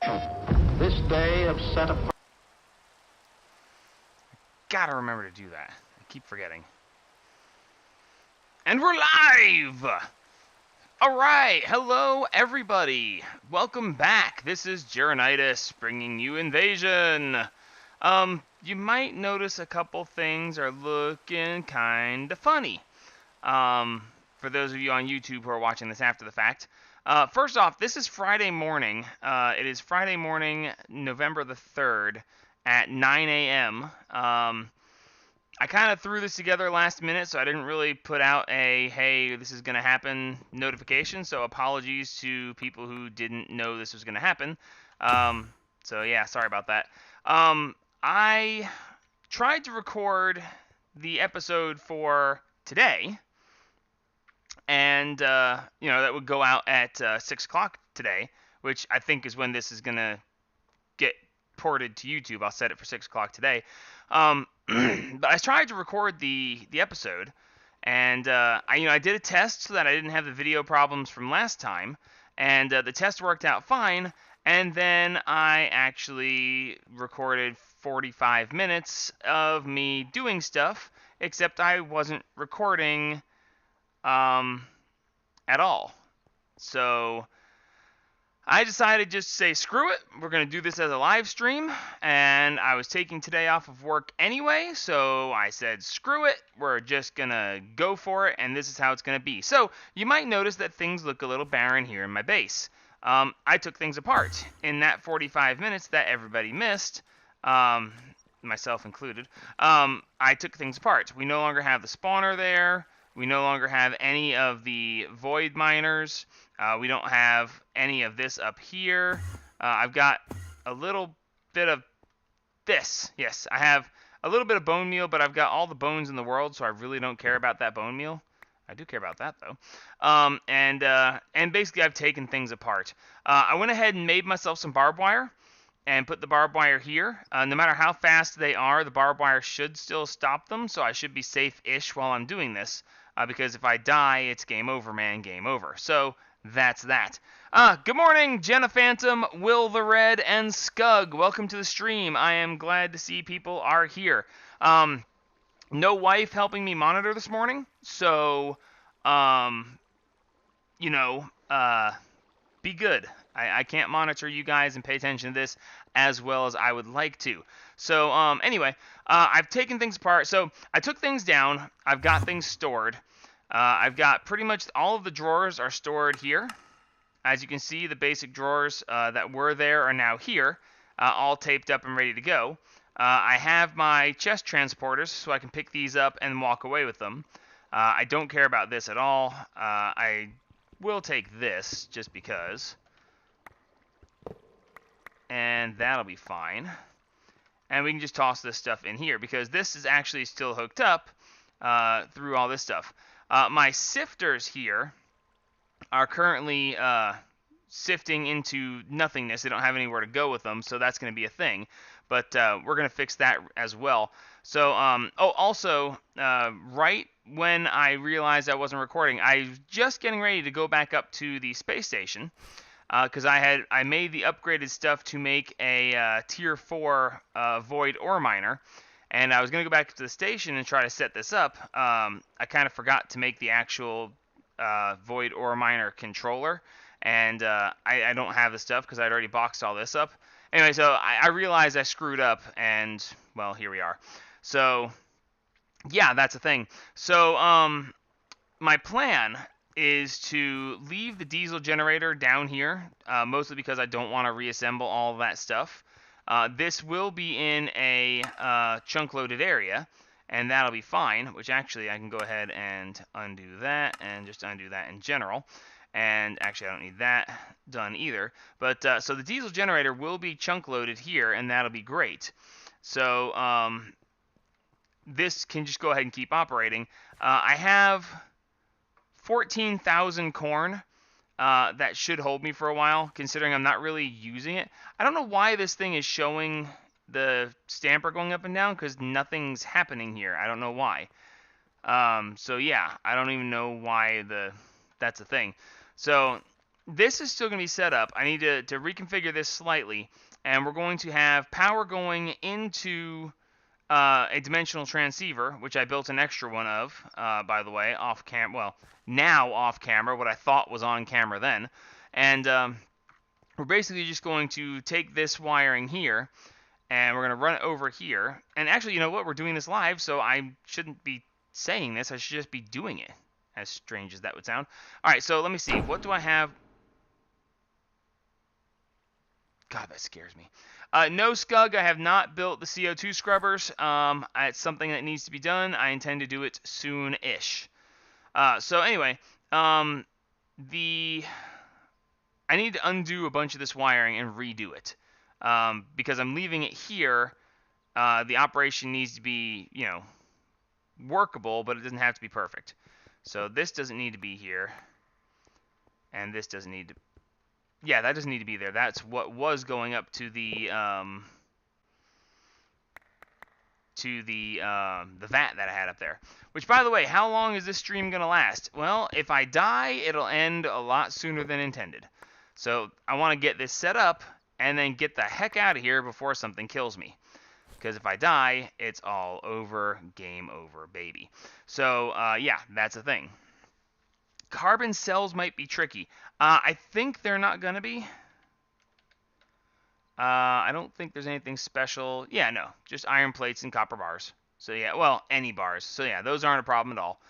This day have set apart. Gotta remember to do that. I keep forgetting. And we're live! Alright, hello everybody. Welcome back. This is Jarrenitis bringing you Invasion. You might notice a couple things are looking kinda funny. For those of you on YouTube who are watching this after the fact. First off, this is Friday morning. It is Friday morning, November the 3rd at 9 a.m. I kind of threw this together last minute, so I didn't really put out a, hey, this is going to happen notification, so apologies to people who didn't know this was going to happen. So yeah, sorry about that. I tried to record the episode for today, and, that would go out at 6 o'clock today, which I think is when this is going to get ported to YouTube. I'll set it for 6 o'clock today. But I tried to record the episode, and I did a test so that I didn't have the video problems from last time, and the test worked out fine. And then I actually recorded 45 minutes of me doing stuff, except I wasn't recording at all. So I decided just to say, screw it, we're going to do this as a live stream, and I was taking today off of work anyway, so I said, screw it, we're just going to go for it, and this is how it's going to be. So, you might notice that things look a little barren here in my base. I took things apart. In that 45 minutes that everybody missed, myself included, I took things apart. We no longer have the spawner there, we no longer have any of the void miners. We don't have any of this up here. I've got a little bit of this. Yes, I have a little bit of bone meal, but I've got all the bones in the world, so I really don't care about that bone meal. I do care about that, though. And basically, I've taken things apart. I went ahead and made myself some barbed wire and put the barbed wire here. No matter how fast they are, the barbed wire should still stop them, so I should be safe-ish while I'm doing this. Because if I die, it's game over, man, game over. So that's that. Good morning, Jenna Phantom, Will the Red, and Scug. Welcome to the stream. I am glad to see people are here. No wife helping me monitor this morning, so, be good. I can't monitor you guys and pay attention to this as well as I would like to. So, anyway, I've taken things apart. So, I took things down. I've got things stored. I've got pretty much all of the drawers are stored here. As you can see, the basic drawers that were there are now here, all taped up and ready to go. I have my chest transporters, so I can pick these up and walk away with them. I don't care about this at all. I will take this, just because. And that'll be fine. And we can just toss this stuff in here, because this is actually still hooked up through all this stuff. My sifters here are currently sifting into nothingness. They don't have anywhere to go with them, so that's going to be a thing. But we're going to fix that as well. So, also, right when I realized I wasn't recording, I was just getting ready to go back up to the space station. Because I made the upgraded stuff to make a tier 4 void ore miner. And I was going to go back to the station and try to set this up. I kind of forgot to make the actual void ore miner controller. And I don't have the stuff because I'd already boxed all this up. Anyway, so I realized I screwed up, and, well, here we are. So, yeah, that's the thing. So, my plan is to leave the diesel generator down here, mostly because I don't want to reassemble all of that stuff. This will be in a chunk-loaded area, and that'll be fine, which actually I can go ahead and undo that, and just undo that in general. And actually I don't need that done either. But so the diesel generator will be chunk-loaded here, and that'll be great. So this can just go ahead and keep operating. I have 14,000 corn. That should hold me for a while, considering I'm not really using it. I don't know why this thing is showing the stamper going up and down, because nothing's happening here. I don't know why. So yeah, I don't even know why that's a thing. So this is still going to be set up. I need to reconfigure this slightly, and we're going to have power going into a dimensional transceiver, which I built an extra one of, by the way, off cam. Well, now off camera, what I thought was on camera then, and we're basically just going to take this wiring here, and we're going to run it over here. And actually, you know what? We're doing this live, so I shouldn't be saying this. I should just be doing it, as strange as that would sound. All right, so let me see. What do I have? God, that scares me. No, Scug, I have not built the CO2 scrubbers. It's something that needs to be done. I intend to do it soon-ish. So anyway, I need to undo a bunch of this wiring and redo it. Because I'm leaving it here. The operation needs to be, you know, workable, but it doesn't have to be perfect. So this doesn't need to be here. And this doesn't need to... Yeah, that doesn't need to be there. That's what was going up to the vat that I had up there. Which, by the way, how long is this stream going to last? Well, if I die, it'll end a lot sooner than intended. So I want to get this set up and then get the heck out of here before something kills me. Because if I die, it's all over. Game over, baby. So, yeah, that's a thing. Carbon cells might be tricky. I think they're not going to be. I don't think there's anything special. Yeah, no. Just iron plates and copper bars. So, yeah, well, any bars. So, yeah, those aren't a problem at all.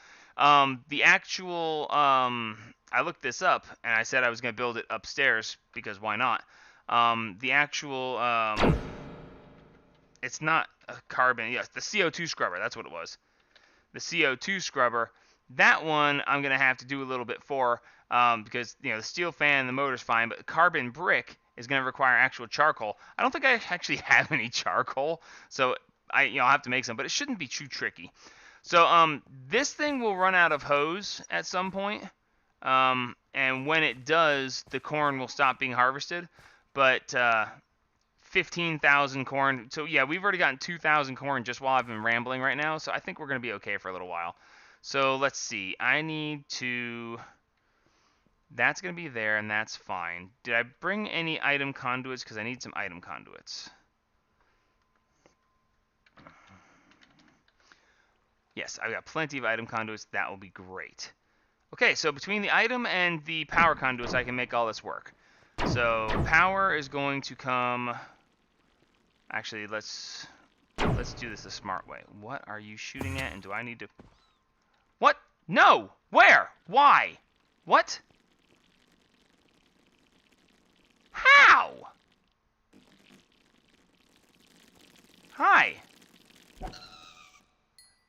The actual... I looked this up, and I said I was going to build it upstairs, because why not? The actual... it's not a carbon... Yes, the CO2 scrubber. That's what it was. The CO2 scrubber... That one I'm going to have to do a little bit for, because, you know, the steel fan and the motor's fine, but carbon brick is going to require actual charcoal. I don't think I actually have any charcoal, so I'll have to make some, but it shouldn't be too tricky. So this thing will run out of hose at some point, and when it does, the corn will stop being harvested, but 15,000 corn. So, yeah, we've already gotten 2,000 corn just while I've been rambling right now, so I think we're going to be okay for a little while. So let's see, I need to, that's going to be there, and that's fine. Did I bring any item conduits? Because I need some item conduits. Yes, I've got plenty of item conduits. That will be great. Okay, so between the item and the power conduits, I can make all this work. So power is going to come, actually, let's do this a smart way. What are you shooting at, and do I need to... What? No! Where? Why? What? How? Hi.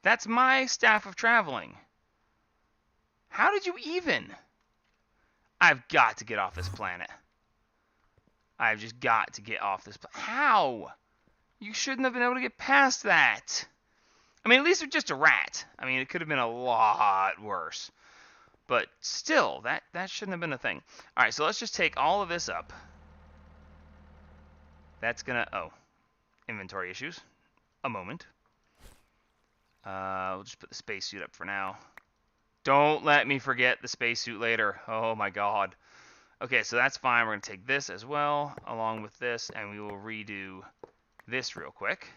That's my staff of traveling. How did you even? I've got to get off this planet. I've just got to get off this planet. How? You shouldn't have been able to get past that. I mean, at least it's just a rat. I mean, it could have been a lot worse. But still, that shouldn't have been a thing. All right, so let's just take all of this up. That's going to... Oh, inventory issues. A moment. We'll just put the spacesuit up for now. Don't let me forget the spacesuit later. Oh, my God. Okay, so that's fine. We're going to take this as well, along with this, and we will redo this real quick.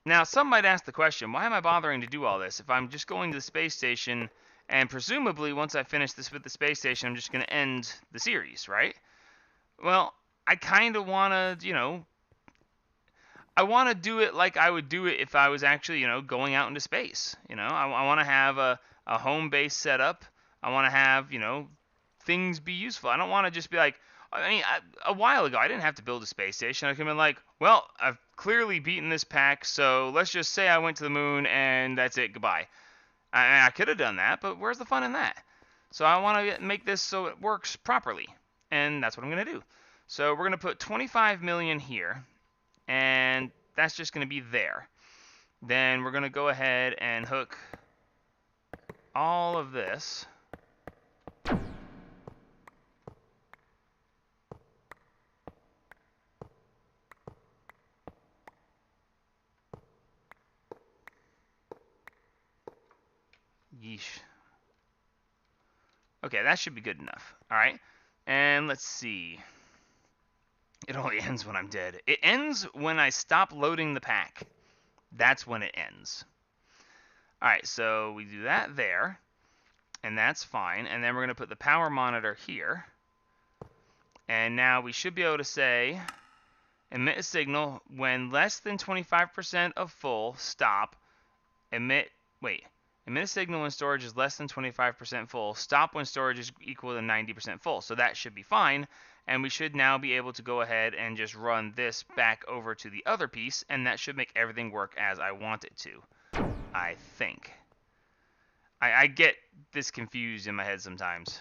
Now, some might ask the question, why am I bothering to do all this if I'm just going to the space station, and presumably once I finish this with the space station, I'm just going to end the series, right? Well, I kind of want to, you know, I want to do it like I would do it if I was actually, you know, going out into space. You know, I want to have a home base set up. I want to have, you know, things be useful. I don't want to just be like, I mean, a while ago, I didn't have to build a space station. I could have been like, well, I've clearly beaten this pack, so let's just say I went to the moon, and that's it, goodbye. I could have done that, but where's the fun in that? So I want to make this so it works properly, and that's what I'm going to do. So we're going to put 25 million here, and that's just going to be there. Then we're going to go ahead and hook all of this. Yeesh. Okay, that should be good enough. All right. And let's see. It only ends when I'm dead. It ends when I stop loading the pack. That's when it ends. All right, so we do that there. And that's fine. And then we're going to put the power monitor here. And now we should be able to say, emit a signal when less than 25% of full, stop. Emit a signal when storage is less than 25% full. Stop when storage is equal to 90% full. So that should be fine. And we should now be able to go ahead and just run this back over to the other piece. And that should make everything work as I want it to, I think. I get this confused in my head sometimes.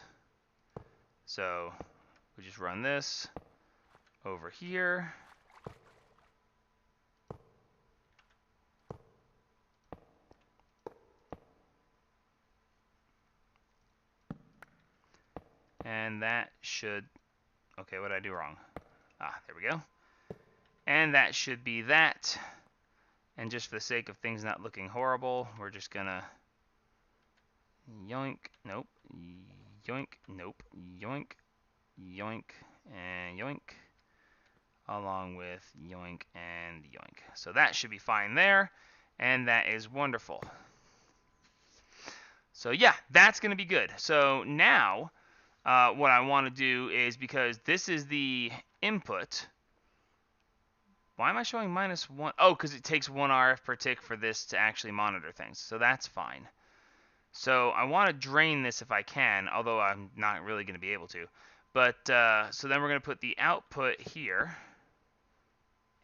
So we just run this over here. And that should, okay, what did I do wrong? There we go. And that should be that. And just for the sake of things not looking horrible, we're just gonna yoink, nope, yoink, nope, yoink, yoink, and yoink, along with yoink and yoink. So that should be fine there, and that is wonderful. So yeah, that's gonna be good. So now, what I want to do is, because this is the input, why am I showing -1? Oh, because it takes 1 RF per tick for this to actually monitor things. So that's fine. So I want to drain this if I can, although I'm not really going to be able to. But so then we're going to put the output here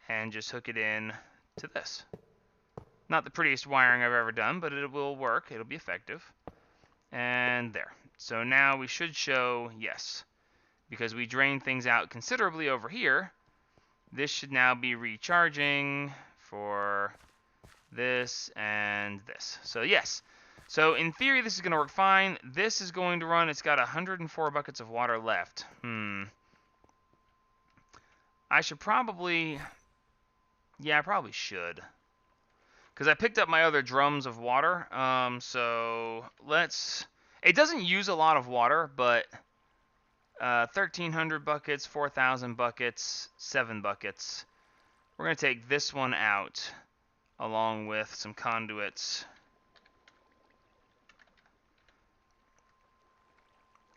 and just hook it in to this. Not the prettiest wiring I've ever done, but it will work. It'll be effective. And there. So now we should show yes, because we drained things out considerably over here. This should now be recharging for this and this. So yes. So in theory, this is going to work fine. This is going to run. It's got 104 buckets of water left. I should probably, yeah, I probably should, because I picked up my other drums of water. So let's. It doesn't use a lot of water, but 1,300 buckets, 4,000 buckets, 7 buckets. We're going to take this one out along with some conduits.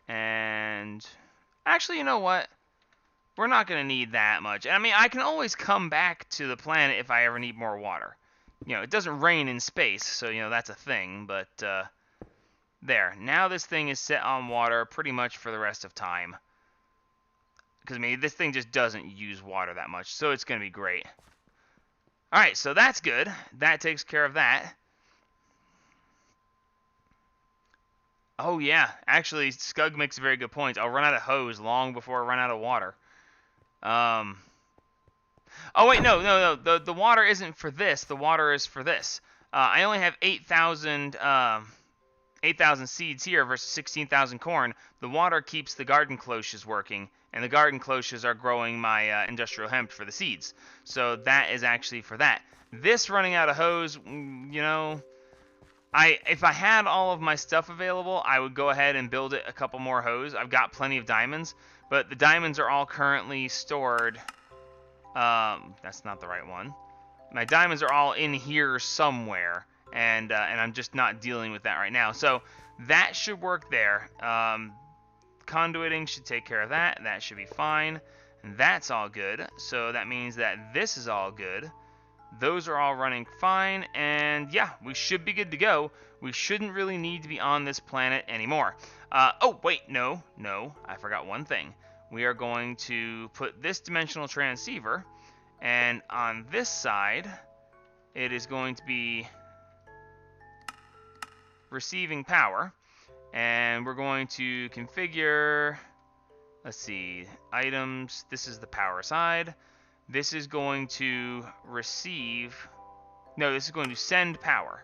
And actually, you know what? We're not going to need that much. I mean, I can always come back to the planet if I ever need more water. You know, it doesn't rain in space, so, you know, that's a thing. But there. Now this thing is set on water pretty much for the rest of time. Because, I mean, this thing just doesn't use water that much, so it's going to be great. Alright, so that's good. That takes care of that. Oh, yeah. Actually, Scug makes a very good point. I'll run out of hose long before I run out of water. Oh, wait, no. The water isn't for this. The water is for this. I only have 8,000 seeds here versus 16,000 corn. The water keeps the garden cloches working, and the garden cloches are growing my industrial hemp for the seeds. So that is actually for that. This running out of hose, you know, if I had all of my stuff available, I would go ahead and build it a couple more hose. I've got plenty of diamonds, but the diamonds are all currently stored. That's not the right one. My diamonds are all in here somewhere, and I'm just not dealing with that right now. So that should work there. Conduiting should take care of that. That should be fine. And that's all good. So that means that this is all good. Those are all running fine, and yeah, we should be good to go. We shouldn't really need to be on this planet anymore. Oh, wait, no, I forgot one thing. We are going to put this dimensional transceiver, and on this side, it is going to be receiving power, and we're going to configure, let's see, items. This is the power side. This is going to receive, no, this is going to send power,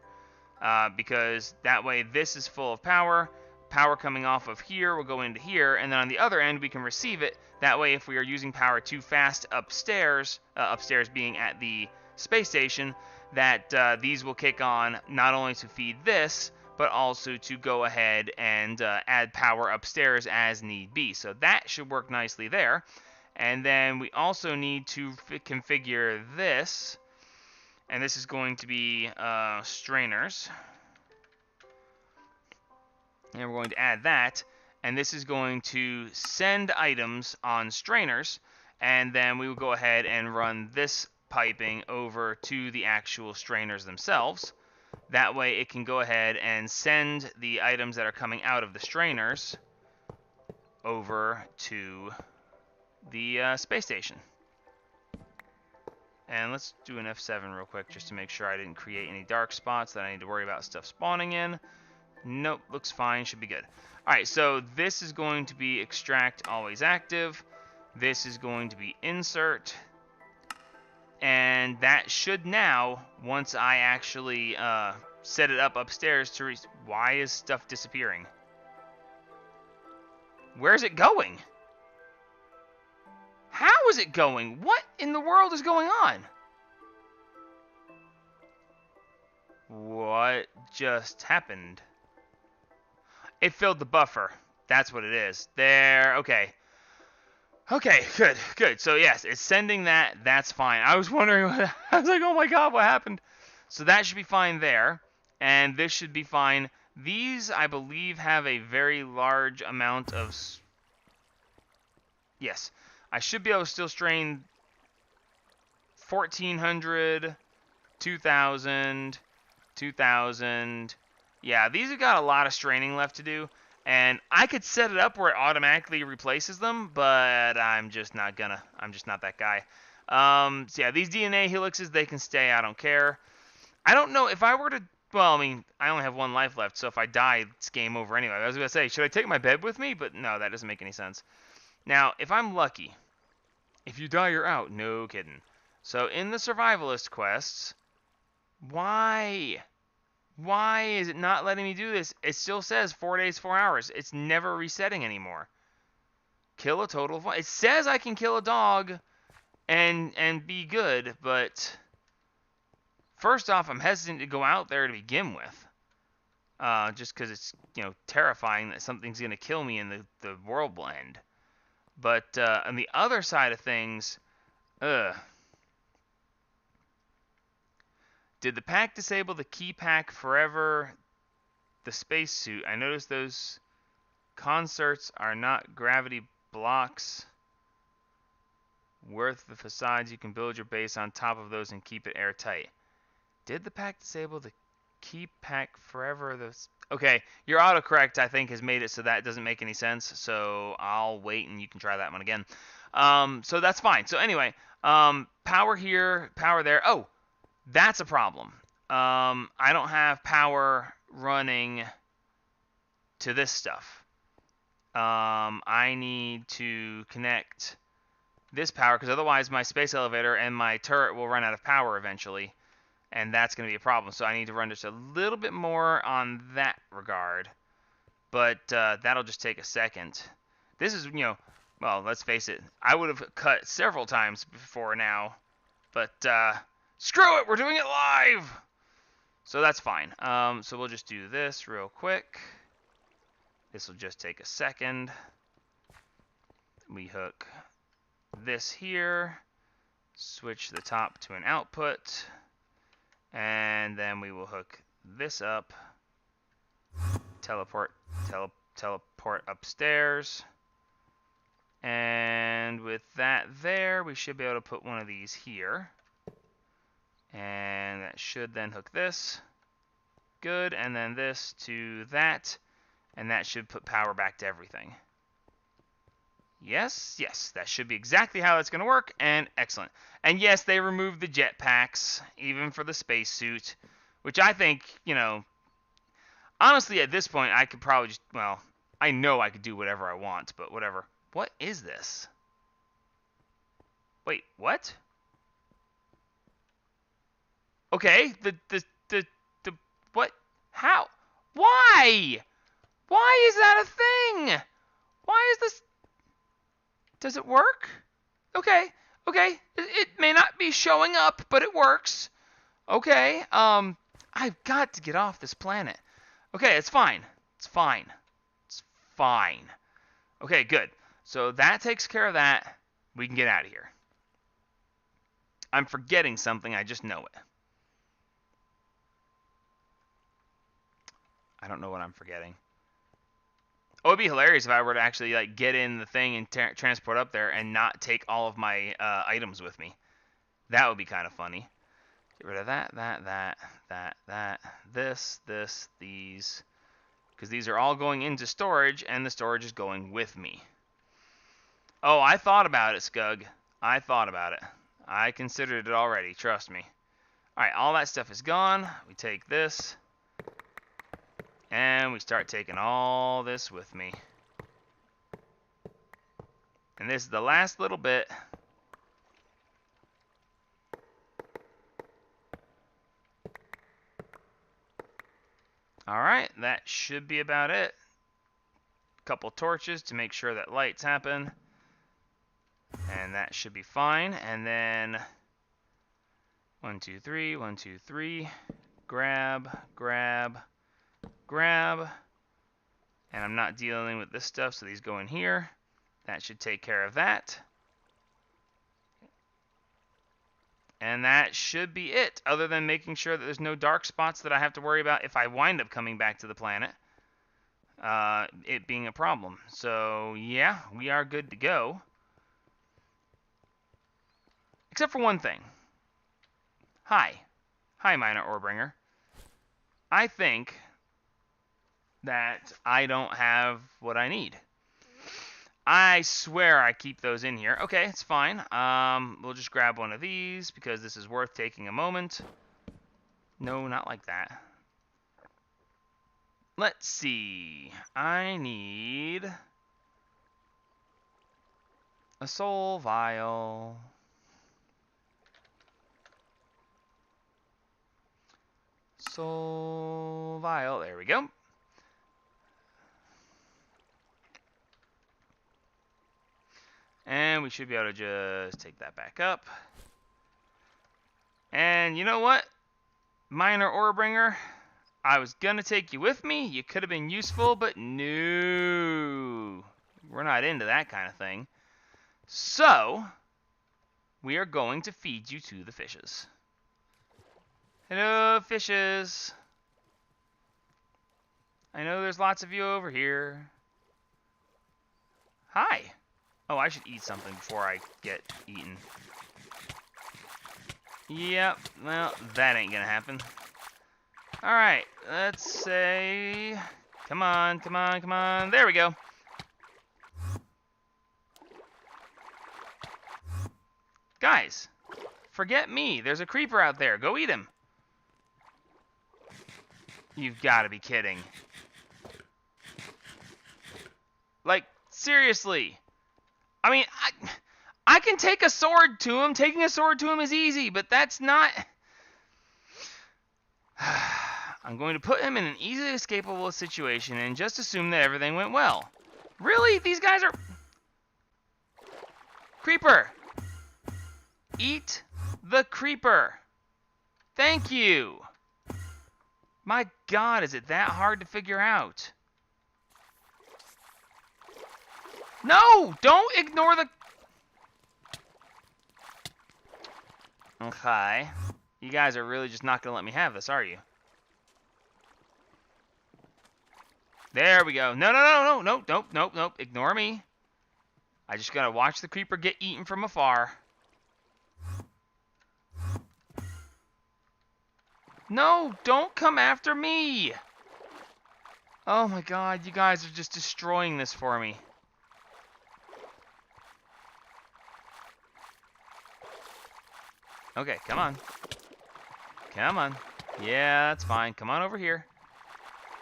because that way this is full of power. Power coming off of here will go into here, and then on the other end we can receive it. That way if we are using power too fast upstairs, upstairs being at the space station, that these will kick on not only to feed this, but also to go ahead and add power upstairs as need be. So that should work nicely there. And then we also need to configure this, and this is going to be strainers. And we're going to add that, and this is going to send items on strainers, and then we will go ahead and run this piping over to the actual strainers themselves. That way it can go ahead and send the items that are coming out of the strainers over to the space station. And let's do an F7 real quick just to make sure I didn't create any dark spots that I need to worry about stuff spawning in. Nope, looks fine, should be good. Alright, so this is going to be extract always active. This is going to be insert. And that should now, once I actually set it up upstairs to why is stuff disappearing? Where's it going? How is it going? What in the world is going on? What just happened? It filled the buffer. That's what it is. There, okay. Okay, good. So yes, it's sending that. That's fine. I was wondering, I was like, oh my god, what happened? So that should be fine there, and this should be fine. These, I believe, have a very large amount of. Yes, I should be able to still strain 1,400, 2,000, 2,000. Yeah, these have got a lot of straining left to do. And I could set it up where it automatically replaces them, but I'm just not that guy. So yeah, these DNA helixes, they can stay. I don't care. I don't know if I were to. Well, I mean, I only have one life left, so if I die, it's game over anyway. I was gonna say, should I take my bed with me? But no, that doesn't make any sense. Now, if I'm lucky, if you die, you're out. No kidding. So in the survivalist quests, why? Why is it not letting me do this? It still says 4 days, 4 hours. It's never resetting anymore. Kill a total of 1. It says I can kill a dog and be good, but first off, I'm hesitant to go out there to begin with. Just because it's, terrifying that something's going to kill me and the world will end. But on the other side of things, did the pack disable the key pack forever? The spacesuit. I noticed those concerts are not gravity blocks worth the facades. You can build your base on top of those and keep it airtight. Did the pack disable the key pack forever? Okay, your autocorrect, I think, has made it so that doesn't make any sense. So I'll wait and you can try that one again. So that's fine. So anyway, power here, power there. Oh! That's a problem. I don't have power running to this stuff. I need to connect this power, because otherwise my space elevator and my turret will run out of power eventually, and that's going to be a problem. So I need to run just a little bit more on that regard, but that'll just take a second. This is, well, let's face it, I would have cut several times before now, but screw it, we're doing it live! So that's fine. So we'll just do this real quick. This will just take a second. We hook this here, switch the top to an output, and then we will hook this up, teleport upstairs, and with that there, we should be able to put one of these here. And that should then hook this. Good. And then this to that. And that should put power back to everything. Yes. That should be exactly how that's going to work. And excellent. And yes, they removed the jetpacks, even for the spacesuit. Which I think, honestly, at this point, I could probably just, well, I know I could do whatever I want, but whatever. What is this? Wait, what? Okay, the what? How? Why? Why is that a thing? Why is this? Does it work? Okay. It may not be showing up, but it works. Okay. I've got to get off this planet. Okay, it's fine. It's fine. It's fine. Okay, good. So that takes care of that. We can get out of here. I'm forgetting something. I just know it. I don't know what I'm forgetting. Oh, it'd be hilarious if I were to actually like get in the thing and transport up there and not take all of my items with me. That would be kind of funny. Get rid of that, this, these. Because these are all going into storage, and the storage is going with me. Oh, I thought about it, Scug. I thought about it. I considered it already, trust me. Alright, all that stuff is gone. We take this. And we start taking all this with me. And this is the last little bit. Alright, that should be about it. Couple torches to make sure that lights happen. And that should be fine. And then 1, 2, 3, 1, 2, 3. Grab. And I'm not dealing with this stuff, so these go in here. That should take care of that. And that should be it, other than making sure that there's no dark spots that I have to worry about if I wind up coming back to the planet. It being a problem. So, yeah, we are good to go. Except for one thing. Hi, Minor Orebringer. I think that I don't have what I need. I swear I keep those in here. Okay, it's fine. We'll just grab one of these because this is worth taking a moment. No, not like that. Let's see. I need a soul vial. Soul vial. There we go. And we should be able to just take that back up. And you know what? Minor Orebringer, I was going to take you with me. You could have been useful, but no. We're not into that kind of thing. So, we are going to feed you to the fishes. Hello, fishes. I know there's lots of you over here. Hi. Oh, I should eat something before I get eaten. Yep, well, that ain't gonna happen. Alright, let's say... Come on. There we go. Guys, forget me. There's a creeper out there. Go eat him. You've got to be kidding. Like, seriously. I mean, I can take a sword to him. Taking a sword to him is easy, but that's not... I'm going to put him in an easily escapable situation and just assume that everything went well. Really? These guys are... Creeper! Eat the creeper. Thank you. My God, is it that hard to figure out? No! Don't ignore the... Okay. You guys are really just not going to let me have this, are you? There we go. No. Ignore me. I just got to watch the creeper get eaten from afar. No, don't come after me. Oh my God, you guys are just destroying this for me. Okay, come on. Come on. Yeah, that's fine. Come on over here.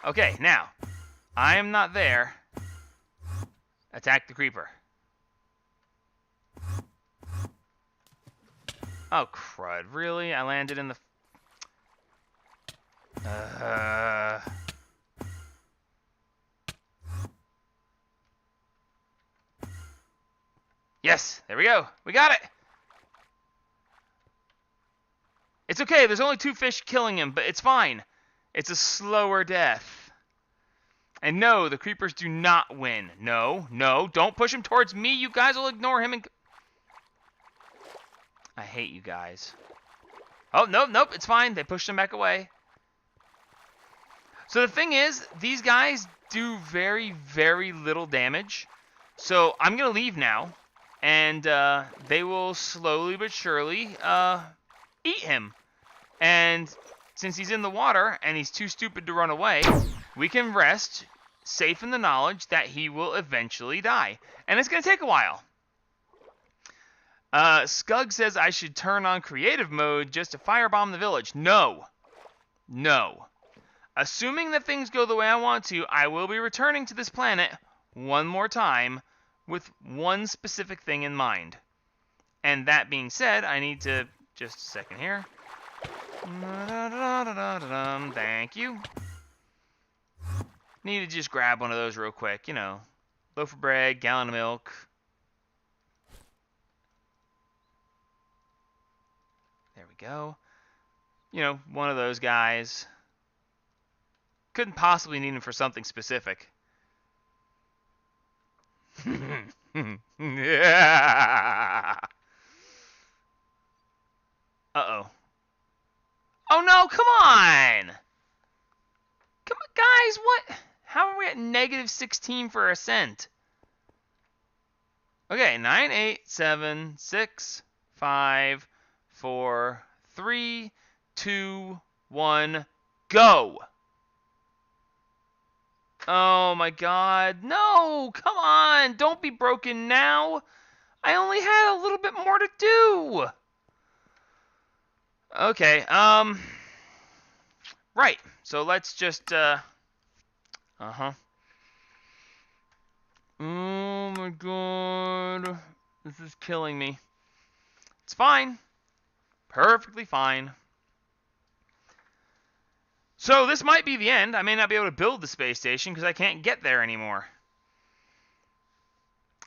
Okay, now, I am not there. Attack the creeper. Oh, crud. Really? I landed in the... Yes, there we go. We got it. It's okay. There's only 2 fish killing him, but it's fine. It's a slower death. And no, the creepers do not win. No, no, don't push him towards me. You guys will ignore him and... I hate you guys. Oh, nope, nope, it's fine. They pushed him back away. So the thing is, these guys do very, very little damage. So I'm going to leave now. And they will slowly but surely eat him. And since he's in the water and he's too stupid to run away, we can rest, safe in the knowledge that he will eventually die. And it's going to take a while. Skug says I should turn on creative mode just to firebomb the village. No. No. Assuming that things go the way I want to, I will be returning to this planet one more time with one specific thing in mind. And that being said, I need to... Just a second here. Thank you. Need to just grab one of those real quick. You know, loaf of bread, gallon of milk. There we go. You know, one of those guys. Couldn't possibly need him for something specific. Yeah. Uh-oh. Oh no, come on! Come on, guys, what? How are we at negative 16 for ascent? Okay, 9, 8, 7, 6, 5, 4, 3, 2, 1, go! Oh my god, no! Come on! Don't be broken now! I only had a little bit more to do! Okay, right, so let's just, uh-huh. Oh my god, this is killing me. It's fine. Perfectly fine. So this might be the end. I may not be able to build the space station because I can't get there anymore.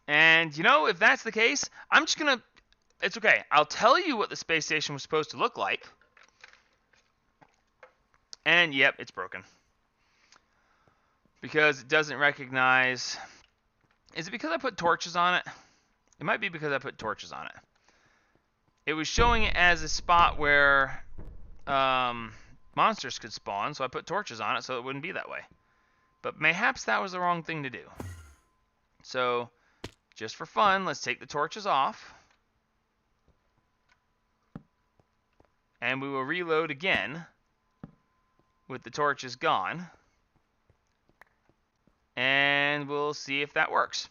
And, you know, if that's the case, I'm just going to... It's okay. I'll tell you what the space station was supposed to look like. And, yep, it's broken. Because it doesn't recognize... Is it because I put torches on it? It might be because I put torches on it. It was showing it as a spot where monsters could spawn, so I put torches on it so it wouldn't be that way. But mayhaps that was the wrong thing to do. So, just for fun, let's take the torches off. And we will reload again with the torches gone. And we'll see if that works.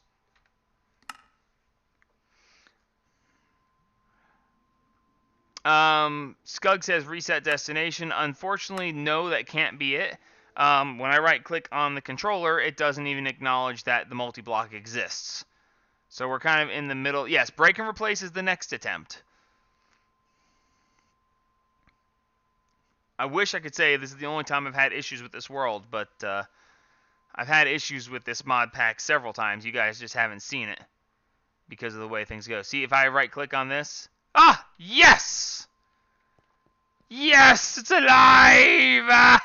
Skug says reset destination. Unfortunately, no, that can't be it. When I right click on the controller, it doesn't even acknowledge that the multi-block exists. So we're kind of in the middle. Yes, break and replace is the next attempt. I wish I could say this is the only time I've had issues with this world, but I've had issues with this mod pack several times. You guys just haven't seen it because of the way things go. See, if I right click on this. Ah, yes! Yes, it's alive!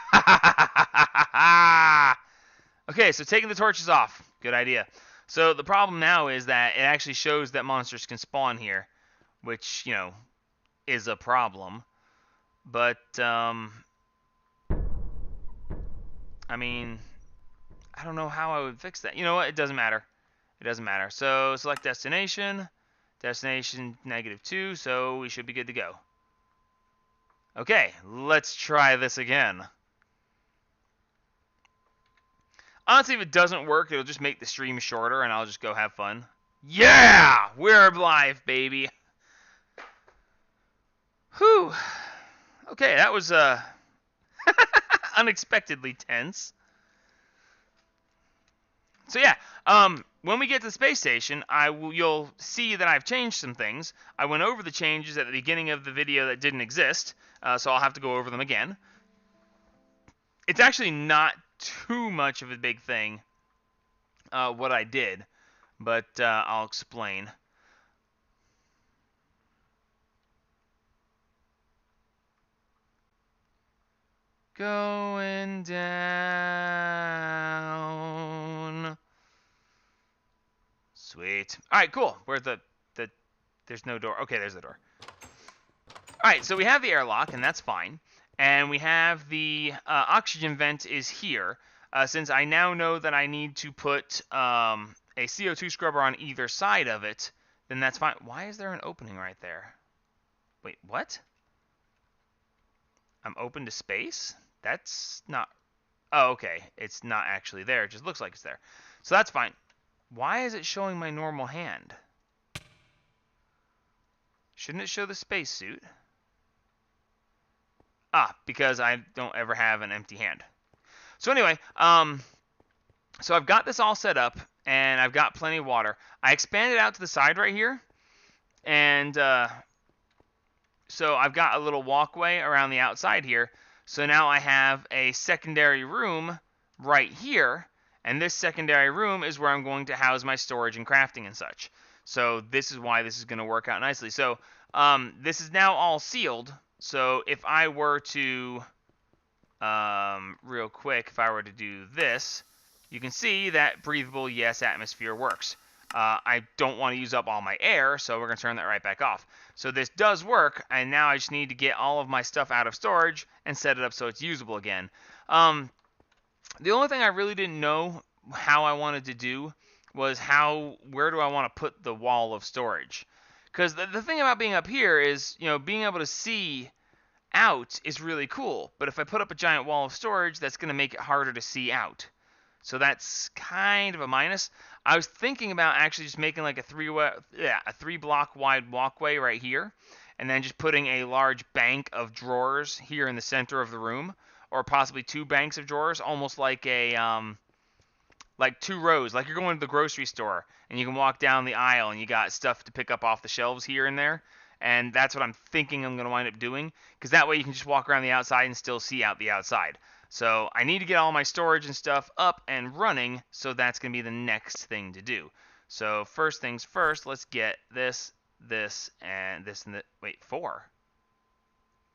Okay, so taking the torches off. Good idea. So the problem now is that it actually shows that monsters can spawn here, which, you know, is a problem. But, I mean, I don't know how I would fix that. You know what? It doesn't matter. It doesn't matter. So select destination. Destination -2, so we should be good to go. Okay, let's try this again. Honestly, if it doesn't work, it'll just make the stream shorter, and I'll just go have fun. Yeah! We're live, baby! Whew. Okay, that was, unexpectedly tense. So yeah, when we get to the space station, you'll see that I've changed some things. I went over the changes at the beginning of the video that didn't exist, so I'll have to go over them again. It's actually not too much of a big thing, what I did, but I'll explain. Going down. Sweet. All right, cool. Where's the there's no door. Okay, there's the door. All right, so we have the airlock, and that's fine. And we have the oxygen vent is here. Since I now know that I need to put a CO2 scrubber on either side of it, then that's fine. Why is there an opening right there? Wait, what? I'm open to space? That's not... Oh, okay. It's not actually there. It just looks like it's there. So that's fine. Why is it showing my normal hand? Shouldn't it show the spacesuit? Ah, because I don't ever have an empty hand. So anyway, so I've got this all set up, and I've got plenty of water. I expanded out to the side right here, and so I've got a little walkway around the outside here. So now I have a secondary room right here, and this secondary room is where I'm going to house my storage and crafting and such. So this is why this is going to work out nicely. So this is now all sealed. So if I were to, real quick, if I were to do this, you can see that breathable, yes, atmosphere works. I don't want to use up all my air, so we're going to turn that right back off. So this does work, and now I just need to get all of my stuff out of storage and set it up so it's usable again. The only thing I really didn't know how I wanted to do was where do I want to put the wall of storage? Because the thing about being up here is, being able to see out is really cool. But if I put up a giant wall of storage, that's going to make it harder to see out. So that's kind of a minus. I was thinking about actually just making like a 3-block wide walkway right here, and then just putting a large bank of drawers here in the center of the room, or possibly 2 banks of drawers, almost like like 2 rows, like you're going to the grocery store and you can walk down the aisle and you got stuff to pick up off the shelves here and there. And that's what I'm thinking I'm going to wind up doing, because that way you can just walk around the outside and still see out the outside. So I need to get all my storage and stuff up and running, so that's going to be the next thing to do. So first things first, let's get this, and this, and wait, 4?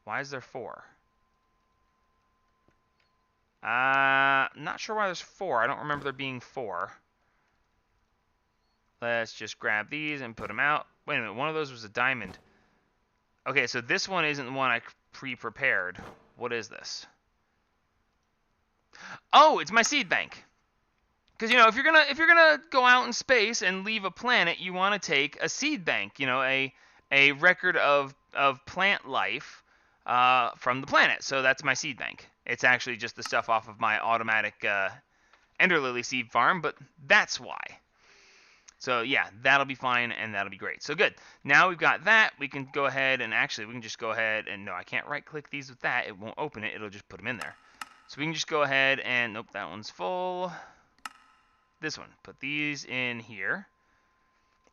Why is there 4? Not sure why there's 4. I don't remember there being 4. Let's just grab these and put them out. Wait a minute, one of those was a diamond. Okay, so this one isn't the one I pre-prepared. What is this? Oh, it's my seed bank. Because if you're gonna go out in space and leave a planet, you want to take a seed bank. A record of plant life from the planet. So that's my seed bank. It's actually just the stuff off of my automatic Ender Lily seed farm, but that's why. So yeah, that'll be fine, and that'll be great. So good. Now we've got that. We can go ahead and actually, we can just go ahead and, no, I can't right-click these with that. It won't open it. It'll just put them in there. So we can just go ahead and, nope, that one's full. This one, put these in here,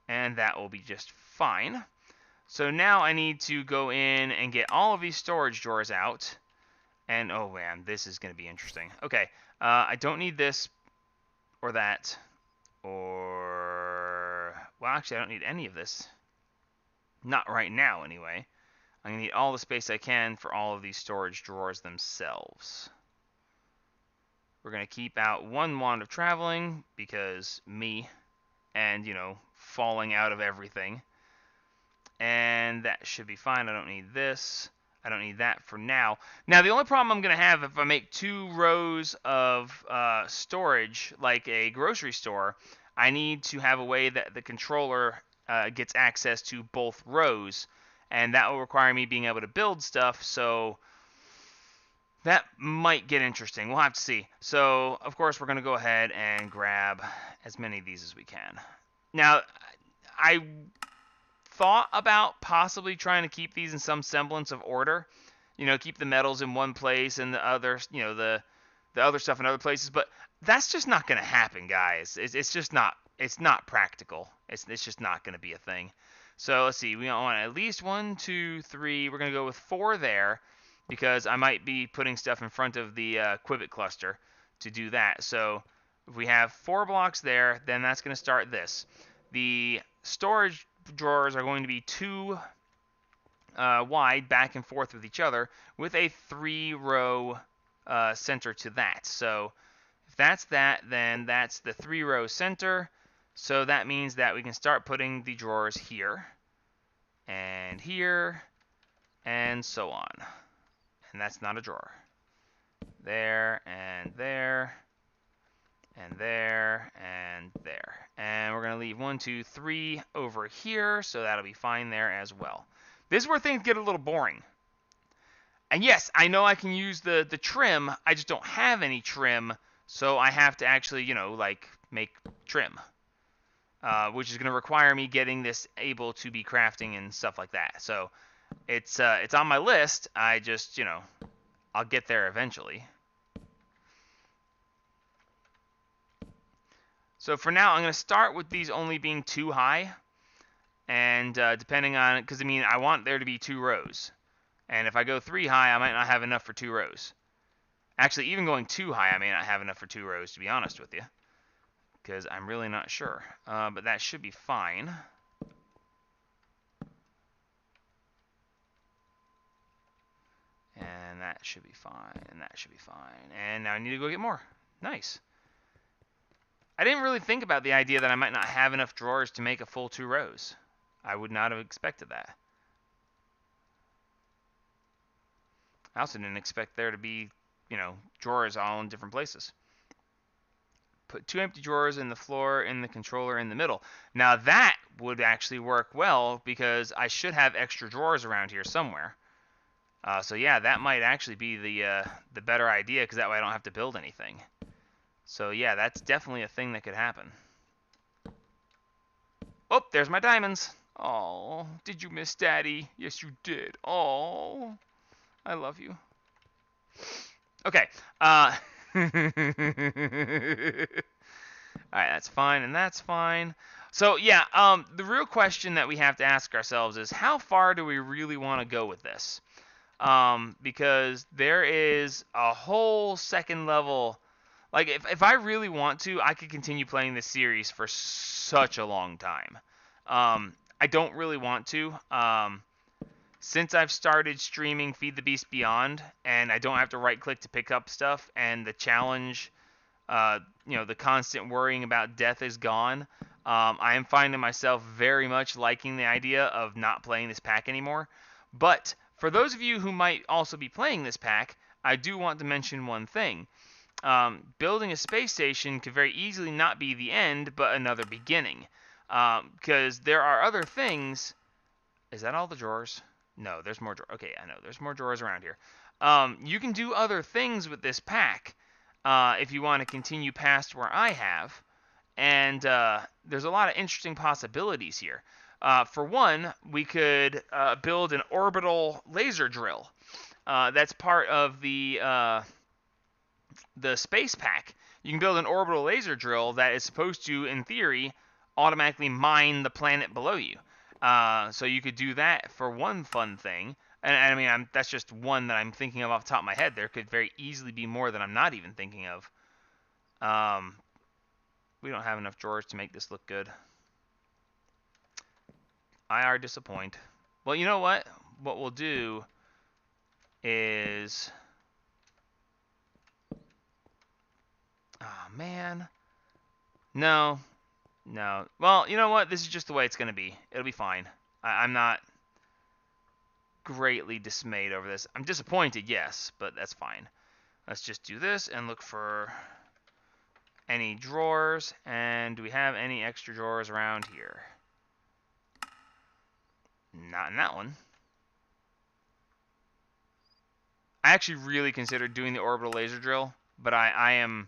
and that will be just fine. So now I need to go in and get all of these storage drawers out. And, oh man, this is going to be interesting. Okay, I don't need this or that. Or, well, actually, I don't need any of this. Not right now, anyway. I'm going to need all the space I can for all of these storage drawers themselves. We're going to keep out 1 wand of traveling, because me, and, falling out of everything. And that should be fine. I don't need this. I don't need that for now. Now, the only problem I'm going to have if I make 2 rows of storage, like a grocery store, I need to have a way that the controller gets access to both rows. And that will require me being able to build stuff, so that might get interesting. We'll have to see. So, of course, we're going to go ahead and grab as many of these as we can. Now, I thought about possibly trying to keep these in some semblance of order. Keep the metals in one place and the other, the other stuff in other places. But that's just not going to happen, guys. It's just not. It's not practical. It's just not going to be a thing. So let's see. We want at least 1, 2, 3. We're going to go with 4 there, because I might be putting stuff in front of the Quibit cluster to do that. So if we have 4 blocks there, then that's going to start this. The storage drawers are going to be 2 wide, back and forth with each other, with a 3-row center to that. So if that's that, then that's the 3-row center. So that means that we can start putting the drawers here, and so on. And that's not a drawer. There, and there, and there, and there. And we're going to leave 1, 2, 3 over here, so that'll be fine there as well. This is where things get a little boring. And yes, I know I can use the trim, I just don't have any trim, so I have to actually, like, make trim. Which is going to require me getting this able to be crafting and stuff like that. So it's on my list. I just, I'll get there eventually. So for now, I'm going to start with these only being 2 high. And depending on, because I want there to be 2 rows. And if I go 3 high, I might not have enough for 2 rows. Actually, even going 2 high, I may not have enough for 2 rows, to be honest with you. Because I'm really not sure. But that should be fine. And that should be fine. And that should be fine. And now I need to go get more. Nice. I didn't really think about the idea that I might not have enough drawers to make a full 2 rows. I would not have expected that. I also didn't expect there to be, drawers all in different places. Put 2 empty drawers in the floor, in the controller, in the middle. Now that would actually work well, because I should have extra drawers around here somewhere. So yeah, that might actually be the better idea, because that way I don't have to build anything. So yeah, that's definitely a thing that could happen. Oh, there's my diamonds. Oh, did you miss Daddy? Yes, you did. Oh, I love you. Okay. Alright, that's fine, and that's fine. So, yeah, the real question that we have to ask ourselves is, how far do we really want to go with this? Because there is a whole second level. Like, if I really want to, I could continue playing this series for such a long time. I don't really want to. Since I've started streaming Feed the Beast Beyond, and I don't have to right-click to pick up stuff, and the challenge, the constant worrying about death is gone, I am finding myself very much liking the idea of not playing this pack anymore. But for those of you who might also be playing this pack, I do want to mention one thing. Building a space station could very easily not be the end, but another beginning. Because there are other things. Is that all the drawers? No, there's more drawers. Okay, I know. There's more drawers around here. You can do other things with this pack if you want to continue past where I have. And there's a lot of interesting possibilities here. For one, we could build an orbital laser drill. That's part of the space pack. You can build an orbital laser drill that is supposed to, in theory, automatically mine the planet below you. So you could do that for one fun thing. And that's just one that I'm thinking of off the top of my head. There could very easily be more that I'm not even thinking of. We don't have enough drawers to make this look good. I are disappoint. Well, you know what? What we'll do is... Oh, man. No. Well, you know what? This is just the way it's going to be. It'll be fine. I'm not greatly dismayed over this. I'm disappointed, yes, but that's fine. Let's just do this and look for any drawers. And do we have any extra drawers around here? Not in that one. I actually really considered doing the orbital laser drill, but I am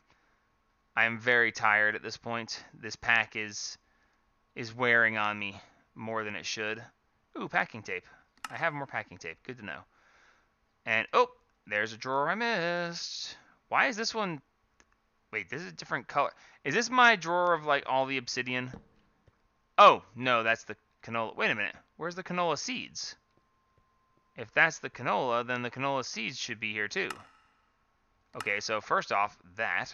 very tired at this point. This pack is wearing on me more than it should. Ooh, packing tape. I have more packing tape. Good to know. And, oh, there's a drawer I missed. Why is this one... Wait, this is a different color. Is this my drawer of, like, all the obsidian? Oh, no, that's the canola. Wait a minute. Where's the canola seeds? If that's the canola, then the canola seeds should be here, too. Okay, so first off, that's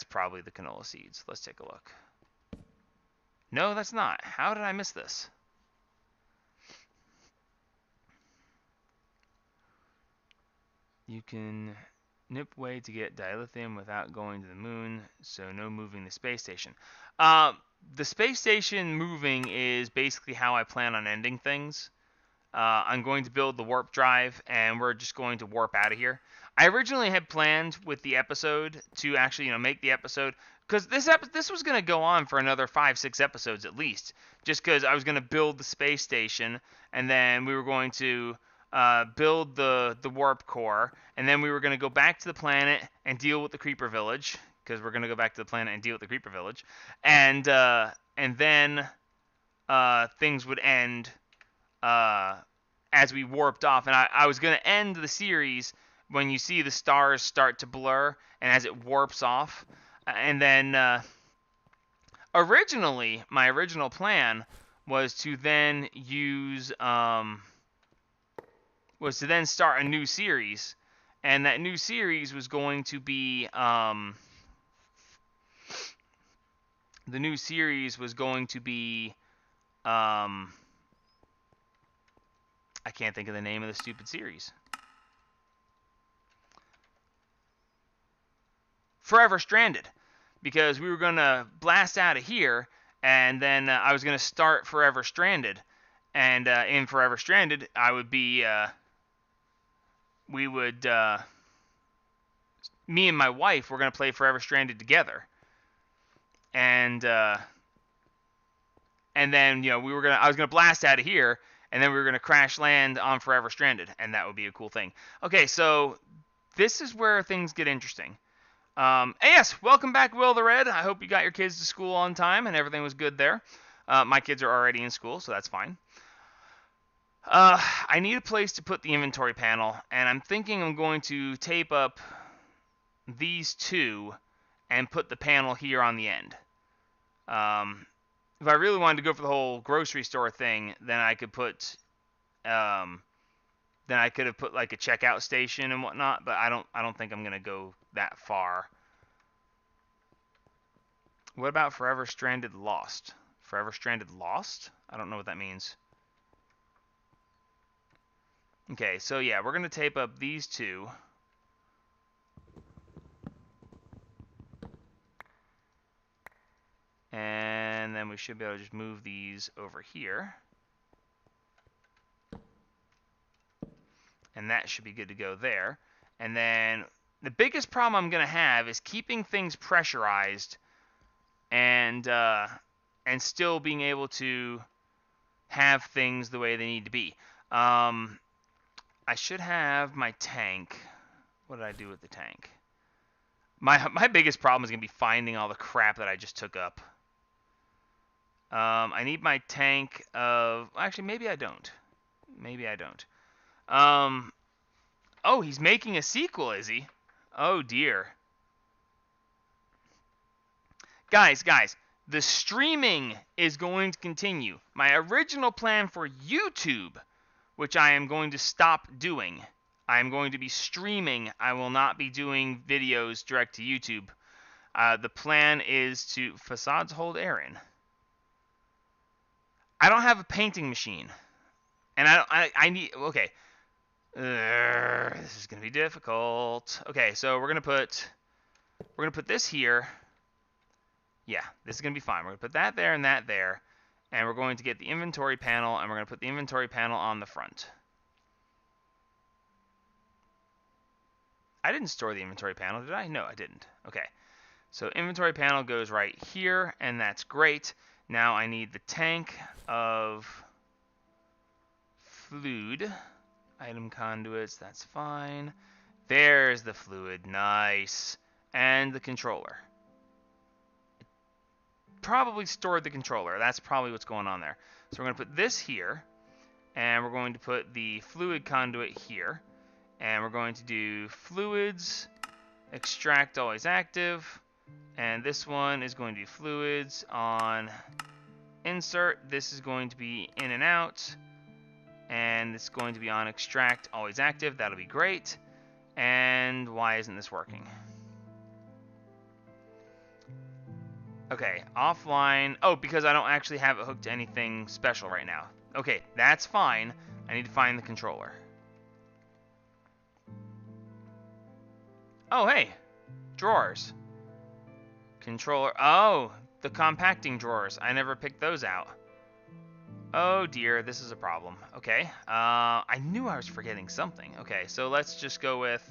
probably the canola seeds. Let's take a look. No, that's not. How did I miss this? You can Nip way to get dilithium without going to the moon, so no moving the space station. The space station moving is basically how I plan on ending things. I'm going to build the warp drive, and we're just going to warp out of here. I originally had planned with the episode to actually, make the episode, because this was going to go on for another 5-6 episodes at least, just because I was going to build the space station, and then we were going to build the warp core, and then we were going to go back to the planet and deal with the creeper village, because we're going to go back to the planet and deal with the creeper village, and then things would end as we warped off. And I was going to end the series when you see the stars start to blur and as it warps off. And then originally, my original plan was to then start a new series. And that new series was going to be I can't think of the name of the stupid series. Forever Stranded. Because we were going to blast out of here, and then I was going to start Forever Stranded. And in Forever Stranded, I would be... me and my wife were going to play Forever Stranded together. And then, I was going to blast out of here, and then we were going to crash land on Forever Stranded, and that would be a cool thing. Okay, so this is where things get interesting. And yes, welcome back, Will the Red. I hope you got your kids to school on time and everything was good there. My kids are already in school, so that's fine. I need a place to put the inventory panel, and I'm thinking I'm going to tape up these two and put the panel here on the end. If I really wanted to go for the whole grocery store thing, then I could put, like a checkout station and whatnot. But I don't think I'm gonna go that far. What about Forever Stranded Lost? Forever Stranded Lost? I don't know what that means. Okay, so yeah, we're gonna tape up these two. And then we should be able to just move these over here. And that should be good to go there. And then the biggest problem I'm going to have is keeping things pressurized and still being able to have things the way they need to be. I should have my tank. What did I do with the tank? My biggest problem is going to be finding all the crap that I just took up. I need my tank of... Actually, maybe I don't. Oh, he's making a sequel, is he? Oh, dear. Guys, the streaming is going to continue. My original plan for YouTube, which I am going to stop doing. I am going to be streaming. I will not be doing videos direct to YouTube. The plan is to... Facades hold air in. I don't have a painting machine. And I need... Okay. This is going to be difficult. Okay, so we're going to put this here. Yeah, this is going to be fine. We're going to put that there and that there. And we're going to get the inventory panel, and we're going to put the inventory panel on the front. I didn't store the inventory panel, did I? No, I didn't. Okay. So inventory panel goes right here, and that's great. Now I need the tank of fluid. Item conduits, that's fine. There's the fluid, nice. And the controller. Probably stored the controller. That's probably what's going on there. So we're going to put this here, and we're going to put the fluid conduit here. And we're going to do fluids, extract always active, and this one is going to be fluids on insert. This is going to be in and out, and it's going to be on extract always active. That'll be great. And why isn't this working? Okay, offline. Oh, because I don't actually have it hooked to anything special right now. Okay, that's fine. I need to find the controller. Oh, hey. Drawers. Controller. Oh, the compacting drawers. I never picked those out. Oh dear, this is a problem. Okay. I knew I was forgetting something. Okay, so let's just go with...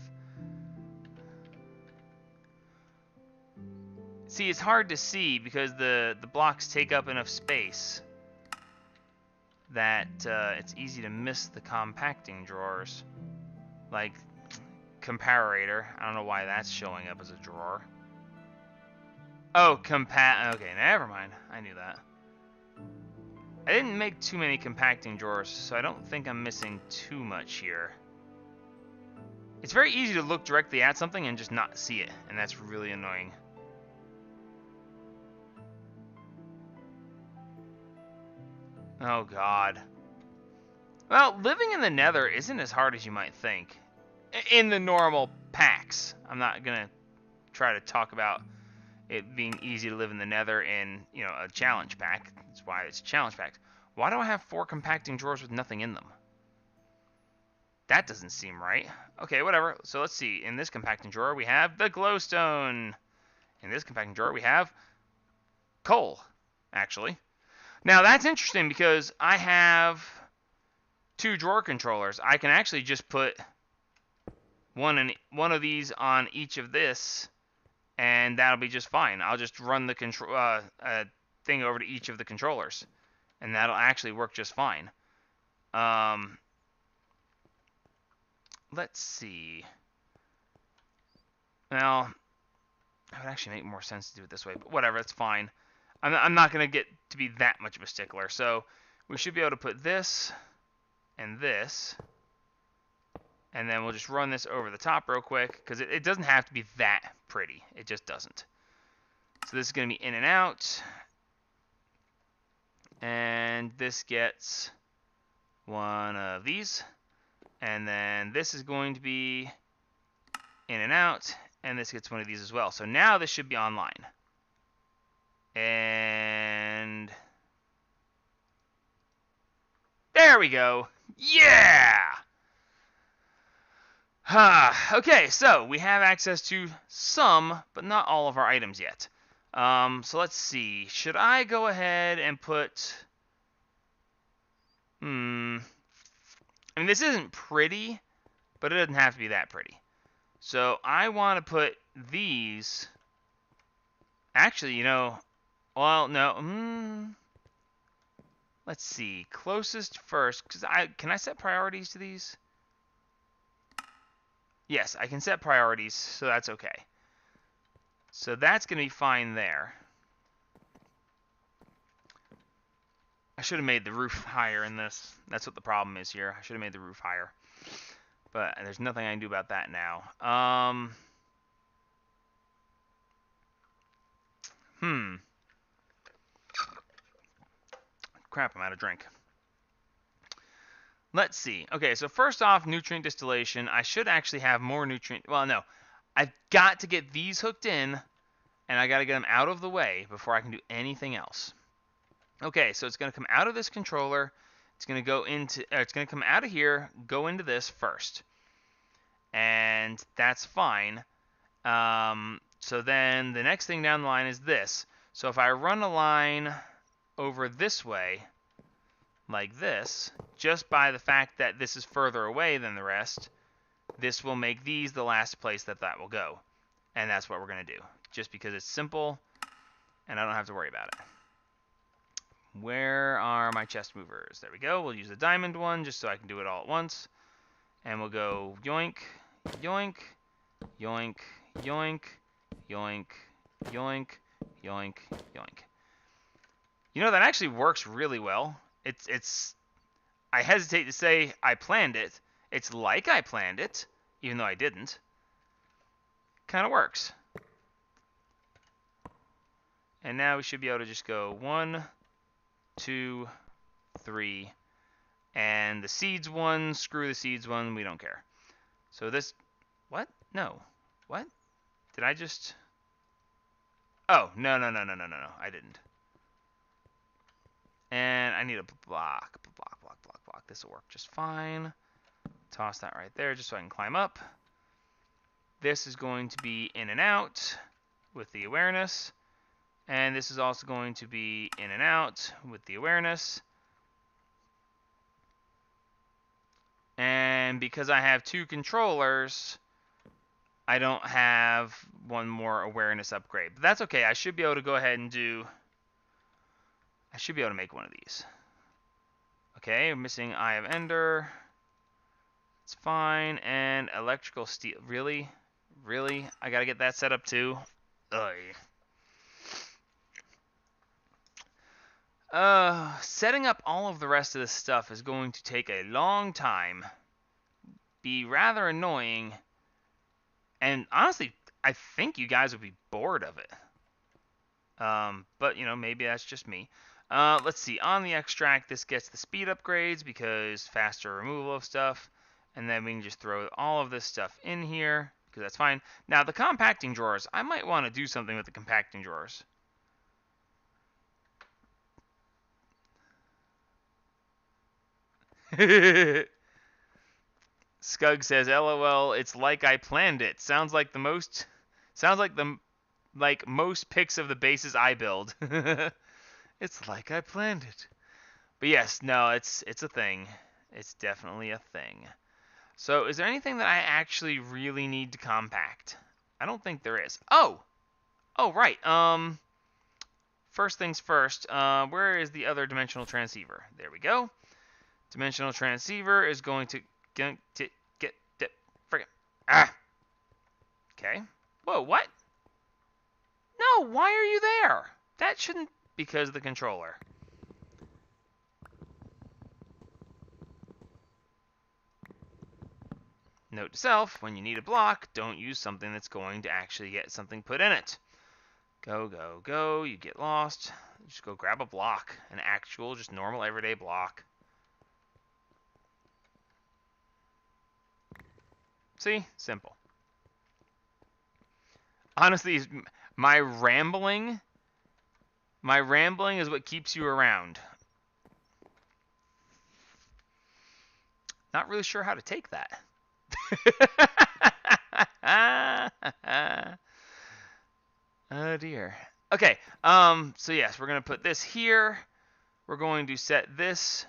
See, it's hard to see because the blocks take up enough space that it's easy to miss the compacting drawers. Like, comparator. I don't know why that's showing up as a drawer. Oh, okay, never mind. I knew that. I didn't make too many compacting drawers, so I don't think I'm missing too much here. It's very easy to look directly at something and just not see it, and that's really annoying. Oh god. Well, living in the Nether isn't as hard as you might think. In the normal packs. I'm not gonna try to talk about it being easy to live in the Nether in, you know, a challenge pack. That's why it's a challenge pack. Why do I have 4 compacting drawers with nothing in them? That doesn't seem right. Okay, whatever. So let's see. In this compacting drawer, we have the glowstone. In this compacting drawer, we have coal, actually. Now, that's interesting because I have 2 drawer controllers. I can actually just put one of these on each of this, and that'll be just fine. I'll just run the thing over to each of the controllers, and that'll actually work just fine. Let's see. Well, it would actually make more sense to do it this way, but whatever, it's fine. I'm not going to get to be that much of a stickler, so we should be able to put this and this, and then we'll just run this over the top real quick, because it doesn't have to be that pretty. It just doesn't. So this is going to be in and out, and this gets one of these, and then this is going to be in and out, and this gets one of these as well. So now this should be online. And there we go. Yeah! Okay, so we have access to some, but not all of our items yet. So let's see. Should I go ahead and put... I mean, this isn't pretty, but it doesn't have to be that pretty. So I want to put these... Actually, you know... Well, no. Let's see. Closest first. Can I set priorities to these? Yes, I can set priorities, so that's okay. So that's going to be fine there. I should have made the roof higher in this. That's what the problem is here. I should have made the roof higher. But there's nothing I can do about that now. Crap, I'm out of drink. Let's see. Okay, so first off, nutrient distillation. I should actually have more nutrient... Well, no. I've got to get these hooked in, and I got to get them out of the way before I can do anything else. Okay, so it's going to come out of this controller. It's going to go into... it's going to come out of here, go into this first. And that's fine. So then the next thing down the line is this. So if I run a line over this way, like this, just by the fact that this is further away than the rest, this will make these the last place that will go. And that's what we're going to do, just because it's simple and I don't have to worry about it. Where are my chest movers? There we go. We'll use the diamond one just so I can do it all at once. And we'll go yoink, yoink, yoink, yoink, yoink, yoink, yoink, yoink. You know, that actually works really well. I hesitate to say I planned it. It's like I planned it, even though I didn't. Kind of works. And now we should be able to just go 1, 2, 3. And the seeds one, screw the seeds one, we don't care. So this, what? No. What? Did I just... Oh, no, I didn't. And I need a block. This will work just fine. Toss that right there just so I can climb up. This is going to be in and out with the awareness. And this is also going to be in and out with the awareness. And because I have 2 controllers, I don't have one more awareness upgrade. But that's okay. I should be able to go ahead and do... I should be able to make one of these. Okay, I'm missing Eye of Ender. It's fine. And electrical steel. Really? Really? I gotta get that set up too? Ugh. Setting up all of the rest of this stuff is going to take a long time, be rather annoying, and honestly, I think you guys would be bored of it. But, you know, maybe that's just me. Let's see. On the extract, this gets the speed upgrades because faster removal of stuff, and then we can just throw all of this stuff in here because that's fine. Now, the compacting drawers, I might want to do something with the compacting drawers. Scug says, "LOL, it's like I planned it. Sounds like most picks of the bases I build." It's like I planned it. But yes, no, it's a thing. It's definitely a thing. So, is there anything that I actually really need to compact? I don't think there is. Oh, right. First things first. Where is the other dimensional transceiver? There we go. Dimensional transceiver is going to get friggin' Okay. Whoa, what? No, why are you there? That shouldn't, because of the controller. Note to self, when you need a block, don't use something that's going to actually get something put in it. Go, go, go, you get lost. Just go grab a block, an actual, just normal everyday block. See? Simple. Honestly, my rambling is what keeps you around. Not really sure how to take that. Oh dear. Okay, so yes, we're going to put this here. We're going to set this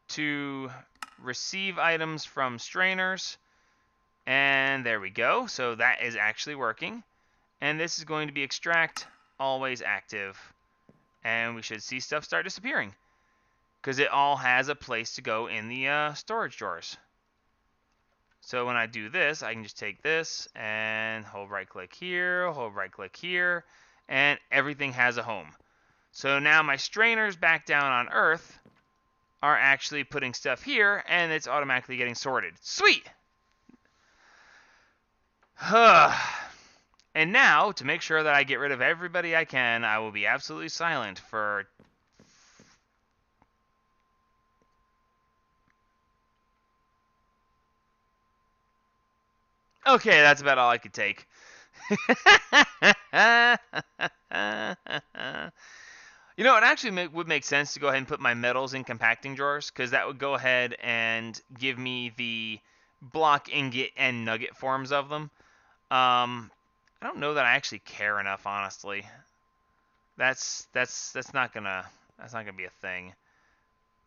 to receive items from strainers. And there we go. So that is actually working. And this is going to be extract, always active. And we should see stuff start disappearing, because it all has a place to go in the storage drawers. So when I do this, I can just take this and hold right click here, hold right click here, and everything has a home. So now my strainers back down on Earth are actually putting stuff here, and it's automatically getting sorted. Sweet! And now, to make sure that I get rid of everybody I can, I will be absolutely silent for... Okay, that's about all I could take. You know, it actually would make sense to go ahead and put my metals in compacting drawers, because that would go ahead and give me the block, ingot, and nugget forms of them. I don't know that I actually care enough, honestly. That's not gonna be a thing.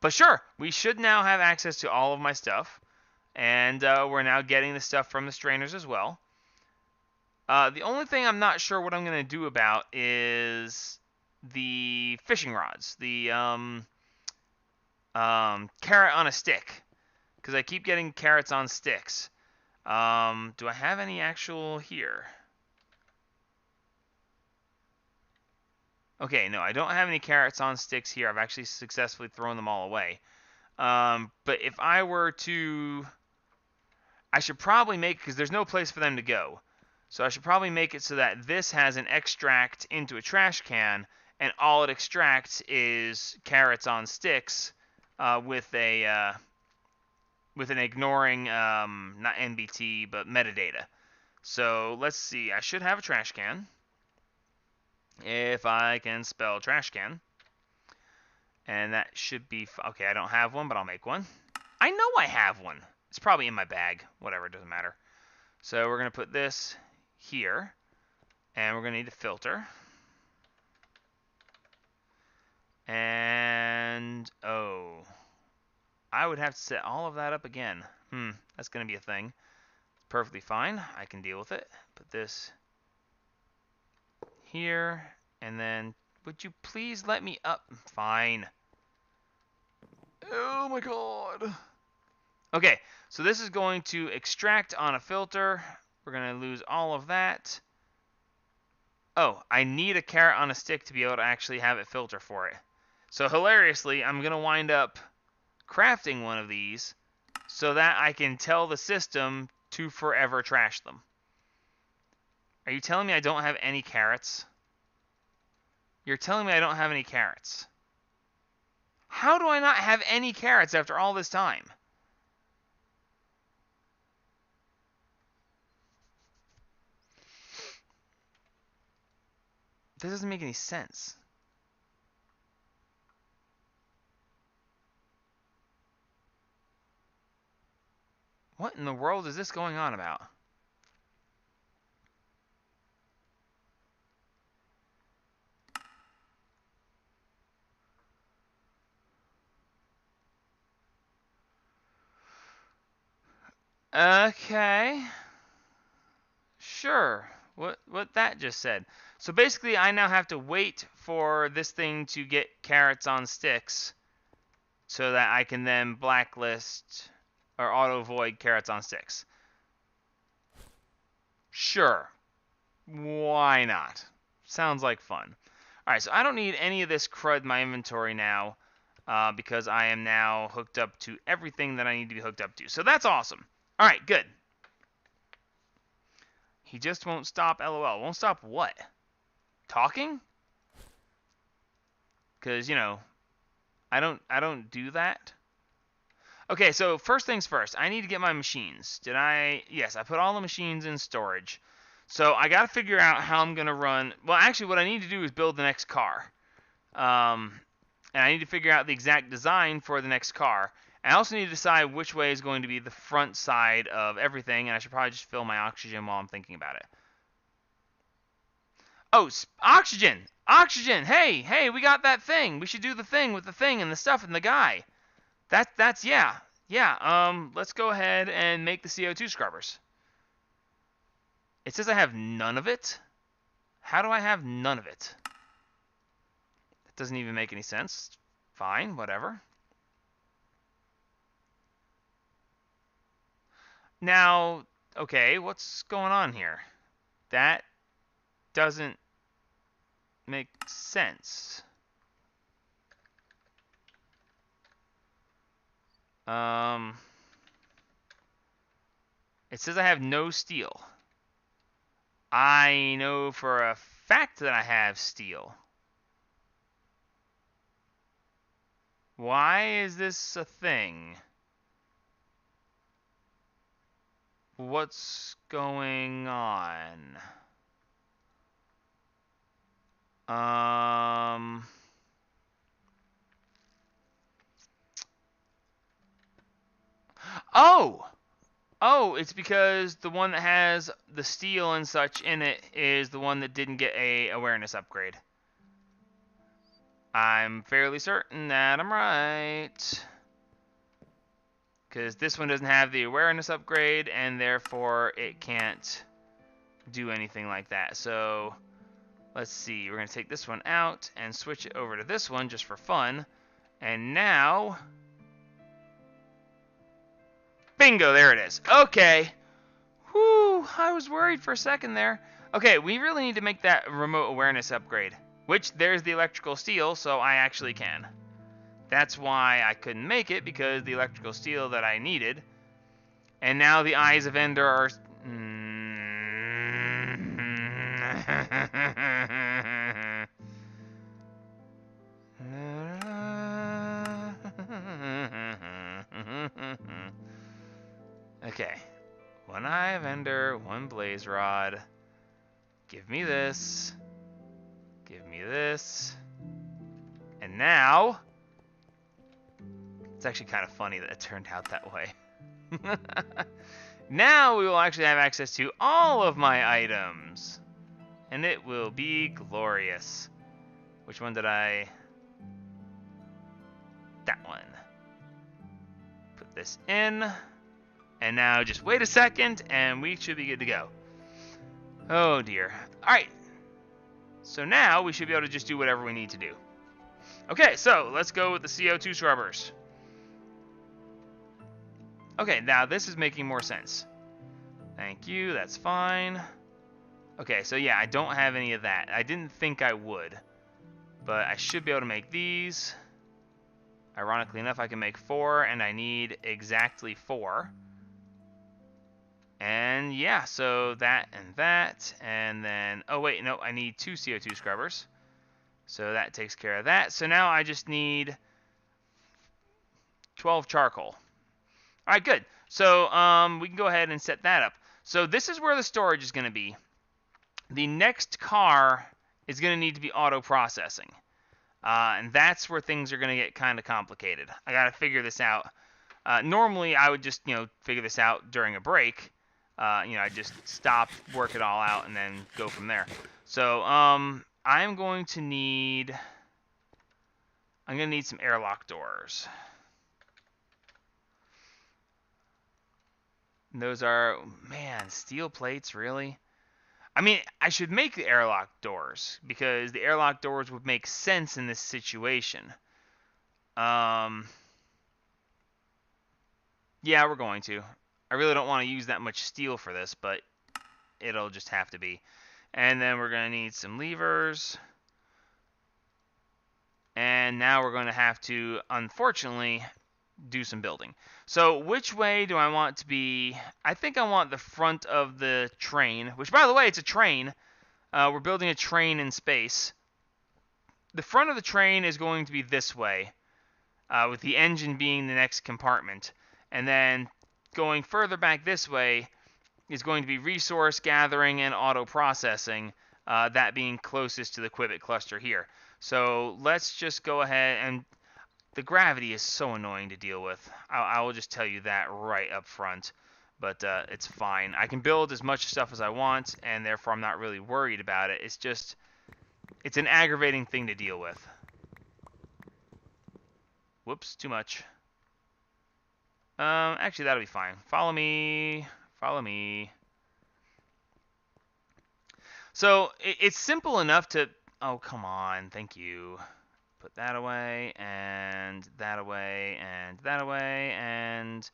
But sure, we should now have access to all of my stuff, and we're now getting the stuff from the strainers as well. The only thing I'm not sure what I'm gonna do about is the fishing rods, the carrot on a stick, because I keep getting carrots on sticks. Do I have any actual here? Okay, no, I don't have any carrots on sticks here. I've actually successfully thrown them all away. But if I were to... I should probably make... because there's no place for them to go. So I should probably make it so that this has an extract into a trash can, and all it extracts is carrots on sticks with an ignoring, not NBT, but metadata. So let's see. I should have a trash can. If I can spell trash can. And that should be... okay, I don't have one, but I'll make one. I know I have one. It's probably in my bag. Whatever, it doesn't matter. So we're going to put this here, and we're going to need a filter. And, oh, I would have to set all of that up again. That's going to be a thing. Perfectly fine. I can deal with it. Put this here, and then would you please let me up? Fine. Oh my god. Okay, so this is going to extract on a filter. We're going to lose all of that. Oh, I need a carrot on a stick to be able to actually have it filter for it. So hilariously, I'm going to wind up crafting one of these so that I can tell the system to forever trash them. Are you telling me I don't have any carrots? You're telling me I don't have any carrots. How do I not have any carrots after all this time? This doesn't make any sense. What in the world is this going on about? Okay. Sure. What that just said. So basically I now have to wait for this thing to get carrots on sticks so that I can then blacklist or auto void carrots on sticks. Sure. Why not? Sounds like fun. Alright, so I don't need any of this crud in my inventory now because I am now hooked up to everything that I need to be hooked up to. So that's awesome. Alright, good. He just won't stop, LOL. Won't stop what? Talking? Because, you know, I don't do that. Okay, so first things first. I need to get my machines. Did I? Yes, I put all the machines in storage. So I got to figure out how I'm going to run. Well, actually, what I need to do is build the next car. And I need to figure out the exact design for the next car. I also need to decide which way is going to be the front side of everything, and I should probably just fill my oxygen while I'm thinking about it. Oh, oxygen! Oxygen! Hey, we got that thing. We should do the thing with the thing and the stuff and the guy. That's, yeah. Let's go ahead and make the CO2 scrubbers. It says I have none of it. How do I have none of it? That doesn't even make any sense. Fine, whatever. Now, okay, what's going on here? That doesn't make sense. It says I have no steel. I know for a fact that I have steel. Why is this a thing? What's going on? Oh, it's because the one that has the steel and such in it is the one that didn't get a awareness upgrade. I'm fairly certain that I'm right. Because this one doesn't have the awareness upgrade, and therefore it can't do anything like that. So, let's see. We're going to take this one out and switch it over to this one just for fun. And now... bingo, there it is. Okay. Whew, I was worried for a second there. Okay, we really need to make that remote awareness upgrade. Which, there's the electrical steel, so I actually can. That's why I couldn't make it, because the electrical steel that I needed. And now the Eyes of Ender are... Okay. One Eye of Ender, one Blaze Rod. Give me this. Give me this. And now... it's actually kind of funny that it turned out that way. Now we will actually have access to all of my items. And it will be glorious. Which one did I... That one. Put this in. And now just wait a second, and we should be good to go. Oh dear. Alright. So now we should be able to just do whatever we need to do. Okay, so let's go with the CO2 scrubbers. Okay, now this is making more sense. Thank you, that's fine. Okay, so yeah, I don't have any of that. I didn't think I would. But I should be able to make these. Ironically enough, I can make 4, and I need exactly 4. And yeah, so that, and then, oh wait, no, I need 2 CO2 scrubbers. So that takes care of that. So now I just need 12 charcoal. Alright, good. So we can go ahead and set that up. So this is where the storage is going to be. The next car is going to need to be auto-processing. And that's where things are going to get kind of complicated. I got to figure this out. Normally, I would just, figure this out during a break. I just stop, work it all out, and then go from there. So, I'm going to need some airlock doors. And those are, man, steel plates, really? I mean, I should make the airlock doors, because the airlock doors would make sense in this situation. Yeah, we're going to. I really don't want to use that much steel for this, but it'll just have to be. And then we're going to need some levers. And now we're going to have to, unfortunately, do some building. So which way do I want to be? I think I want the front of the train, which, by the way, it's a train. We're building a train in space. The front of the train is going to be this way, with the engine being the next compartment. And then going further back this way is going to be resource gathering and auto processing, that being closest to the Quibbit cluster here. So let's just go ahead, and the gravity is so annoying to deal with. I will just tell you that right up front, but it's fine. I can build as much stuff as I want, and therefore I'm not really worried about it. It's an aggravating thing to deal with. Whoops, too much. Actually, that'll be fine. Follow me. Follow me. So, it's simple enough to... Oh, come on. Thank you. Put that away, and that away, and that away, and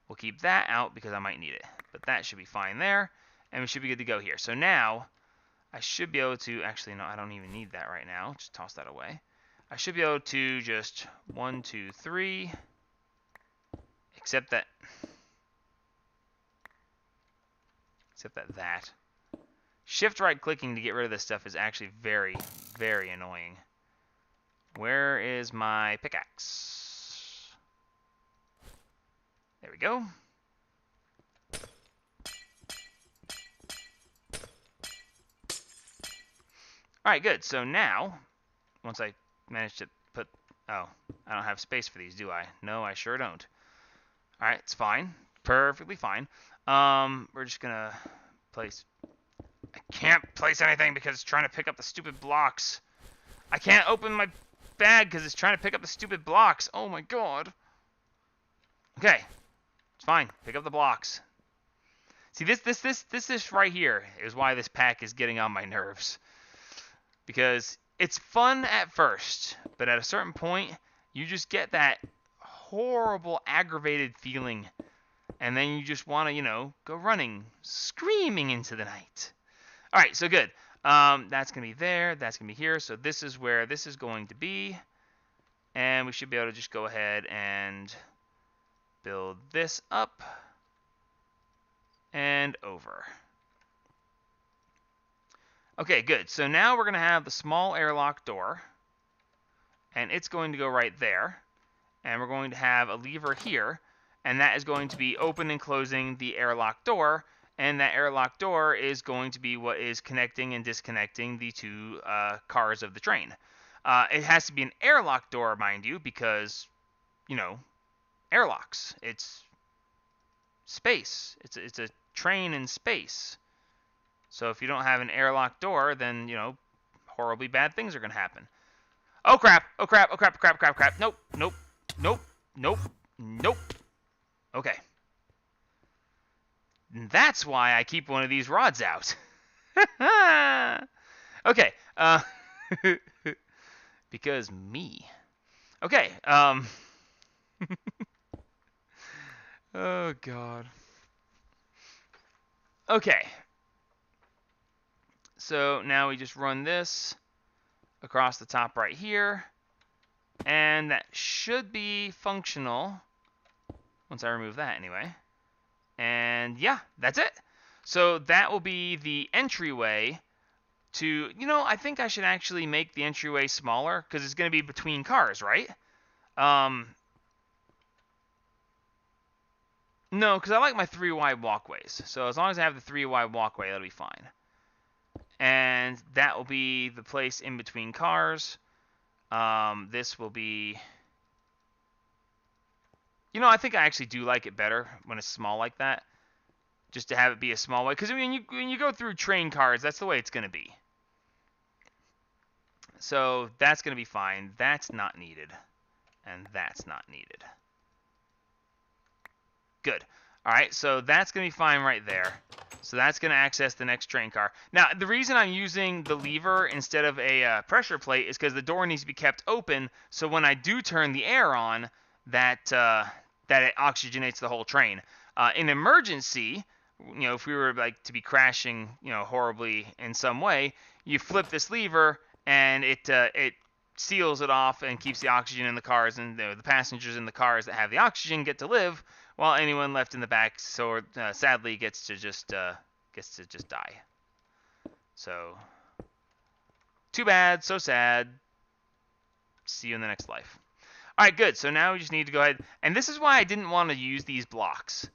we'll keep that out because I might need it. But that should be fine there, and we should be good to go here. So now, I should be able to... Actually, no, I don't even need that right now. Just toss that away. I should be able to just 1, 2, 3... Except that shift right clicking to get rid of this stuff is actually very, very annoying. Where is my pickaxe? There we go. Alright, good. So now, once I manage to put... Oh, I don't have space for these, do I? No, I sure don't. Alright, it's fine. Perfectly fine. We're just gonna place... I can't place anything because it's trying to pick up the stupid blocks. I can't open my bag because it's trying to pick up the stupid blocks. Oh my god. Okay. It's fine. Pick up the blocks. See, this right here is why this pack is getting on my nerves. Because it's fun at first, but at a certain point, you just get that horrible, aggravated feeling, and then you just want to, go running, screaming into the night. All right, so good. That's going to be there. That's going to be here. So this is where this is going to be, and we should be able to just go ahead and build this up and over. Okay, good. So now we're going to have the small airlock door, and it's going to go right there. And we're going to have a lever here, and that is going to be open and closing the airlock door, and that airlock door is going to be what is connecting and disconnecting the two cars of the train. It has to be an airlock door, mind you, because, airlocks. It's space. It's a train in space. So if you don't have an airlock door, then, you know, horribly bad things are going to happen. Oh crap! Oh crap! Oh crap! Crap! Crap! Crap! Nope! Nope! Nope! Nope! Nope! Okay. And that's why I keep one of these rods out. Okay. Because me. Okay. Oh god. Okay. So now we just run this across the top right here, and that should be functional once I remove that anyway. And yeah, that's it. So that will be the entryway to, you know, I think I should actually make the entryway smaller because it's going to be between cars, right? No, because I like my 3 wide walkways. So as long as I have the 3 wide walkway, that'll be fine. And that will be the place in between cars. This will be... You know, I think I actually do like it better when it's small like that. Just to have it be a small way. Because when you go through train cars, that's the way it's going to be. So that's going to be fine. That's not needed. And that's not needed. Good. All right, so that's going to be fine right there. So that's going to access the next train car. Now, the reason I'm using the lever instead of a pressure plate is because the door needs to be kept open, so when I do turn the air on, that it oxygenates the whole train. In emergency, you know, if we were like to be crashing, you know, horribly in some way, you flip this lever and it seals it off and keeps the oxygen in the cars, and the passengers in the cars that have the oxygen get to live, while anyone left in the back, sadly, gets to just die. So, too bad, so sad. See you in the next life. All right, good. So now we just need to go ahead, and this is why I didn't want to use these blocks,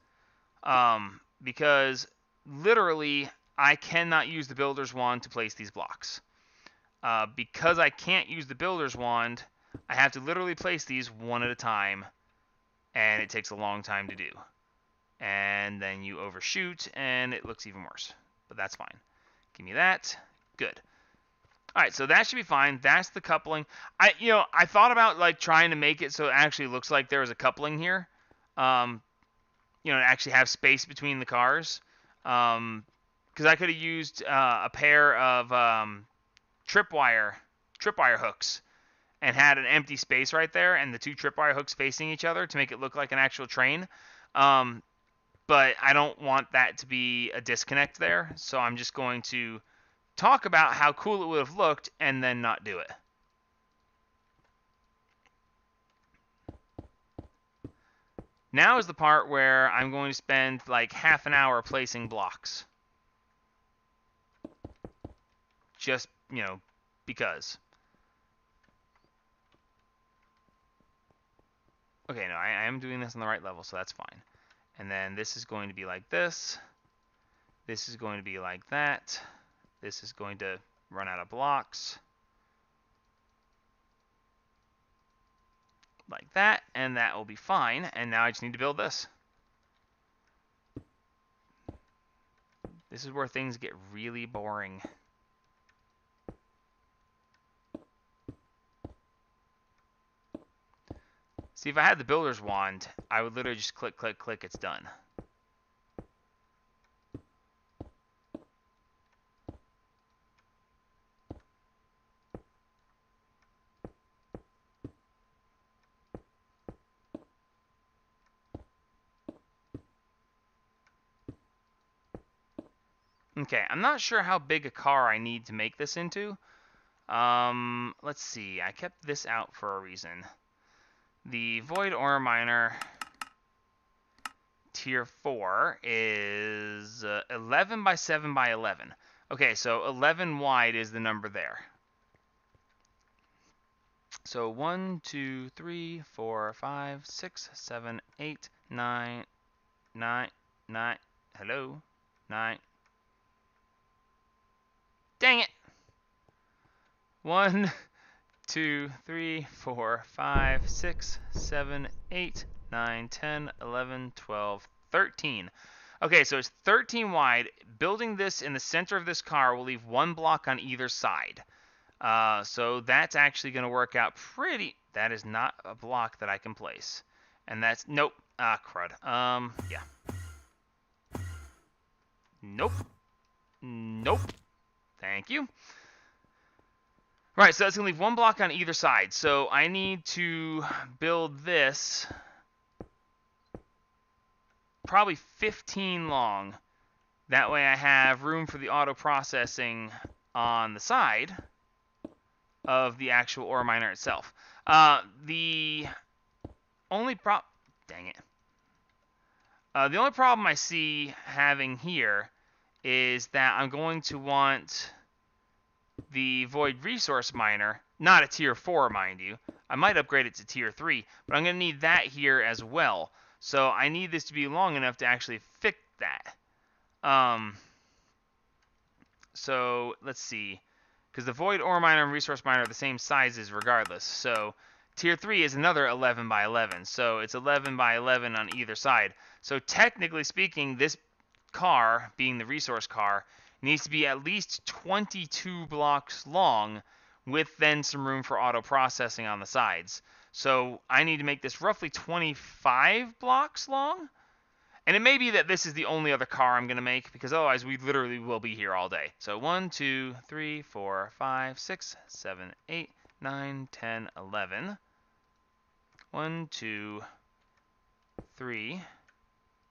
because literally I cannot use the builder's wand to place these blocks. Because I can't use the builder's wand, I have to literally place these one at a time. And it takes a long time to do. And then you overshoot, and it looks even worse. But that's fine. Give me that. Good. All right, so that should be fine. That's the coupling. I thought about like trying to make it so it actually looks like there was a coupling here. To actually have space between the cars. Because I could have used a pair of tripwire hooks. And had an empty space right there, and the 2 tripwire hooks facing each other to make it look like an actual train. But I don't want that to be a disconnect there, so I'm just going to talk about how cool it would have looked and then not do it. Now is the part where I'm going to spend like half an hour placing blocks. Just, because. Okay, no, I am doing this on the right level, so that's fine. And then this is going to be like this. This is going to be like that. This is going to run out of blocks. Like that, and that will be fine. And now I just need to build this. This is where things get really boring. See, if I had the builder's wand, I would literally just click, click, click, it's done. Okay, I'm not sure how big a car I need to make this into. Let's see, I kept this out for a reason. The Void Ore Miner Tier 4 is 11 by 7 by 11. Okay, so 11 wide is the number there. So 1, 2, 3, 4, 5, 6, 7, 8, 9, 9, 9, hello, 9. Dang it! 1, 2, 3, 4, 5, 6, 7, 8, 9, 10, 11, 12, 13. Okay, so it's 13 wide. Building this in the center of this car will leave 1 block on either side. So that's actually going to work out pretty... That is not a block that I can place. And that's... Nope. Ah, crud. Yeah. Nope. Nope. Thank you. Right, so that's going to leave 1 block on either side. So I need to build this probably 15 long. That way I have room for the auto processing on the side of the actual ore miner itself. The only Dang it. The only problem I see having here is that I'm going to want the Void Resource Miner, not a Tier 4, mind you. I might upgrade it to Tier 3, but I'm going to need that here as well. So I need this to be long enough to actually fix that. So let's see. Because the Void Ore Miner and Resource Miner are the same sizes regardless. So Tier 3 is another 11 by 11. So it's 11 by 11 on either side. So technically speaking, this car, being the resource car, needs to be at least 22 blocks long, with then some room for auto processing on the sides. So I need to make this roughly 25 blocks long. And it may be that this is the only other car I'm going to make, because otherwise we literally will be here all day. So 1, 2, 3, 4, 5, 6, 7, 8, 9, 10, 11. 1, 2, 3,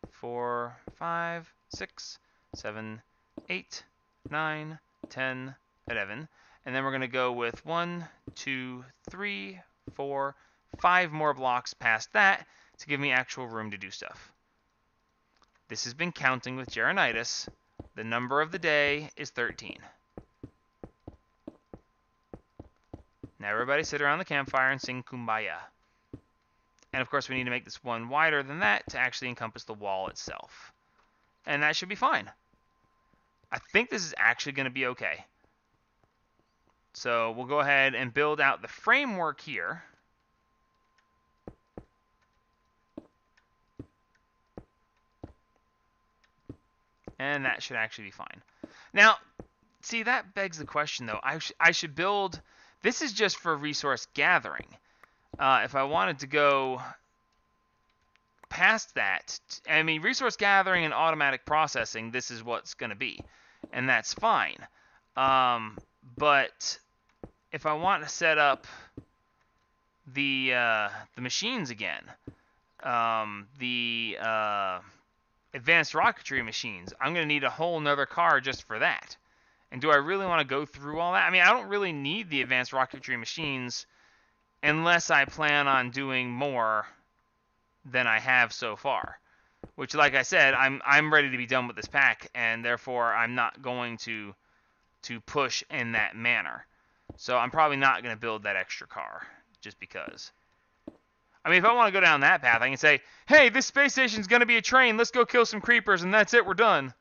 4, 5, 6, 7, 8, 9, 10, 11. And then we're going to go with 1, 2, 3, 4, 5 more blocks past that to give me actual room to do stuff. This has been counting with Jarrenitis. The number of the day is 13. Now everybody sit around the campfire and sing Kumbaya. And of course we need to make this one wider than that to actually encompass the wall itself. And that should be fine. I think this is actually going to be okay. So we'll go ahead and build out the framework here. And that should actually be fine. Now, see, that begs the question, though. I should build... This is just for resource gathering. If I wanted to go past that... I mean, resource gathering and automatic processing, this is what's going to be. And that's fine. But if I want to set up the machines again, advanced rocketry machines, I'm going to need a whole nother car just for that. And do I really want to go through all that? I mean, I don't really need the advanced rocketry machines unless I plan on doing more than I have so far. Which, like I said, I'm ready to be done with this pack, and therefore I'm not going to push in that manner. So I'm probably not going to build that extra car, just because. I mean, if I want to go down that path, I can say, hey, this space station's going to be a train. Let's go kill some creepers, and that's it. We're done.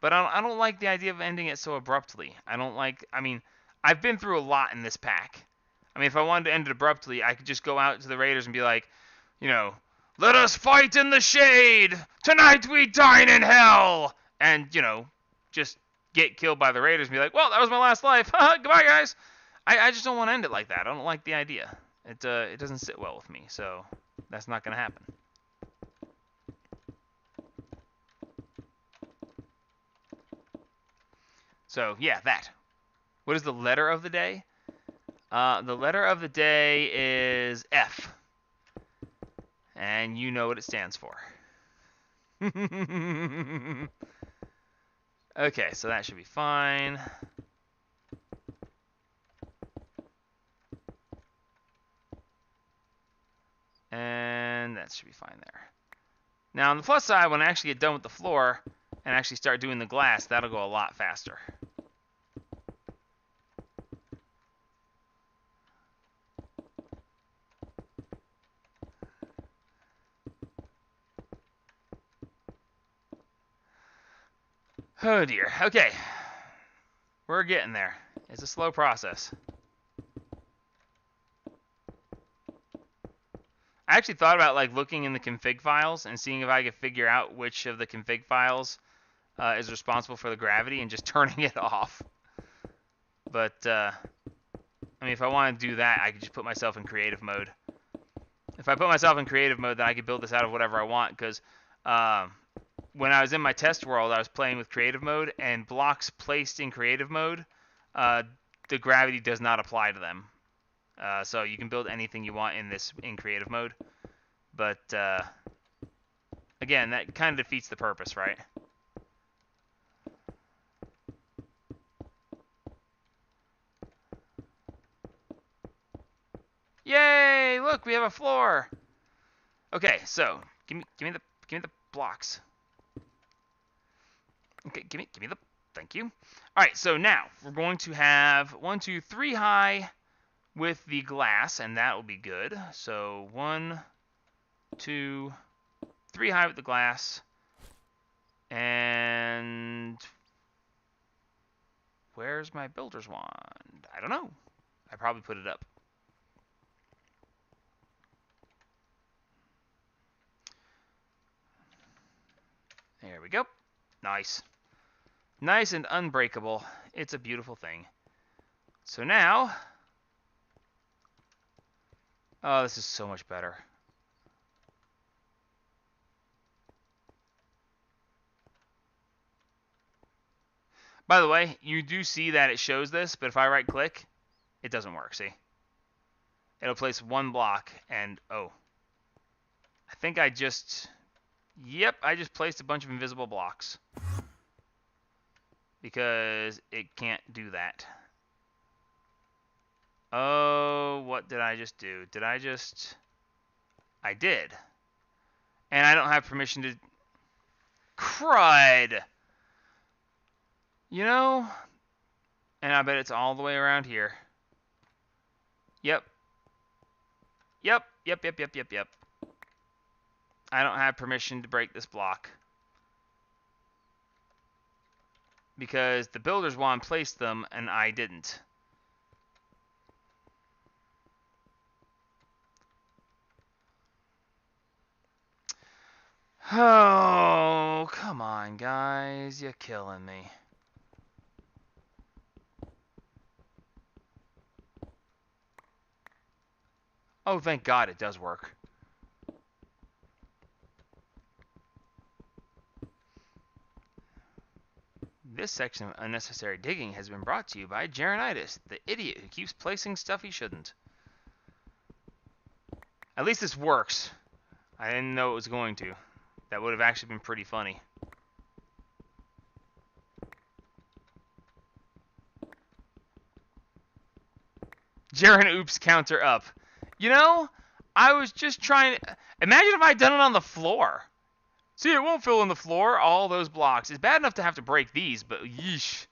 But I don't like the idea of ending it so abruptly. I mean, I've been through a lot in this pack. I mean, if I wanted to end it abruptly, I could just go out to the raiders and be like, you know, let us fight in the shade. Tonight we dine in hell. And, you know, just get killed by the raiders and be like, well, that was my last life. Goodbye, guys. I just don't want to end it like that. I don't like the idea. It doesn't sit well with me, so that's not going to happen. So, yeah, that. What is the letter of the day? The letter of the day is F. And you know what it stands for. Okay, so that should be fine. And that should be fine there. Now, on the plus side, when I actually get done with the floor and actually start doing the glass, that'll go a lot faster. Oh dear. Okay. We're getting there. It's a slow process. I actually thought about like looking in the config files and seeing if I could figure out which of the config files is responsible for the gravity and just turning it off. But I mean, if I want to do that, I could just put myself in creative mode. If I put myself in creative mode, then I could build this out of whatever I want. Because when I was in my test world, I was playing with creative mode, and blocks placed in creative mode, the gravity does not apply to them. So you can build anything you want in creative mode. But again, that kind of defeats the purpose, right? Yay! Look, we have a floor. Okay, so give me the blocks. Okay, give me the. Thank you. All right, so now we're going to have 1, 2, 3 high with the glass, and that will be good. So 1, 2, 3 high with the glass, and where's my builder's wand? I don't know. I probably put it up. There we go. Nice. Nice and unbreakable. It's a beautiful thing. So now... Oh, this is so much better. By the way, you do see that it shows this, but if I right-click, it doesn't work, see? It'll place one block, and... Oh. I think I just... Yep, I just placed a bunch of invisible blocks. Because it can't do that. Oh, what did I just do? Did I just... I did. And I don't have permission to... Crud! You know... And I bet it's all the way around here. Yep. Yep. I don't have permission to break this block. Because the builder's wand placed them, and I didn't. Oh, come on, guys. You're killing me. Oh, thank God it does work. This section of unnecessary digging has been brought to you by Jarrenitis, the idiot who keeps placing stuff he shouldn't. At least this works. I didn't know it was going to. That would have actually been pretty funny. Jaren oops counter up. You know, I was just trying to... Imagine if I'd done it on the floor. See, it won't fill in the floor, all those blocks. It's bad enough to have to break these, but yeesh.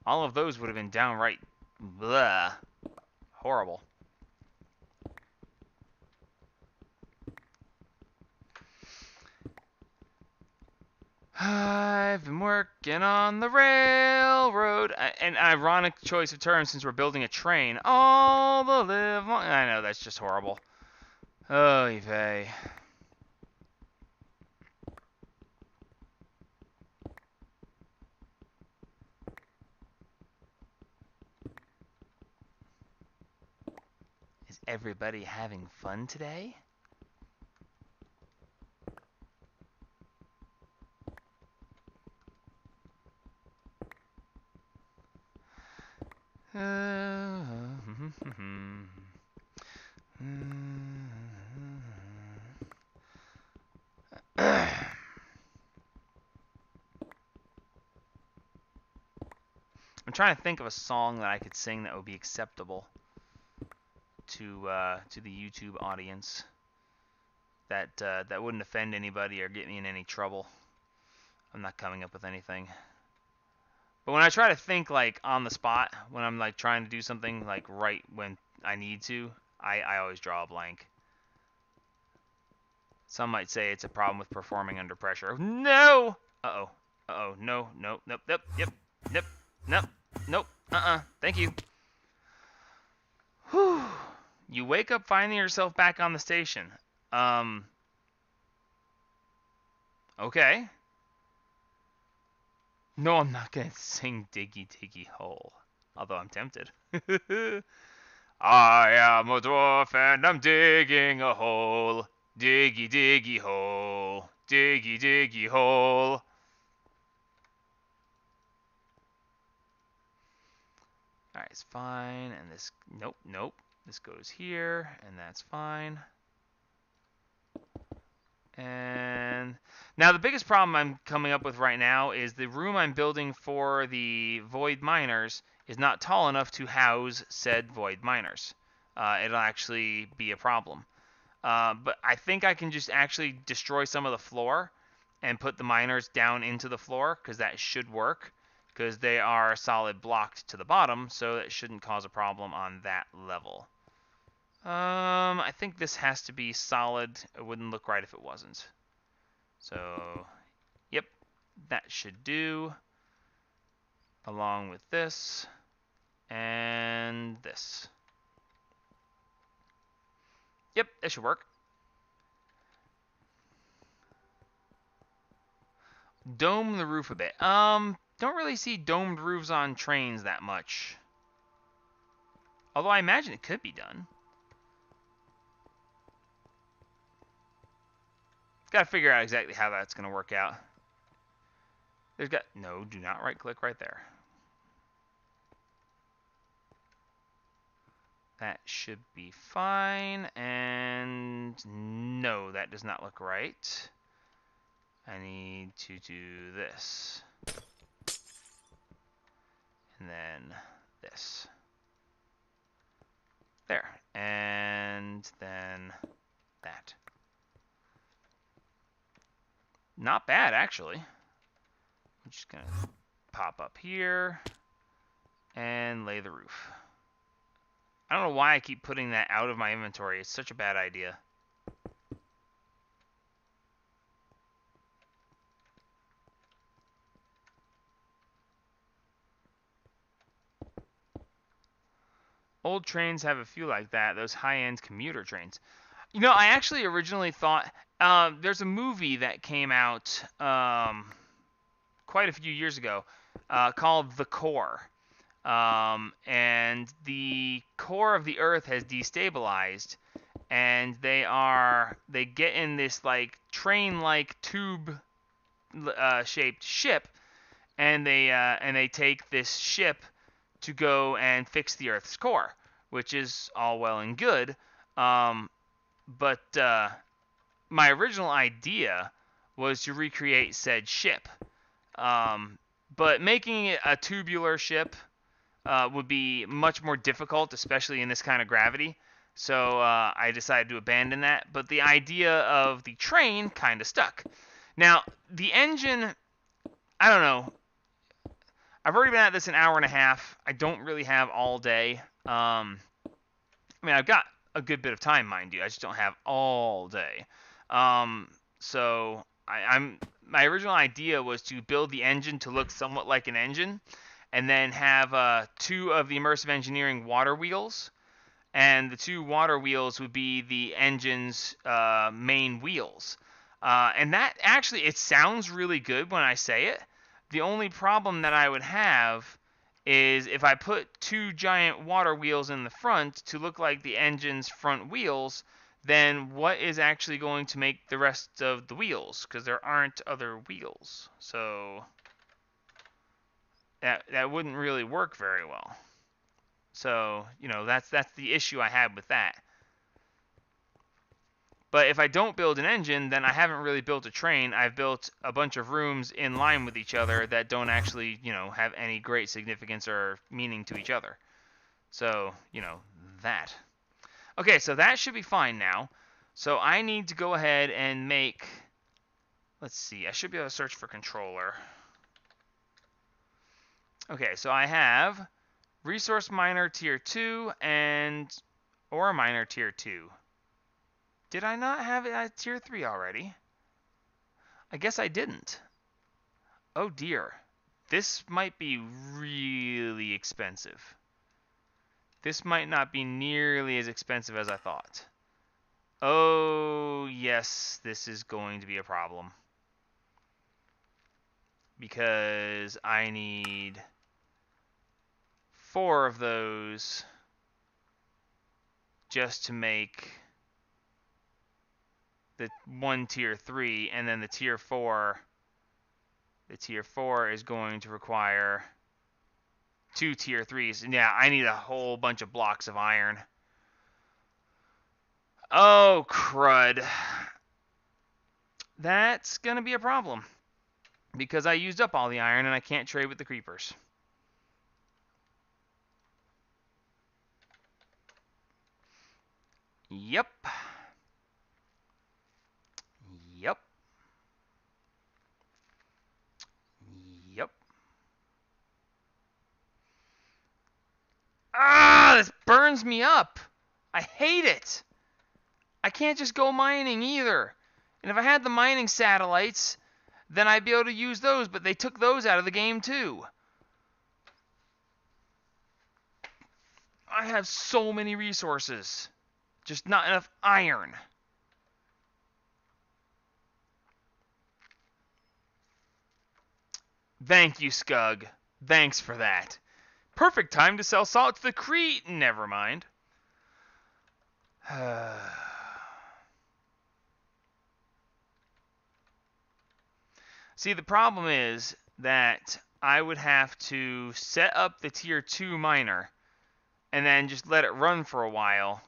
All of those would have been downright blah. Horrible. I've been working on the railroad. An ironic choice of terms since we're building a train. All the live long... I know, that's just horrible. Oh, vey. Is everybody having fun today? I'm trying to think of a song that I could sing that would be acceptable to the YouTube audience. That wouldn't offend anybody or get me in any trouble. I'm not coming up with anything. But when I try to think like on the spot, when I'm like trying to do something like right when I need to, I always draw a blank. Some might say it's a problem with performing under pressure. No! Uh-oh. Uh-oh. No. Nope. Nope. Yep. Nope. Nope. Nope. Thank you. Whew. You wake up finding yourself back on the station. Okay. No, I'm not gonna sing Diggy Diggy Hole. Although I'm tempted. I am a dwarf and I'm digging a hole. Diggy diggy hole. Diggy diggy hole. Alright, it's fine. And this, nope. This goes here, and that's fine. And now the biggest problem I'm coming up with right now is the room I'm building for the void miners is not tall enough to house said void miners. It'll actually be a problem. But I think I can just actually destroy some of the floor and put the miners down into the floor, because that should work, because they are solid blocked to the bottom, so that shouldn't cause a problem on that level. I think this has to be solid. It wouldn't look right if it wasn't. So, yep, that should do. Along with this and this. Yep, that should work. Dome the roof a bit. Don't really see domed roofs on trains that much. Although I imagine it could be done. Got to figure out exactly how that's going to work out. No, do not right click right there. That should be fine. And no, that does not look right. I need to do this. And then this. There. And then that. Not bad, actually. I'm just going to pop up here and lay the roof. I don't know why I keep putting that out of my inventory. It's such a bad idea. Old trains have a few like that, those high-end commuter trains. You know, I actually originally thought there's a movie that came out quite a few years ago called The Core. And the core of the Earth has destabilized, and they get in this like train-like tube shaped ship, and they take this ship to go and fix the Earth's core, which is all well and good. But my original idea was to recreate said ship. But making it a tubular ship would be much more difficult, especially in this kind of gravity. So I decided to abandon that. But the idea of the train kind of stuck. Now, the engine, I don't know. I've already been at this an hour and a half. I don't really have all day. I mean, I've got a good bit of time, mind you. I just don't have all day. So my original idea was to build the engine to look somewhat like an engine, and then have 2 of the immersive engineering water wheels, and the 2 water wheels would be the engine's main wheels. And that actually, it sounds really good when I say it. The only problem that I would have is if I put 2 giant water wheels in the front to look like the engine's front wheels, then what is actually going to make the rest of the wheels? Because there aren't other wheels. So that wouldn't really work very well. So, you know, that's the issue I had with that. But if I don't build an engine, then I haven't really built a train. I've built a bunch of rooms in line with each other that don't actually, you know, have any great significance or meaning to each other. So, you know, that. Okay, so that should be fine now. So I need to go ahead and make, let's see, I should be able to search for controller. Okay, so I have resource miner tier 2 and ore miner tier 2. Did I not have it at tier 3 already? I guess I didn't. Oh dear. This might be really expensive. This might not be nearly as expensive as I thought. Oh, yes, this is going to be a problem. Because I need 4 of those just to make the one tier 3, and then the tier 4. The tier 4 is going to require 2 tier 3s. And yeah, I need a whole bunch of blocks of iron. Oh, crud. That's going to be a problem. Because I used up all the iron and I can't trade with the creepers. Yep. Yep. Yep. Ah, this burns me up. I hate it. I can't just go mining either. And if I had the mining satellites, then I'd be able to use those, but they took those out of the game too. I have so many resources. Just not enough iron. Thank you, Scug. Thanks for that. Perfect time to sell salt to the Crete. Never mind. See, the problem is that I would have to set up the tier 2 miner and then just let it run for a while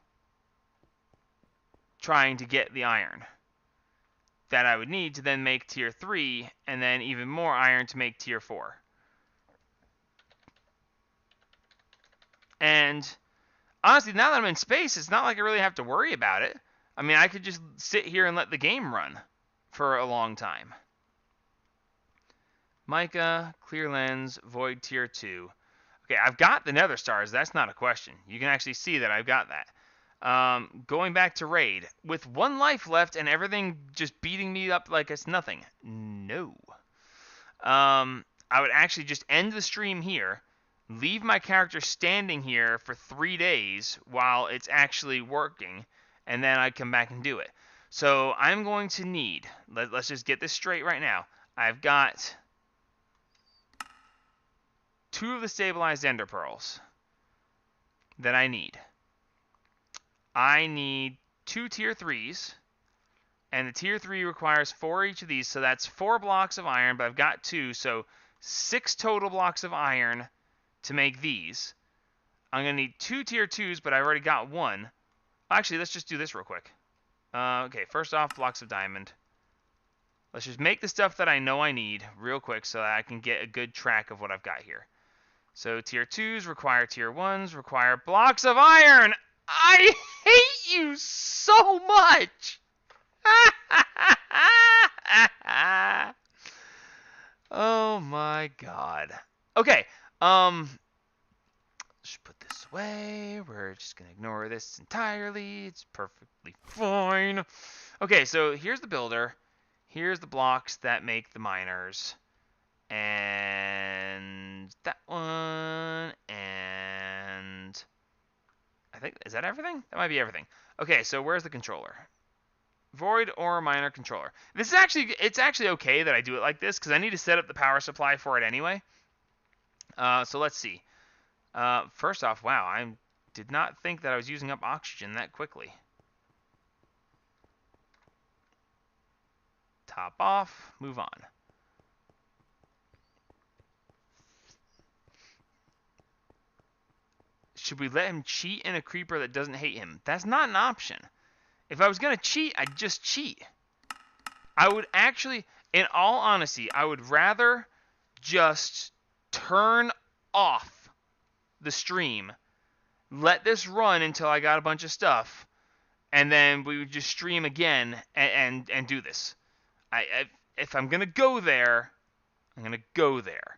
trying to get the iron that I would need to then make tier 3 and then even more iron to make tier 4. And honestly, now that I'm in space, it's not like I really have to worry about it. I mean, I could just sit here and let the game run for a long time. Mica, clear lens, void tier 2. Okay, I've got the nether stars. That's not a question. You can actually see that I've got that. Going back to raid. With 1 life left and everything just beating me up like it's nothing. No. I would actually just end the stream here. Leave my character standing here for 3 days while it's actually working. And then I'd come back and do it. So I'm going to need... Let's just get this straight right now. I've got 2 of the stabilized ender pearls that I need. I need 2 tier 3s, and the tier 3 requires 4 each of these, so that's 4 blocks of iron, but I've got 2, so 6 total blocks of iron to make these. I'm going to need 2 tier 2s, but I've already got 1. Actually, let's just do this real quick. Okay, first off, blocks of diamond. Let's just make the stuff that I know I need real quick so that I can get a good track of what I've got here. So tier 2s require tier 1s, require blocks of iron. I hate you so much. Oh my god. Okay. Let's put this away. We're just going to ignore this entirely. It's perfectly fine. Okay, so here's the builder. Here's the blocks that make the miners. And that one, and I think, is that everything? That might be everything. Okay, so where's the controller? Void or miner controller. This is actually, it's actually okay that I do it like this, because I need to set up the power supply for it anyway. So let's see. First off, wow, I did not think that I was using up oxygen that quickly. Top off, move on. Should we let him cheat in a creeper that doesn't hate him? That's not an option. If I was going to cheat, I'd just cheat. I would actually, in all honesty, I would rather just turn off the stream, let this run until I got a bunch of stuff, and then we would just stream again and do this. If I'm going to go there, I'm going to go there.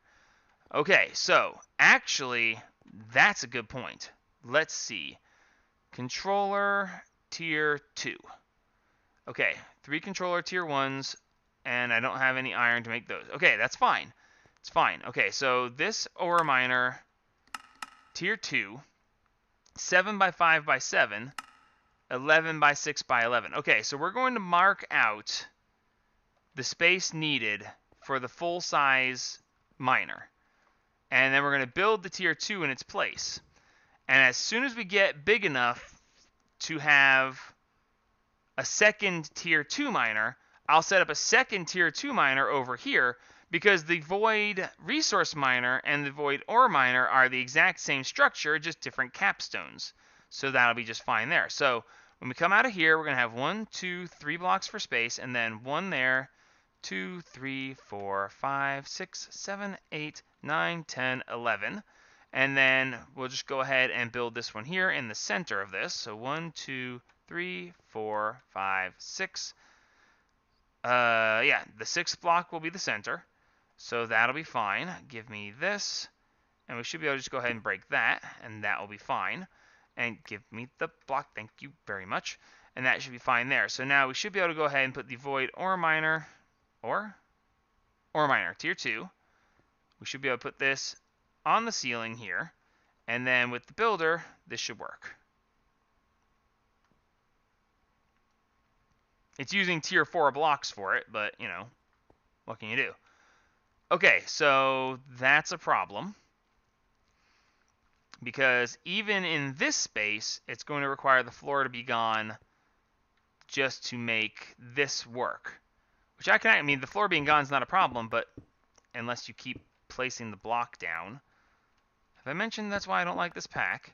Okay, so actually, that's a good point. Let's see. Controller tier 2. Okay, 3 controller tier 1s, and I don't have any iron to make those. Okay, that's fine. It's fine. Okay, so this ore miner tier 2 7 by 5 by 7, 11 by 6 by 11. Okay, so we're going to mark out the space needed for the full-size miner. And then we're going to build the tier 2 in its place. And as soon as we get big enough to have a second tier 2 miner, I'll set up a second tier 2 miner over here, because the void resource miner and the void ore miner are the exact same structure, just different capstones. So that'll be just fine there. So when we come out of here, we're going to have 1, 2, 3 blocks for space, and then 1 there, 2, 3, 4, 5, 6, 7, 8, 9, 10, 11. And then we'll just go ahead and build this one here in the center of this. So 1, 2, 3, 4, 5, 6. Yeah, the 6th block will be the center. So that'll be fine. Give me this. And we should be able to just go ahead and break that. And that will be fine. And give me the block. Thank you very much. And that should be fine there. So now we should be able to go ahead and put the void ore miner. Ore miner, tier 2. We should be able to put this on the ceiling here. And then with the builder, this should work. It's using tier 4 blocks for it, but, you know, what can you do? Okay, so that's a problem. Because even in this space, it's going to require the floor to be gone just to make this work. Which I mean, the floor being gone is not a problem, but unless you keep placing the block down. Have I mentioned that's why I don't like this pack?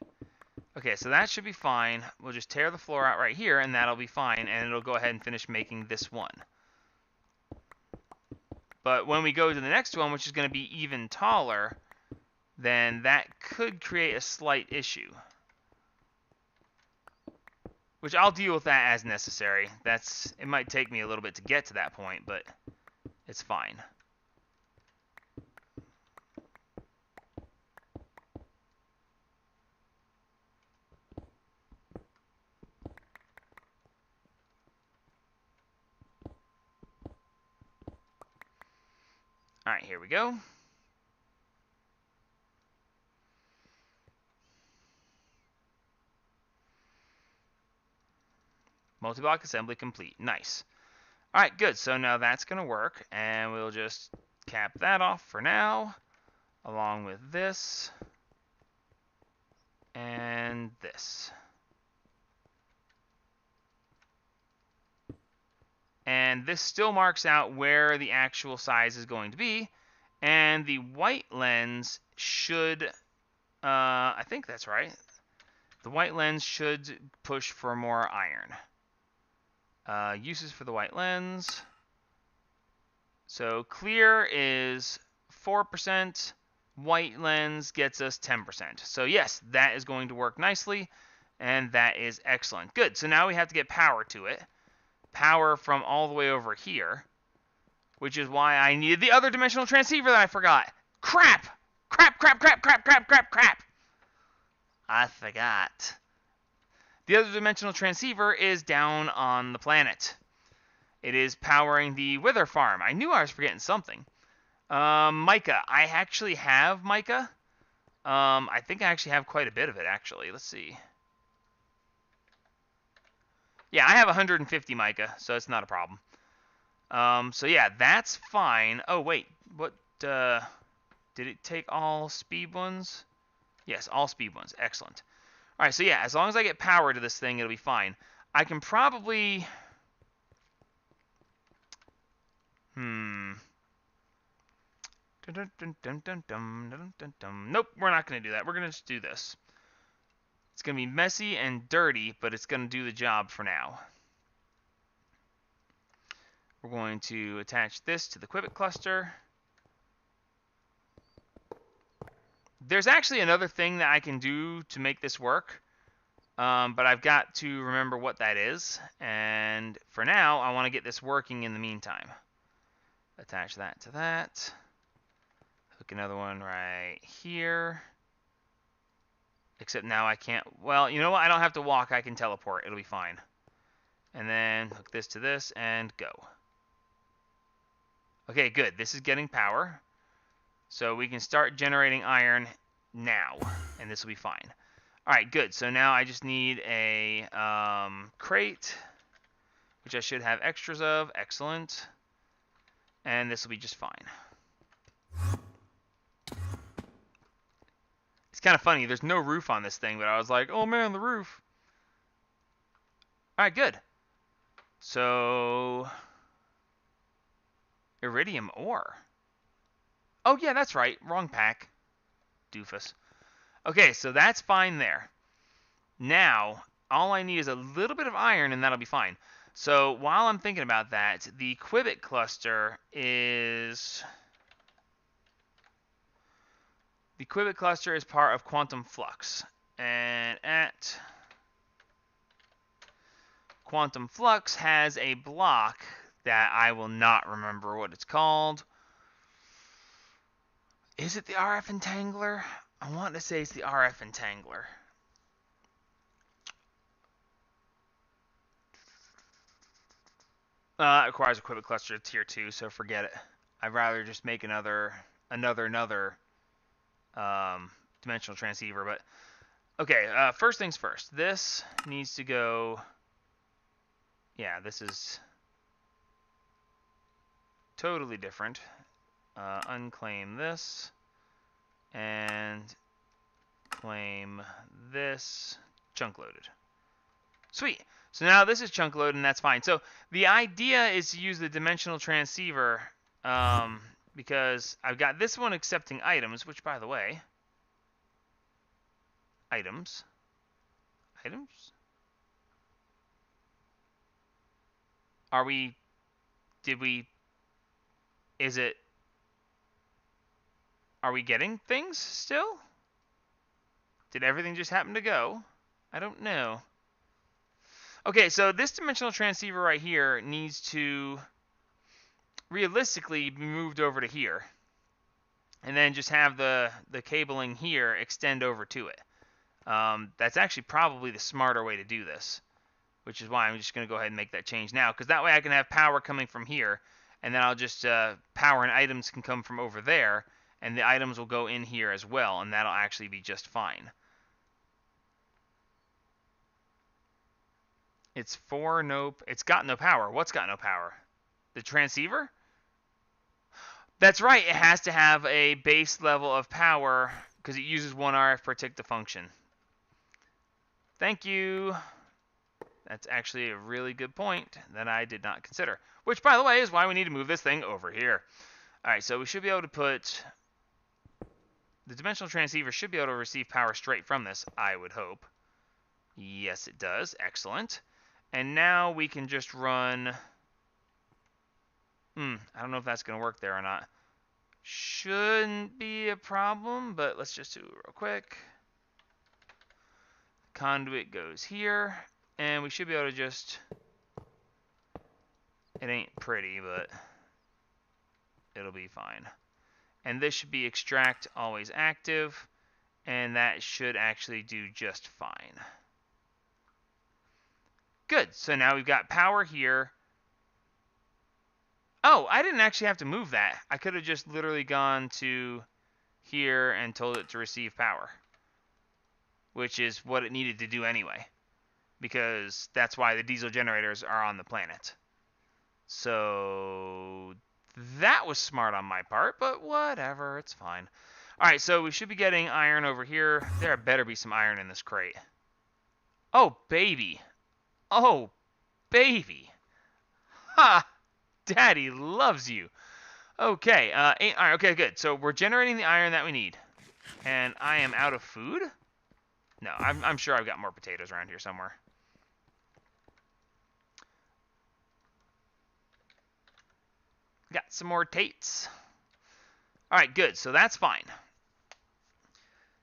Okay, so that should be fine. We'll just tear the floor out right here, and that'll be fine, and it'll go ahead and finish making this one. But when we go to the next one, which is going to be even taller, then that could create a slight issue. Which I'll deal with that as necessary. It might take me a little bit to get to that point, but it's fine. All right, here we go. Multi-block assembly complete. Nice. All right, good. So now that's going to work, and we'll just cap that off for now, along with this and this. And this still marks out where the actual size is going to be. And the white lens should, I think that's right. The white lens should push for more iron. Uses for the white lens. So clear is 4%. White lens gets us 10%. So yes, that is going to work nicely. And that is excellent. Good. So now we have to get power to it. Power from all the way over here, which is why I needed the other dimensional transceiver that I forgot. Crap! Crap, crap, crap, crap, crap, crap, crap! I forgot. The other dimensional transceiver is down on the planet. It is powering the Wither farm. I knew I was forgetting something. Mica. I actually have mica. I think I actually have quite a bit of it, actually. Let's see. Yeah, I have 150 mica, so it's not a problem. So yeah, that's fine. Oh, wait. What, did it take all speed ones? Yes, all speed ones. Excellent. All right, so yeah, as long as I get power to this thing, it'll be fine. I can probably... Nope, we're not going to do that. We're going to just do this. It's going to be messy and dirty, but it's going to do the job for now. We're going to attach this to the Quibbit cluster. There's actually another thing that I can do to make this work, but I've got to remember what that is. And for now, I want to get this working in the meantime. Attach that to that. Hook another one right here. Except now I can't... Well, you know what? I don't have to walk. I can teleport. It'll be fine. And then hook this to this and go. Okay, good. This is getting power. So we can start generating iron now. And this will be fine. All right, good. So now I just need a crate, which I should have extras of. Excellent. And this will be just fine. It's kind of funny. There's no roof on this thing, but I was like, oh man, the roof. All right, good. So, iridium ore. Oh yeah, that's right. Wrong pack. Doofus. Okay, so that's fine there. Now, all I need is a little bit of iron, and that'll be fine. So while I'm thinking about that, the qubit cluster is... The qubit cluster is part of quantum flux. And at quantum flux has a block that I will not remember what it's called. Is it the RF entangler? I want to say it's the RF entangler. It requires a qubit cluster tier 2, so forget it. I'd rather just make another dimensional transceiver. But okay, first things first. This needs to go. Yeah, this is totally different. Unclaim this and claim this. Chunk loaded. Sweet. So now this is chunk loaded, and that's fine. So the idea is to use the dimensional transceiver because I've got this one accepting items, which, by the way, items. Are we? Did we? Is it? Are we getting things still? Did everything just happen to go? I don't know. Okay, so this dimensional transceiver right here needs to realistically be moved over to here. And then just have the cabling here extend over to it. That's actually probably the smarter way to do this, which is why I'm just going to go ahead and make that change now, because that way I can have power coming from here, and then I'll just power and items can come from over there, and the items will go in here as well, and that'll actually be just fine. It's it's got no power. What's got no power? The transceiver? That's right, it has to have a base level of power because it uses 1 RF per tick to function. Thank you. That's actually a really good point that I did not consider. Which, by the way, is why we need to move this thing over here. Alright, so we should be able to put... The dimensional transceiver should be able to receive power straight from this, I would hope. Yes, it does. Excellent. And now we can just run... I don't know if that's going to work there or not. Shouldn't be a problem, but let's just do it real quick. Conduit goes here, and we should be able to just... It ain't pretty, but it'll be fine. And this should be extract always active, and that should actually do just fine. Good, so now we've got power here. Oh, I didn't actually have to move that. I could have just literally gone to here and told it to receive power, which is what it needed to do anyway, because that's why the diesel generators are on the planet. So that was smart on my part, but whatever, it's fine. All right, so we should be getting iron over here. There better be some iron in this crate. Oh, baby. Oh, baby. Ha! Daddy loves you. Okay, iron. Okay, good. So we're generating the iron that we need. And I am out of food? No, I'm sure I've got more potatoes around here somewhere. Got some more tates. Alright, good. So that's fine.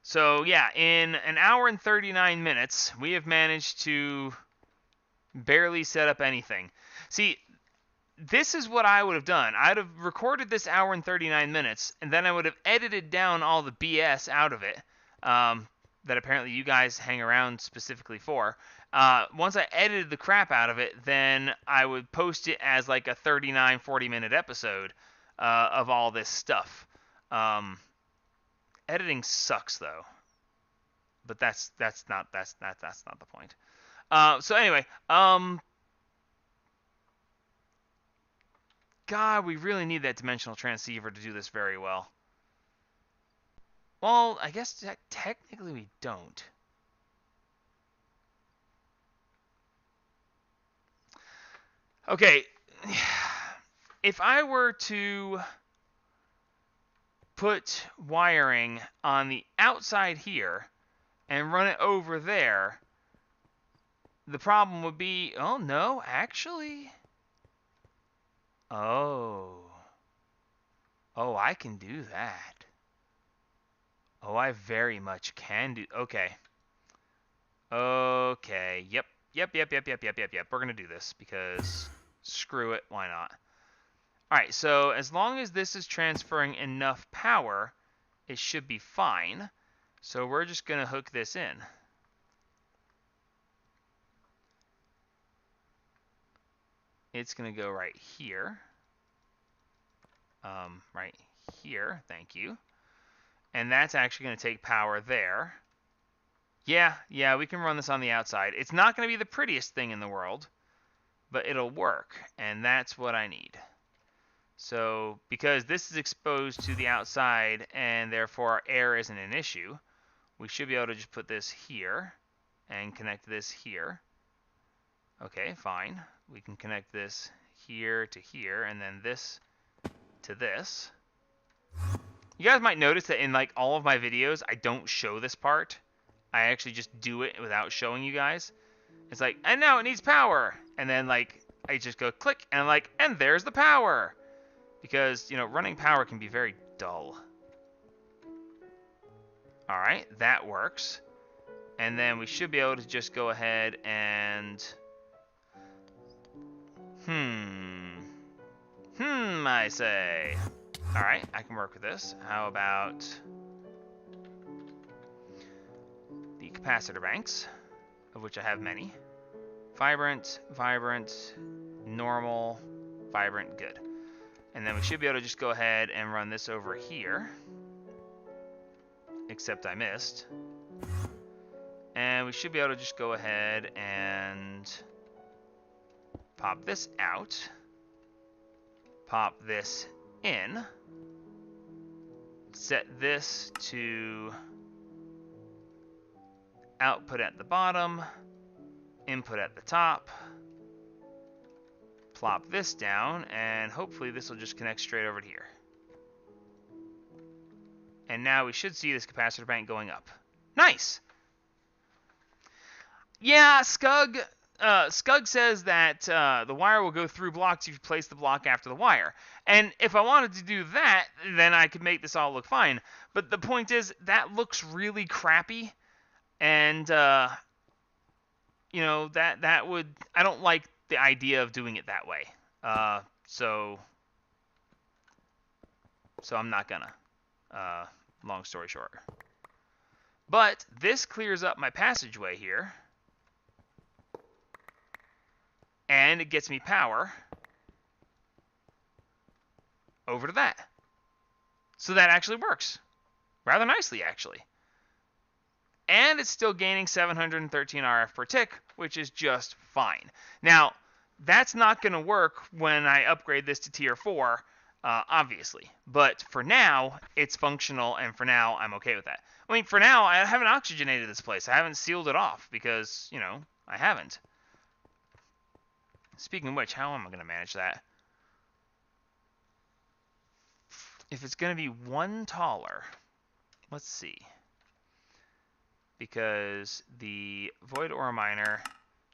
So, yeah, in an hour and 39 minutes, we have managed to barely set up anything. See, this is what I would have done. I'd have recorded this hour and 39 minutes, and then I would have edited down all the BS out of it that apparently you guys hang around specifically for. Once I edited the crap out of it, then I would post it as like a 39, 40-minute episode of all this stuff. Editing sucks, though. but that's not the point. So anyway, God, we really need that dimensional transceiver to do this very well. Well, I guess technically we don't. Okay, if I were to put wiring on the outside here and run it over there, the problem would be, oh no, actually, oh, I can do that. Oh, I very much can do, okay, yep, we're gonna do this, because screw it, why not? Alright, so as long as this is transferring enough power, it should be fine. So we're just gonna hook this in. It's gonna go right here. Right here, thank you. And that's actually gonna take power there. Yeah, we can run this on the outside. It's not gonna be the prettiest thing in the world, but it'll work, and that's what I need. So, because this is exposed to the outside, and therefore our air isn't an issue, we should be able to just put this here, and connect this here. Okay, fine. We can connect this here to here, and then this to this. You guys might notice that in like all of my videos, I don't show this part. I actually just do it without showing you guys. It's like, and now it needs power. And then like, I just go click, and I'm like, and there's the power. Because, you know, running power can be very dull. Alright, that works. And then we should be able to just go ahead and... I say. Alright, I can work with this. How about the capacitor banks, of which I have many. Vibrant, normal, vibrant, good. And then we should be able to just go ahead and run this over here. Except I missed. And we should be able to just go ahead and pop this out. Pop this in. Set this to output at the bottom, input at the top. Plop this down, and hopefully this will just connect straight over to here. And now we should see this capacitor bank going up. Nice! Yeah, Scug says that the wire will go through blocks if you place the block after the wire. And if I wanted to do that, then I could make this all look fine. But the point is, that looks really crappy. And, you know, that would... I don't like the idea of doing it that way. So I'm not gonna. Long story short. But this clears up my passageway here. And it gets me power over to that. So that actually works. Rather nicely, actually. And it's still gaining 713 RF per tick, which is just fine. Now, that's not going to work when I upgrade this to tier 4, obviously. But for now, it's functional, and for now, I'm okay with that. I mean, for now, I haven't oxygenated this place. I haven't sealed it off because, you know, I haven't. Speaking of which, how am I going to manage that? If it's going to be one taller, let's see. Because the Void Ore Miner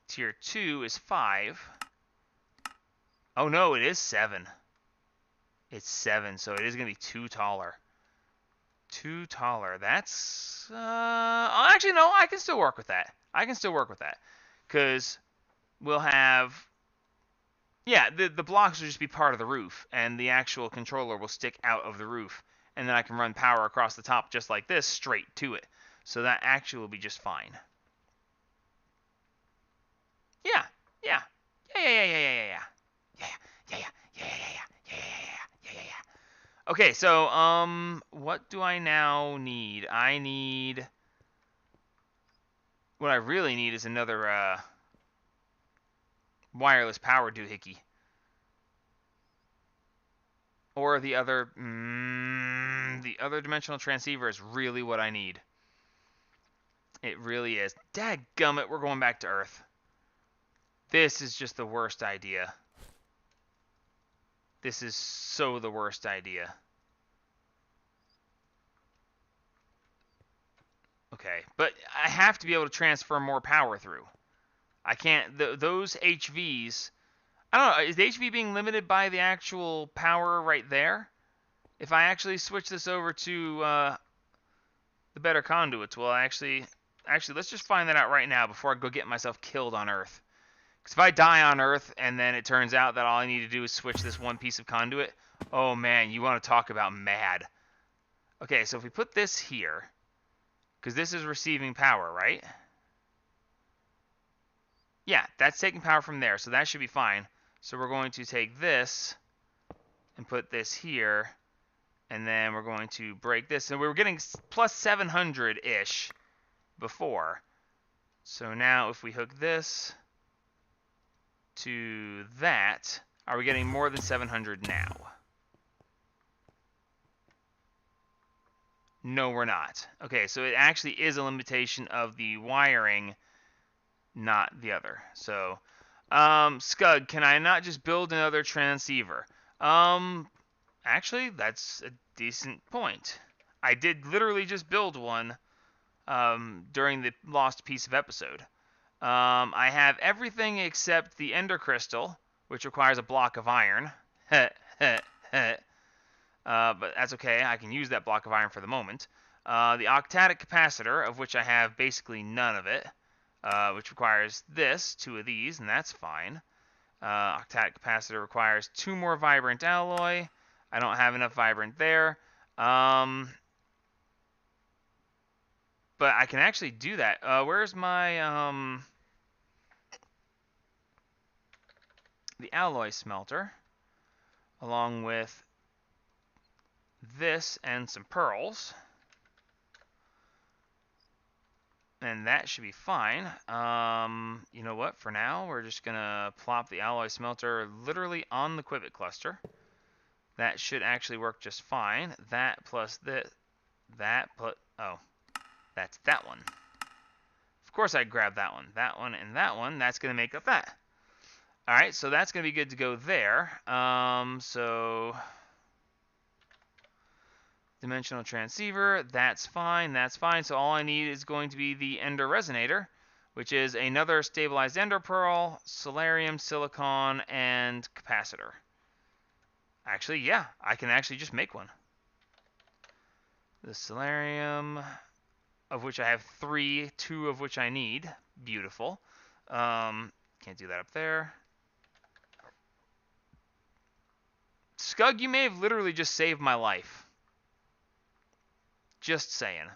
tier 2 is 5. Oh no, it is 7. It's 7, so it is going to be 2 taller. 2 taller. That's... actually, no, I can still work with that. Because we'll have... Yeah, the blocks will just be part of the roof, and the actual controller will stick out of the roof. And then I can run power across the top just like this, straight to it. So that actually will be just fine. Yeah. Okay, so, what do I now need? I need What I really need is another wireless power doohickey. Or the other dimensional transceiver is really what I need. It really is. Dadgummit, we're going back to Earth. This is just the worst idea. This is so the worst idea. Okay, but I have to be able to transfer more power through. I can't... those HVs... I don't know, is the HV being limited by the actual power right there? If I actually switch this over to the better conduits, well, actually, let's just find that out right now before I go get myself killed on Earth. Because if I die on Earth and then it turns out that all I need to do is switch this one piece of conduit, oh man, you want to talk about mad. Okay, so if we put this here, because this is receiving power, right? Yeah, that's taking power from there, so that should be fine. So we're going to take this and put this here, and then we're going to break this. And we were getting plus 700-ish before. So now if we hook this to that, are we getting more than 700 now? No, we're not. Okay, so it actually is a limitation of the wiring, not the other. So, Scud, can I not just build another transceiver? Actually, that's a decent point. I did literally just build one during the lost piece of episode. I have everything except the Ender Crystal, which requires a block of iron. But that's okay. I can use that block of iron for the moment. The octatic capacitor, of which I have basically none of it, which requires two of these, and that's fine. Octatic capacitor requires 2 more vibrant alloy. I don't have enough vibrant there. But I can actually do that. Where's my the alloy smelter, along with this and some pearls, and that should be fine. You know what? For now, we're just gonna plop the alloy smelter literally on the Quivet cluster. That should actually work just fine. That plus this, oh, that's that one. Of course, I'd grab that one, and that one. That's gonna make up that. All right, so that's gonna be good to go there. So. Dimensional transceiver, that's fine, that's fine. So all I need is going to be the Ender Resonator, which is another stabilized Ender Pearl, Solarium, Silicon, and Capacitor. Actually, yeah, I can actually just make one. The Solarium, of which I have 3, 2 of which I need. Beautiful. Can't do that up there. Scug, you may have literally just saved my life. Just saying.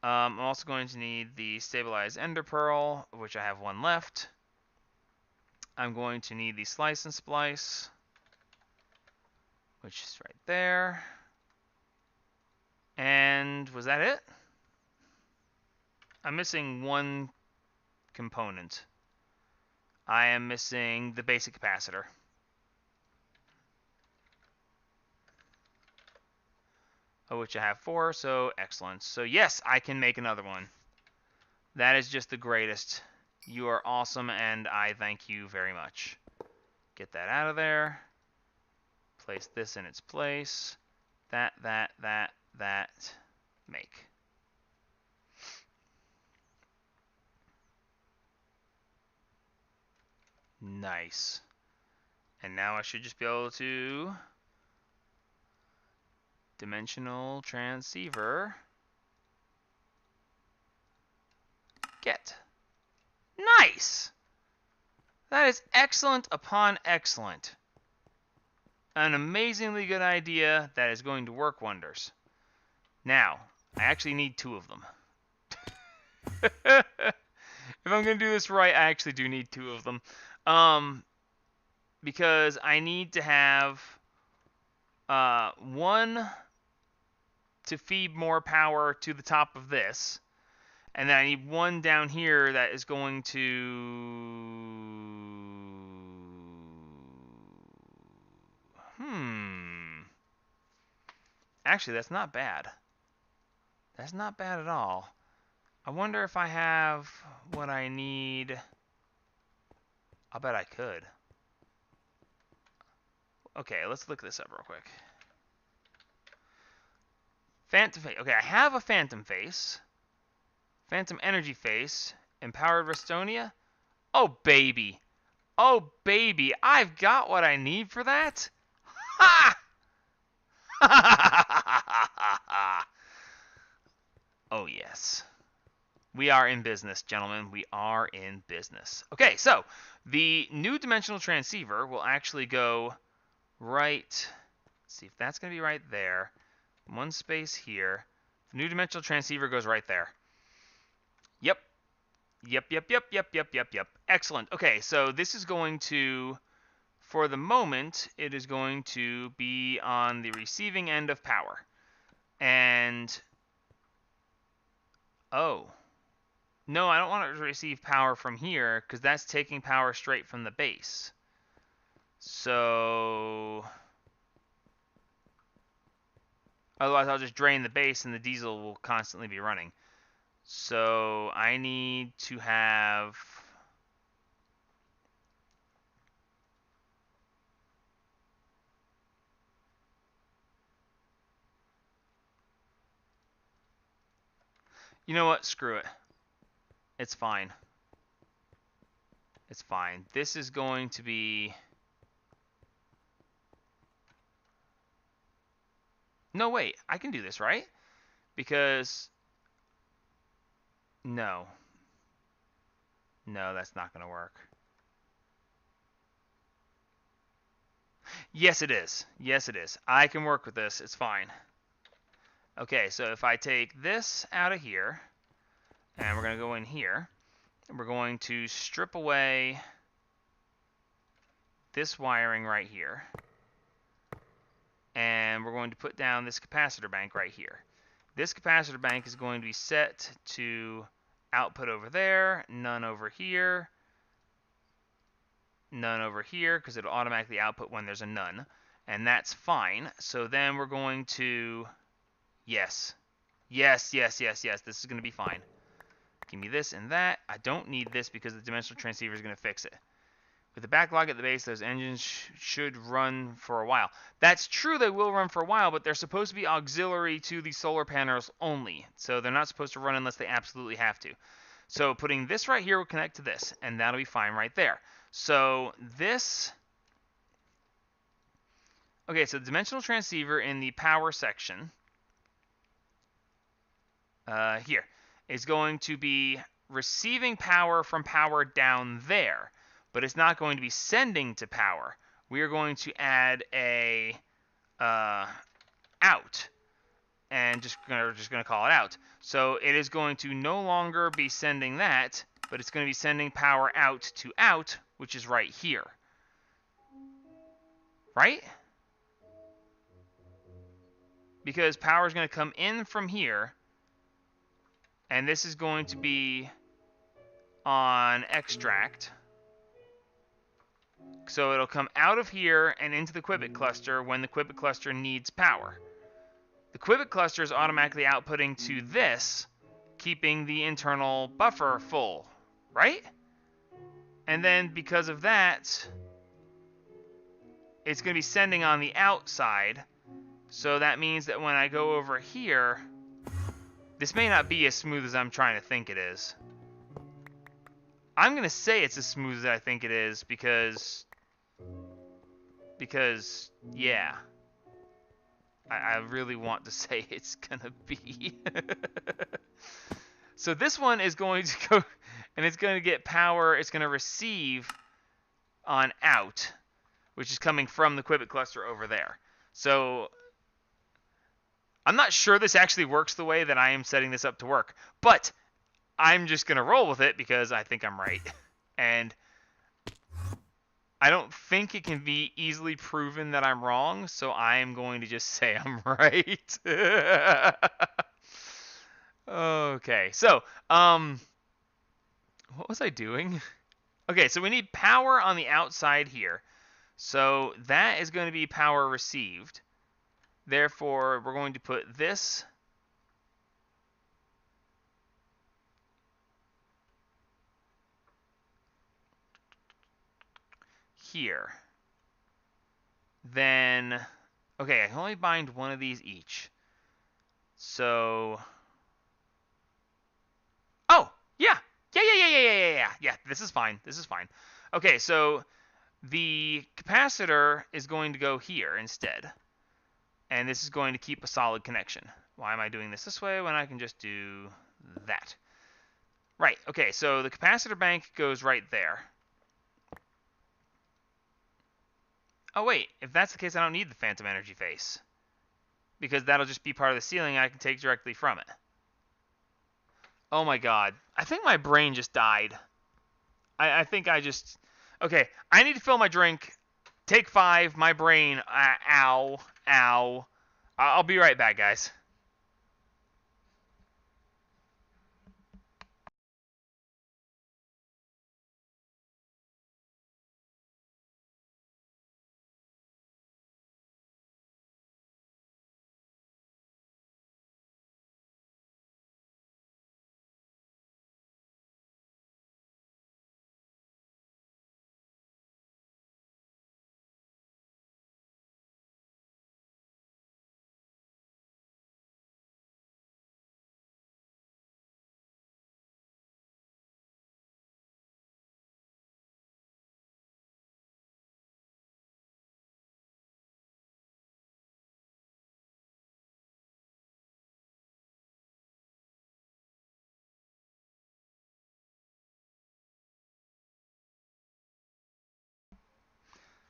I'm also going to need the stabilized Ender Pearl, of which I have 1 left. I'm going to need the Slice and Splice, which is right there. And was that it? I'm missing 1 component. I am missing the basic capacitor. Of which I have 4, so excellent. So yes, I can make another one. That is just the greatest. You are awesome, and I thank you very much. Get that out of there. Place this in its place. That. Make. Nice. And now I should just be able to... Dimensional transceiver. Get. Nice! That is excellent upon excellent. An amazingly good idea that is going to work wonders. Now, I actually need 2 of them. If I'm going to do this right, I actually do need 2 of them. Because I need to have 1 to feed more power to the top of this, And then I need one down here that is going to... Actually, that's not bad. That's not bad at all. I wonder if I have what I need. I'll bet I could. Okay, let's look this up real quick. Phantom face. Okay, I have a phantom face. Phantom energy face. Empowered Restonia. Oh, baby. Oh, baby. I've got what I need for that. Ha! Oh, yes. We are in business, gentlemen. We are in business. Okay, so the new dimensional transceiver will actually go right... Let's see if that's going to be right there. One space here. The new dimensional transceiver goes right there. Yep. Yep. Excellent. Okay, so this is going to... For the moment, it is going to be on the receiving end of power. And... Oh. No, I don't want it to receive power from here, because that's taking power straight from the base. So... Otherwise, I'll just drain the base, and the diesel will constantly be running. So, I need to have... You know what? Screw it. It's fine. It's fine. This is going to be... No, wait. I can do this, right? Because... No. No, that's not going to work. Yes, it is. Yes, it is. I can work with this. It's fine. Okay, so if I take this out of here, and we're going to go in here, and we're going to strip away this wiring right here, and we're going to put down this capacitor bank right here. This capacitor bank is going to be set to output over there, none over here, none over here, because it'll automatically output when there's a none, and that's fine. So then we're going to... Yes. Yes. This is going to be fine. Give me this and that. I don't need this because the dimensional transceiver is going to fix it. With the backlog at the base, those engines should run for a while. That's true, they will run for a while, but they're supposed to be auxiliary to the solar panels only. So they're not supposed to run unless they absolutely have to. So putting this right here will connect to this, and that'll be fine right there. So this... Okay, so the dimensional transceiver in the power section... here is going to be receiving power from power down there, but it's not going to be sending to power. We are going to add a out, and just gonna call it out. So it is going to no longer be sending that, but it's going to be sending power out to out, which is right here. Right? Because power is going to come in from here, and this is going to be on extract. So it'll come out of here and into the Qubit cluster when the Qubit cluster needs power. The Qubit cluster is automatically outputting to this, keeping the internal buffer full, right? And then because of that, it's going to be sending on the outside. So that means that when I go over here, this may not be as smooth as I'm trying to think it is. I'm going to say it's as smooth as I think it is because yeah. I really want to say it's going to be. So this one is going to go, and it's going to get power. It's going to receive on out, which is coming from the Qubit cluster over there. So I'm not sure this actually works the way that I am setting this up to work, but I'm just going to roll with it because I think I'm right. And I don't think it can be easily proven that I'm wrong, so I am going to just say I'm right. Okay, so, what was I doing? Okay, so we need power on the outside here. So that is going to be power received. Therefore, we're going to put this here. Then, okay, I can only bind one of these each. So, oh, yeah. Yeah, this is fine. This is fine. Okay, so the capacitor is going to go here instead. And this is going to keep a solid connection. Why am I doing this way when I can just do that? Right, okay, so the capacitor bank goes right there. Oh wait, if that's the case, I don't need the phantom energy face. Because that'll just be part of the ceiling I can take directly from it. Oh my god. I think my brain just died. I think I just... Okay, I need to fill my drink. Take 5, my brain. Ow. Ow. I'll be right back, guys.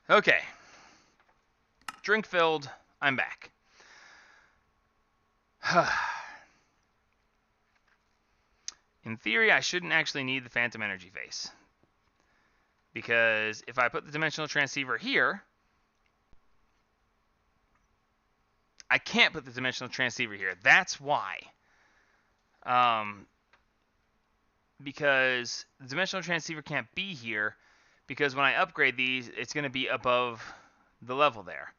Okay. Drink filled. I'm back. In theory, I shouldn't actually need the phantom energy face. Because if I put the dimensional transceiver here, I can't put the dimensional transceiver here. That's why. Because the dimensional transceiver can't be here, because when I upgrade these, it's going to be above the level there.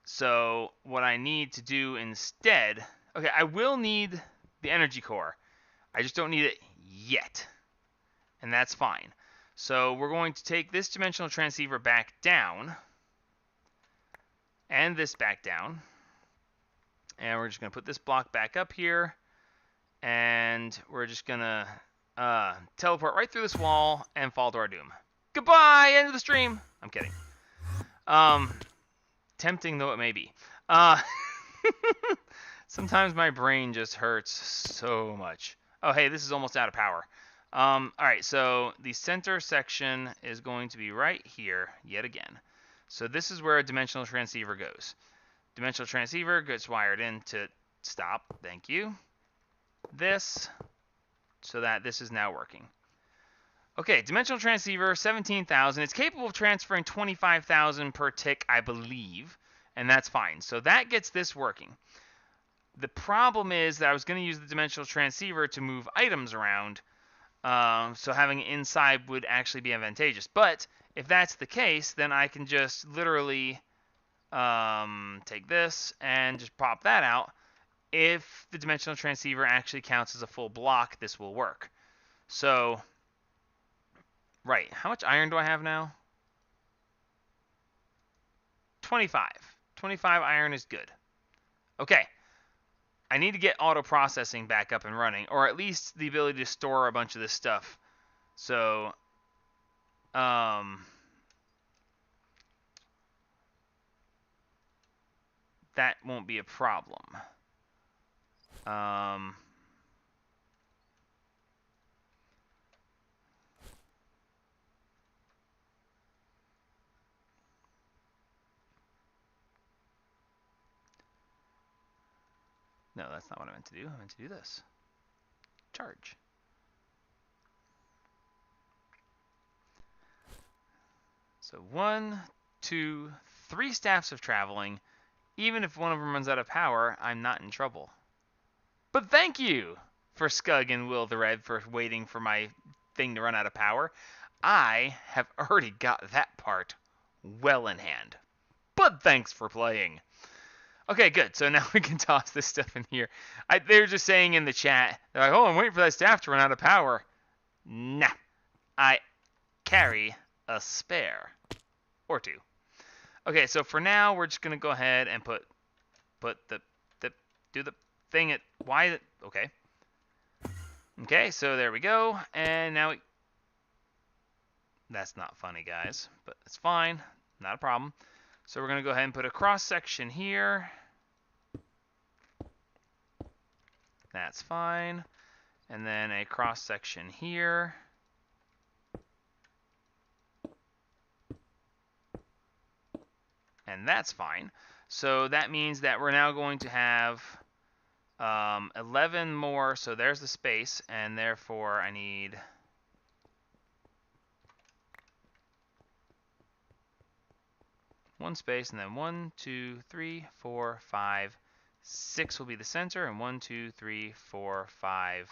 So what I need to do instead... Okay, I will need the energy core. I just don't need it yet. And that's fine. So we're going to take this dimensional transceiver back down. And this back down. And we're just going to put this block back up here. And we're just going to teleport right through this wall and fall to our doom. Goodbye, end of the stream. I'm kidding. Tempting though it may be. Sometimes my brain just hurts so much. Oh, hey, this is almost out of power. All right, so the center section is going to be right here yet again. So this is where a dimensional transceiver goes. Dimensional transceiver gets wired in to stop. Thank you. This, so that this is now working. Okay, dimensional transceiver, 17,000. It's capable of transferring 25,000 per tick, I believe, and that's fine. So that gets this working. The problem is that I was going to use the dimensional transceiver to move items around, so having it inside would actually be advantageous. But if that's the case, then I can just literally take this and just pop that out. If the dimensional transceiver actually counts as a full block, this will work. So, right, how much iron do I have now? 25. 25 iron is good. Okay. I need to get auto processing back up and running, or at least the ability to store a bunch of this stuff. So, that won't be a problem. No, that's not what I meant to do. I meant to do this. Charge. So 1, 2, 3 staffs of traveling. Even if one of them runs out of power, I'm not in trouble. But thank you for Scug and Will the Red for waiting for my thing to run out of power. I have already got that part well in hand. But thanks for playing. Okay, good. So now we can toss this stuff in here. They're just saying in the chat, they're like, oh, I'm waiting for that staff to run out of power. Nah. I carry a spare. Or two. Okay, so for now, we're just going to go ahead and put do the thing at, why is it, okay. Okay, so there we go. And now that's not funny, guys, but it's fine. Not a problem. So we're going to go ahead and put a cross section here. That's fine. And then a cross section here. And that's fine. So that means that we're now going to have 11 more. So there's the space, and therefore I need one space, and then 1, 2, 3, 4, 5, 6 will be the center, and 1, 2, 3, 4, 5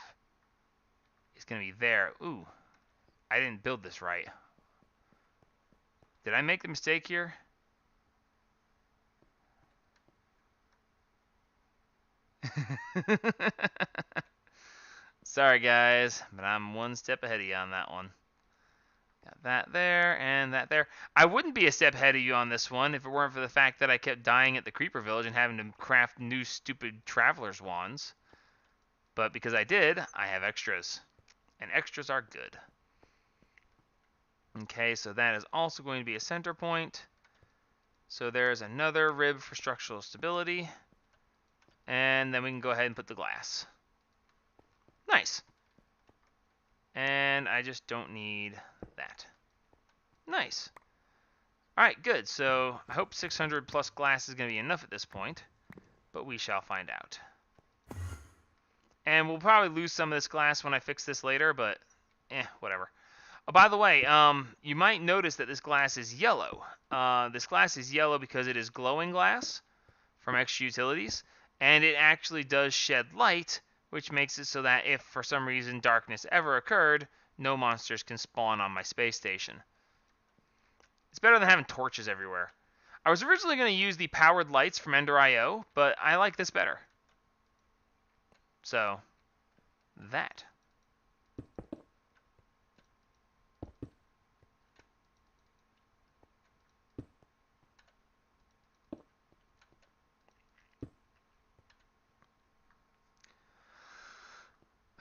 is going to be there. Ooh, I didn't build this right. Did I make the mistake here? Sorry, guys, but I'm one step ahead of you on that one. Got that there and that there. I wouldn't be a step ahead of you on this one if it weren't for the fact that I kept dying at the Creeper Village and having to craft new stupid Traveler's Wands. But because I did, I have extras. And extras are good. Okay, so that is also going to be a center point. So there's another rib for structural stability. And then we can go ahead and put the glass. Nice. And I just don't need that. Nice. Alright, good. So I hope 600 plus glass is going to be enough at this point. But we shall find out. And we'll probably lose some of this glass when I fix this later, but whatever. Oh, by the way, you might notice that this glass is yellow. This glass is yellow because it is glowing glass from Extra Utilities. And it actually does shed light, which makes it so that if for some reason darkness ever occurred, no monsters can spawn on my space station. It's better than having torches everywhere. I was originally going to use the powered lights from Ender.io, but I like this better. So, that.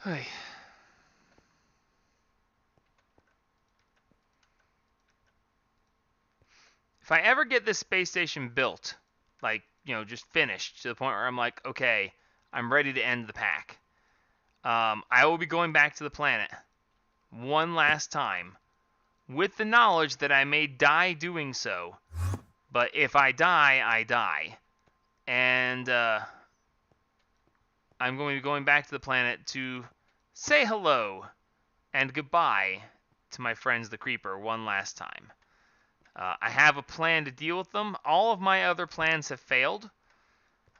Hey. If I ever get this space station built, like, just finished to the point where I'm like, okay, I'm ready to end the pack, I will be going back to the planet one last time with the knowledge that I may die doing so. But if I die, I die. And I'm going to be going back to the planet to say hello and goodbye to my friends the Creeper one last time. I have a plan to deal with them. All of my other plans have failed.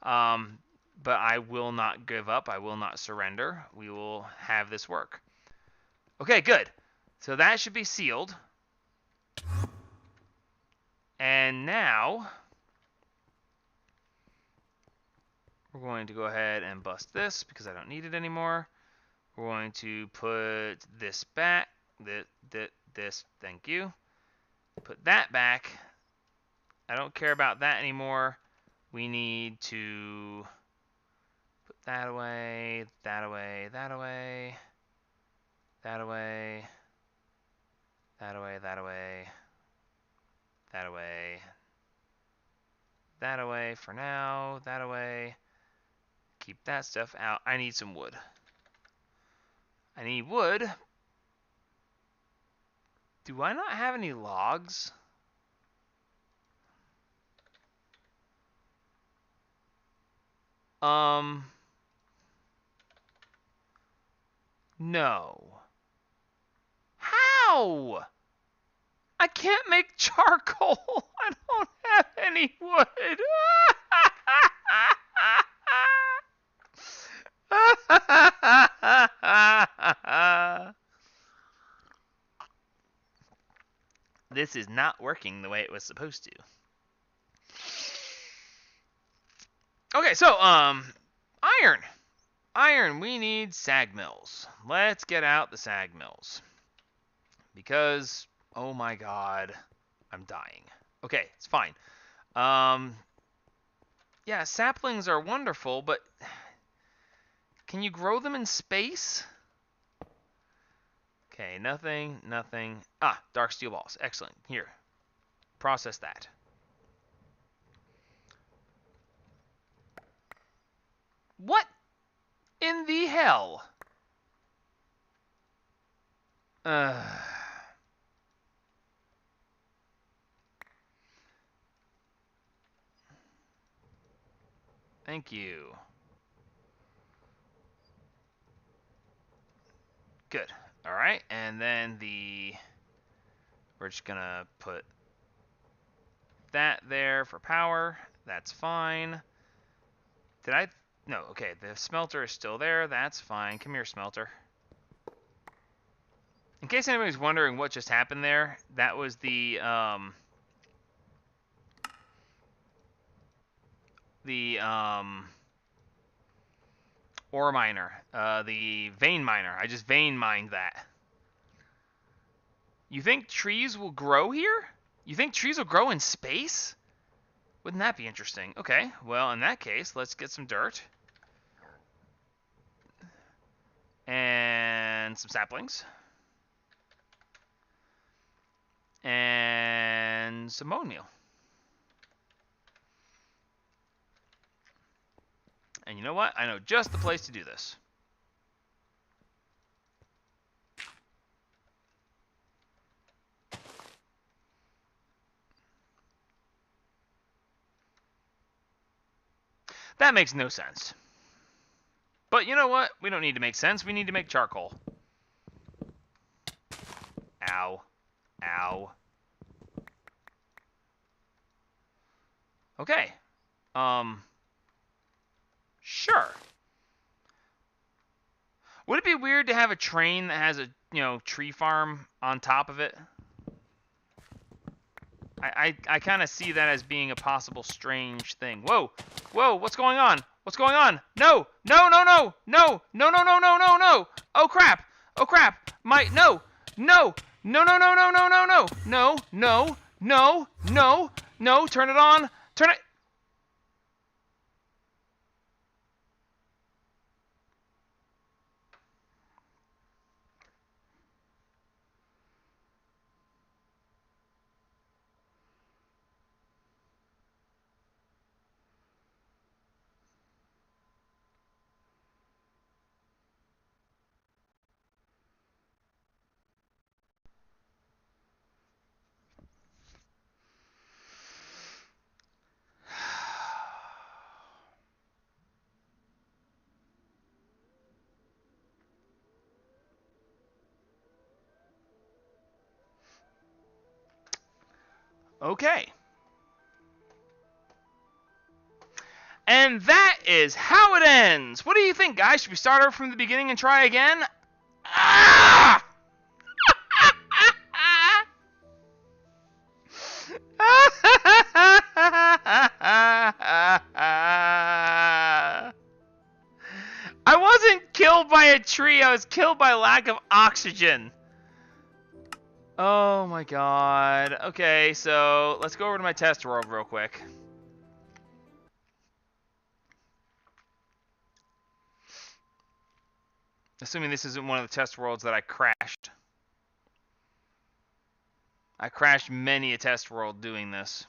But I will not give up. I will not surrender. We will have this work. Okay, good. So that should be sealed. And now we're going to go ahead and bust this because I don't need it anymore. We're going to put this back. This, thank you. Put that back. I don't care about that anymore. We need to put that away, that away, that away, that away, that away, that away, that away, that away for now, that away. Keep that stuff out. I need some wood. I need wood. Do I not have any logs? No. How? I can't make charcoal. I don't have any wood. this is not working the way it was supposed to. Okay, so, iron. Iron, we need sag mills. Let's get out the sag mills. Because, oh my god, I'm dying. Okay, it's fine. Yeah, saplings are wonderful, but can you grow them in space? Okay, nothing. Ah, dark steel balls. Excellent. Here, process that. What in the hell? Thank you. Good. All right, and then we're just gonna put that there for power. That's fine. Did I? No. Okay, the smelter is still there. That's fine. Come here, smelter. In case anybody's wondering what just happened there, that was the ore miner, the vein miner. I just vein mined that. You think trees will grow here? You think trees will grow in space? Wouldn't that be interesting? Okay, well, in that case, let's get some dirt. And some saplings. And some bone meal. And you know what? I know just the place to do this. That makes no sense. But you know what? We don't need to make sense. We need to make charcoal. Ow. Ow. Okay. Sure. Would it be weird to have a train that has a, tree farm on top of it? I kind of see that as being a possible strange thing. Whoa. Whoa, what's going on? What's going on? No. No, no, no. No. No, no, no, no, no, no. Oh, crap. Oh, crap. No. No. No, no, no, no, no, no, no. No, no, no, no, no. Turn it on. Turn it. Okay. And that is how it ends. What do you think, guys? Should we start over from the beginning and try again? Ah! I wasn't killed by a tree. I was killed by lack of oxygen. Oh my god. Okay, so let's go over to my test world real quick. Assuming this isn't one of the test worlds that I crashed. I crashed many a test world doing this.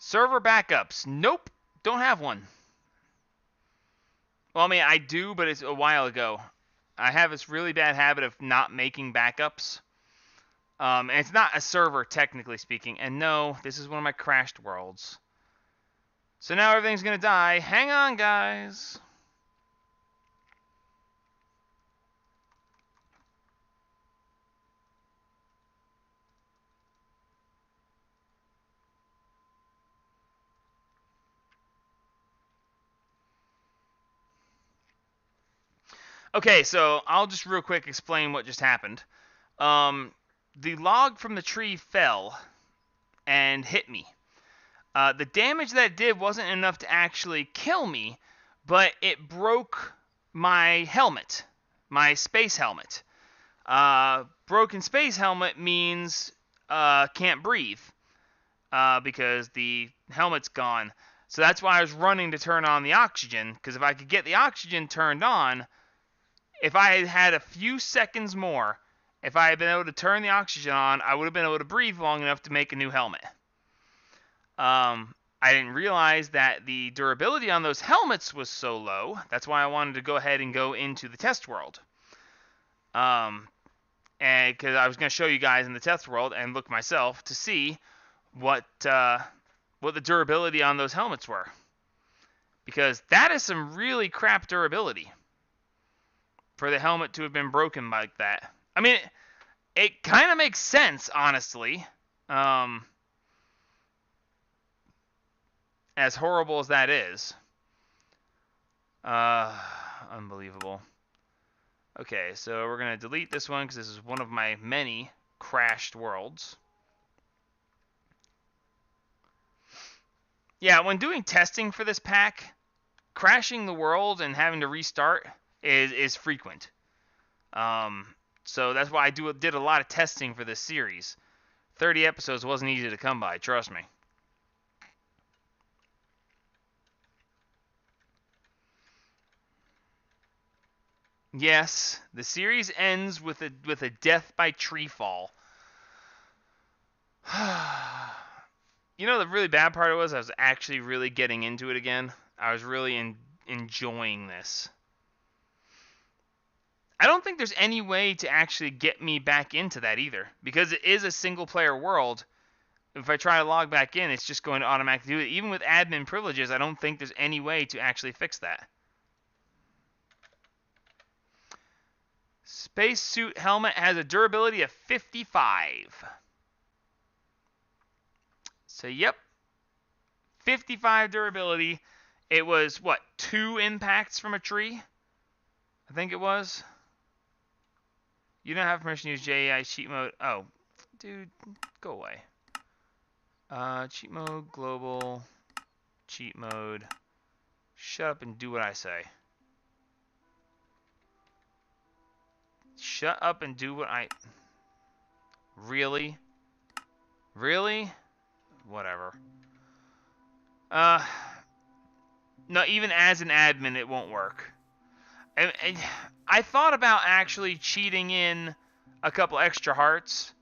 Server backups. Nope. Don't have one. Well, I mean, I do, but it's a while ago. I have this really bad habit of not making backups. And it's not a server, technically speaking. And no, this is one of my crashed worlds. So now everything's going to die. Hang on, guys. Okay, so I'll just real quick explain what just happened. The log from the tree fell and hit me. The damage that it did wasn't enough to actually kill me, but it broke my helmet, my space helmet. Broken space helmet means can't breathe because the helmet's gone. So that's why I was running to turn on the oxygen, because if I could get the oxygen turned on, if I had had a few seconds more, if I had been able to turn the oxygen on, I would have been able to breathe long enough to make a new helmet. I didn't realize that the durability on those helmets was so low. That's why I wanted to go ahead and go into the test world. And because I was going to show you guys in the test world and look myself to see what the durability on those helmets were. Because that is some really crap durability for the helmet to have been broken like that. I mean, it kind of makes sense, honestly. As horrible as that is. Unbelievable. Okay, so we're going to delete this one because this is one of my many crashed worlds. Yeah, when doing testing for this pack, crashing the world and having to restart is frequent. So that's why I did a lot of testing for this series. 30 episodes wasn't easy to come by, trust me. Yes, the series ends with a death by tree fall. You know, the really bad part was I was actually really getting into it again. I was really enjoying this. I don't think there's any way to actually get me back into that either, because it is a single player world. If I try to log back in, it's just going to automatically do it. Even with admin privileges, I don't think there's any way to actually fix that. Spacesuit helmet has a durability of 55. So, yep. 55 durability. It was, what, 2 impacts from a tree? I think it was. You don't have permission to use JAI cheat mode. Oh, dude, go away. Cheat mode, global, cheat mode. Shut up and do what I say. Shut up and do what I... Really? Really? Whatever. No, even as an admin, it won't work. And I thought about actually cheating in a couple extra hearts,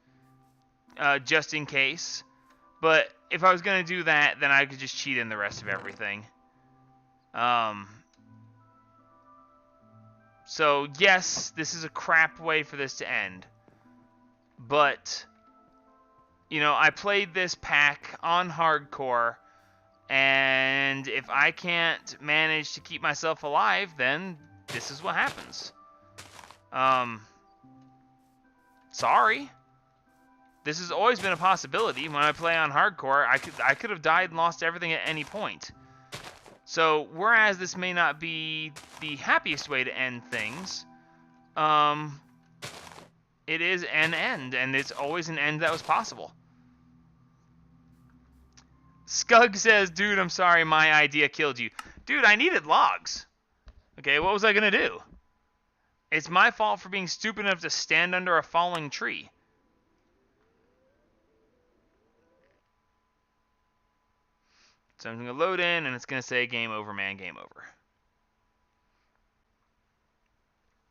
just in case. But if I was going to do that, then I could just cheat in the rest of everything. So, yes, this is a crap way for this to end. But, you know, I played this pack on hardcore, and if I can't manage to keep myself alive, then this is what happens. Sorry. This has always been a possibility. When I play on hardcore, I could have died and lost everything at any point. So, whereas this may not be the happiest way to end things, it is an end, and it's always an end that was possible. Skug says, dude, I'm sorry, my idea killed you. Dude, I needed logs. Okay, what was I going to do? It's my fault for being stupid enough to stand under a falling tree. So I'm going to load in, and it's going to say, game over, man, game over.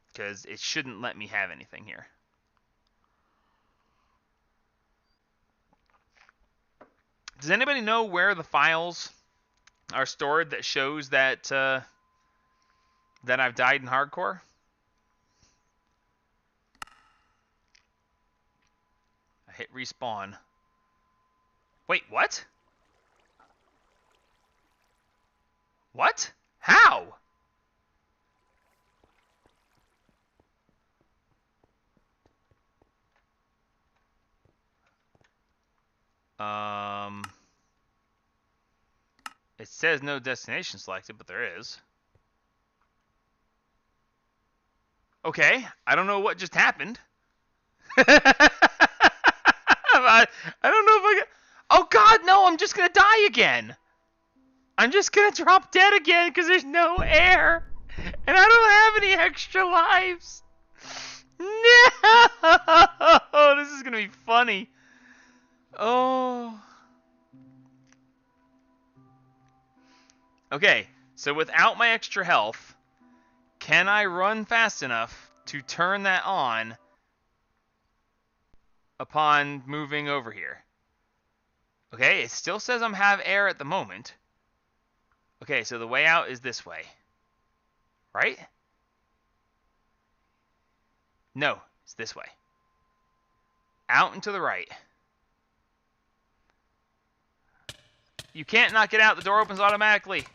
Because it shouldn't let me have anything here. Does anybody know where the files are stored that shows that that I've died in hardcore? I hit respawn. Wait, what? What? How? It says no destination selected, but there is. Okay, I don't know what just happened. I don't know if I can... Oh god, no, I'm just gonna die again. I'm just gonna drop dead again because there's no air. And I don't have any extra lives. No! This is gonna be funny. Oh. Okay, so without my extra health, can I run fast enough to turn that on upon moving over here? Okay, it still says I'm have air at the moment. Okay, so the way out is this way. Right? No, it's this way. Out and to the right. You can't knock it out. The door opens automatically.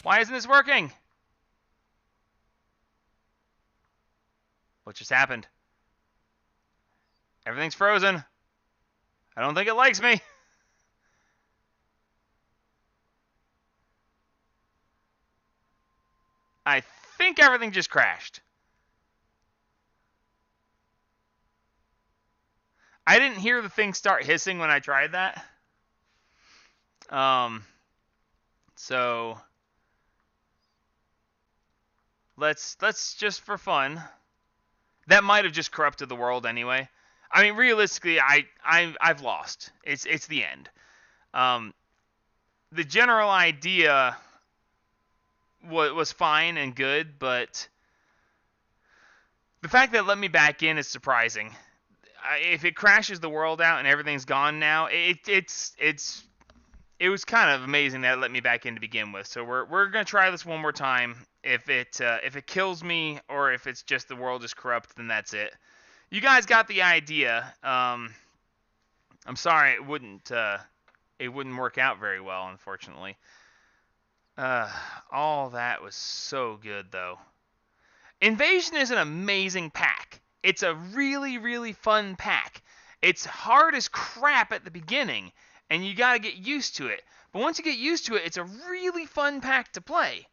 Why isn't this working? What just happened? Everything's frozen. I don't think it likes me. I think everything just crashed. I didn't hear the thing start hissing when I tried that. So let's just for fun. That might have just corrupted the world anyway. I mean, realistically, I've lost. It's the end. The general idea was fine and good, but the fact that it let me back in is surprising. If it crashes the world out and everything's gone now, it was kind of amazing that it let me back in to begin with. So we're gonna try this one more time. If it kills me or if it's just the world is corrupt, then that's it. You guys got the idea. I'm sorry it wouldn't work out very well, unfortunately. All that was so good though. Invasion is an amazing pack. It's a really, really fun pack. It's hard as crap at the beginning, and you gotta get used to it. But once you get used to it, it's a really fun pack to play.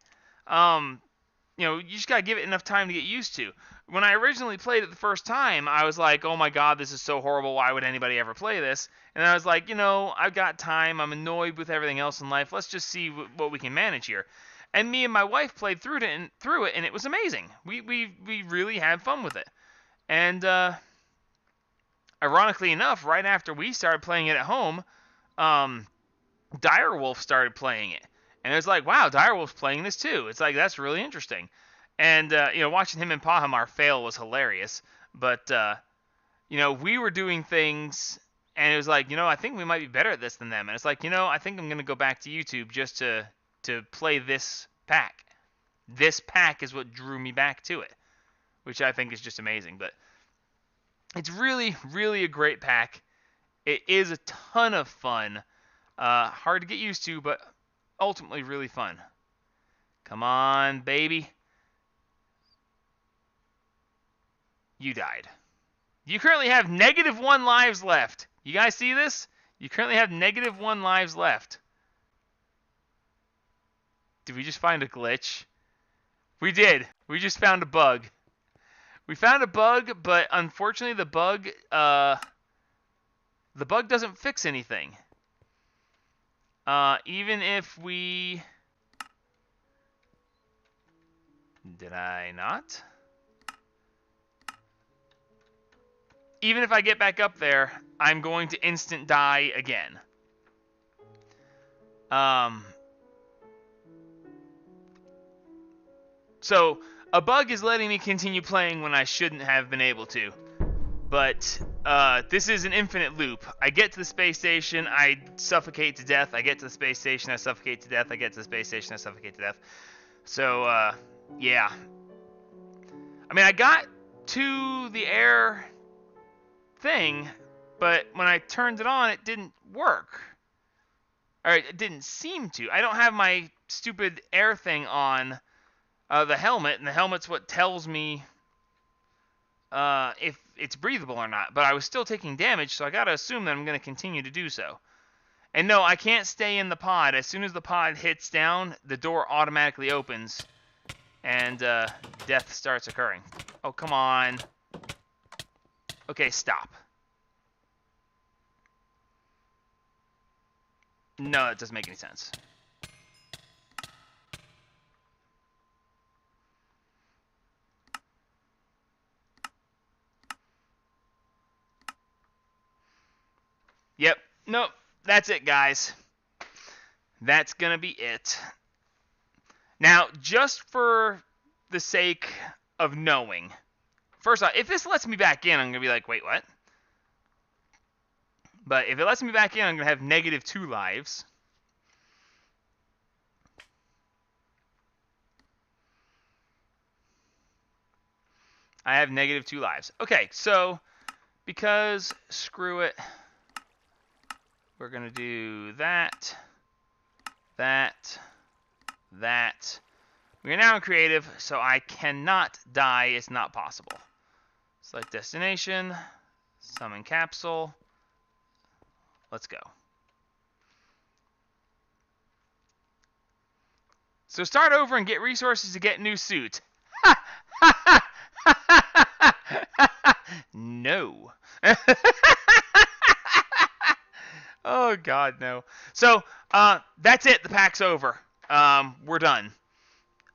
You just gotta give it enough time to get used to. When I originally played it the first time, I was like, oh my god, this is so horrible, why would anybody ever play this? And I was like, I've got time, I'm annoyed with everything else in life, let's just see what we can manage here. And me and my wife played through it, and it was amazing. We really had fun with it. And ironically enough, right after we started playing it at home, Direwolf started playing it. And it was like, wow, Direwolf's playing this too. It's like, that's really interesting. And, watching him and Pahamar fail was hilarious. But, we were doing things, and it was like, I think we might be better at this than them. And it's like, I think I'm going to go back to YouTube just to play this pack. This pack is what drew me back to it, which I think is just amazing. But it's really, really a great pack. It is a ton of fun. Hard to get used to, but ultimately really fun. Come on, baby. You died. You currently have -1 lives left. You guys see this? You currently have -1 lives left. Did we just find a glitch? We did. We just found a bug. We found a bug, but unfortunately the bug doesn't fix anything. Even if we... Did I not? Even if I get back up there, I'm going to instant die again. So, a bug is letting me continue playing when I shouldn't have been able to. But, this is an infinite loop. I get to the space station, I suffocate to death. I get to the space station, I suffocate to death. I get to the space station, I suffocate to death. So, yeah. I mean, I got to the air thing, but when I turned it on, it didn't work. Or it didn't seem to. I don't have my stupid air thing on the helmet, and the helmet's what tells me if it's breathable or not. But I was still taking damage, so I gotta assume that I'm gonna continue to do so. And no, I can't stay in the pod. As soon as the pod hits down, the door automatically opens, and death starts occurring. Oh, come on. Okay, stop. No, it doesn't make any sense. Yep. Nope. That's it, guys. That's going to be it. Now, just for the sake of knowing, first off, if this lets me back in, I'm going to be like, wait, what? But if it lets me back in, I'm going to have -2 lives. I have -2 lives. Okay, so because screw it, we're going to do that, that, that. We are now in creative, so I cannot die. It's not possible. Select destination, summon capsule. Let's go. So start over and get resources to get new suit. No. Oh, God, no. So, that's it. The pack's over. We're done.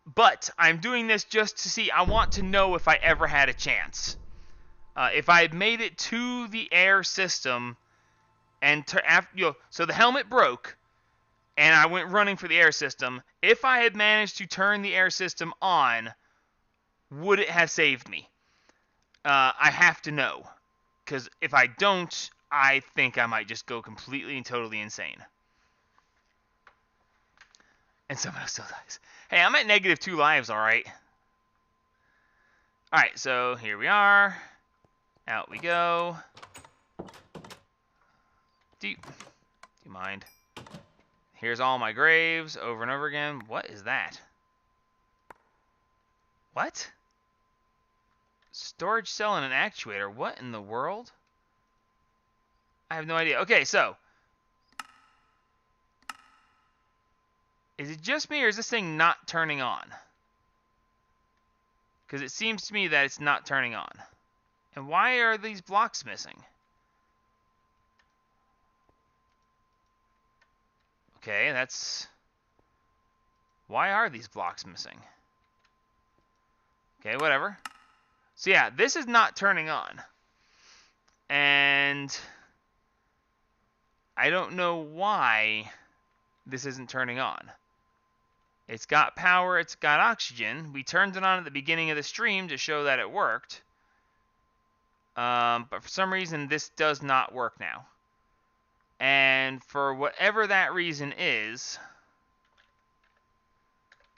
But I'm doing this just to see. I want to know if I ever had a chance. If I had made it to the air system, and so the helmet broke, and I went running for the air system. If I had managed to turn the air system on, would it have saved me? I have to know, because if I don't, I think I might just go completely and totally insane. And someone else still dies. Hey, I'm at -2 lives, alright? Alright, so here we are. Out we go. Do you mind? Here's all my graves over and over again. What is that? What? Storage cell and an actuator. What in the world? I have no idea. Okay, so. Is it just me, or is this thing not turning on? Because it seems to me that it's not turning on. And why are these blocks missing? Okay, that's... Why are these blocks missing? Okay, whatever. So yeah, this is not turning on. And... I don't know why this isn't turning on. It's got power, it's got oxygen. We turned it on at the beginning of the stream to show that it worked. But for some reason, this does not work now. And for whatever that reason is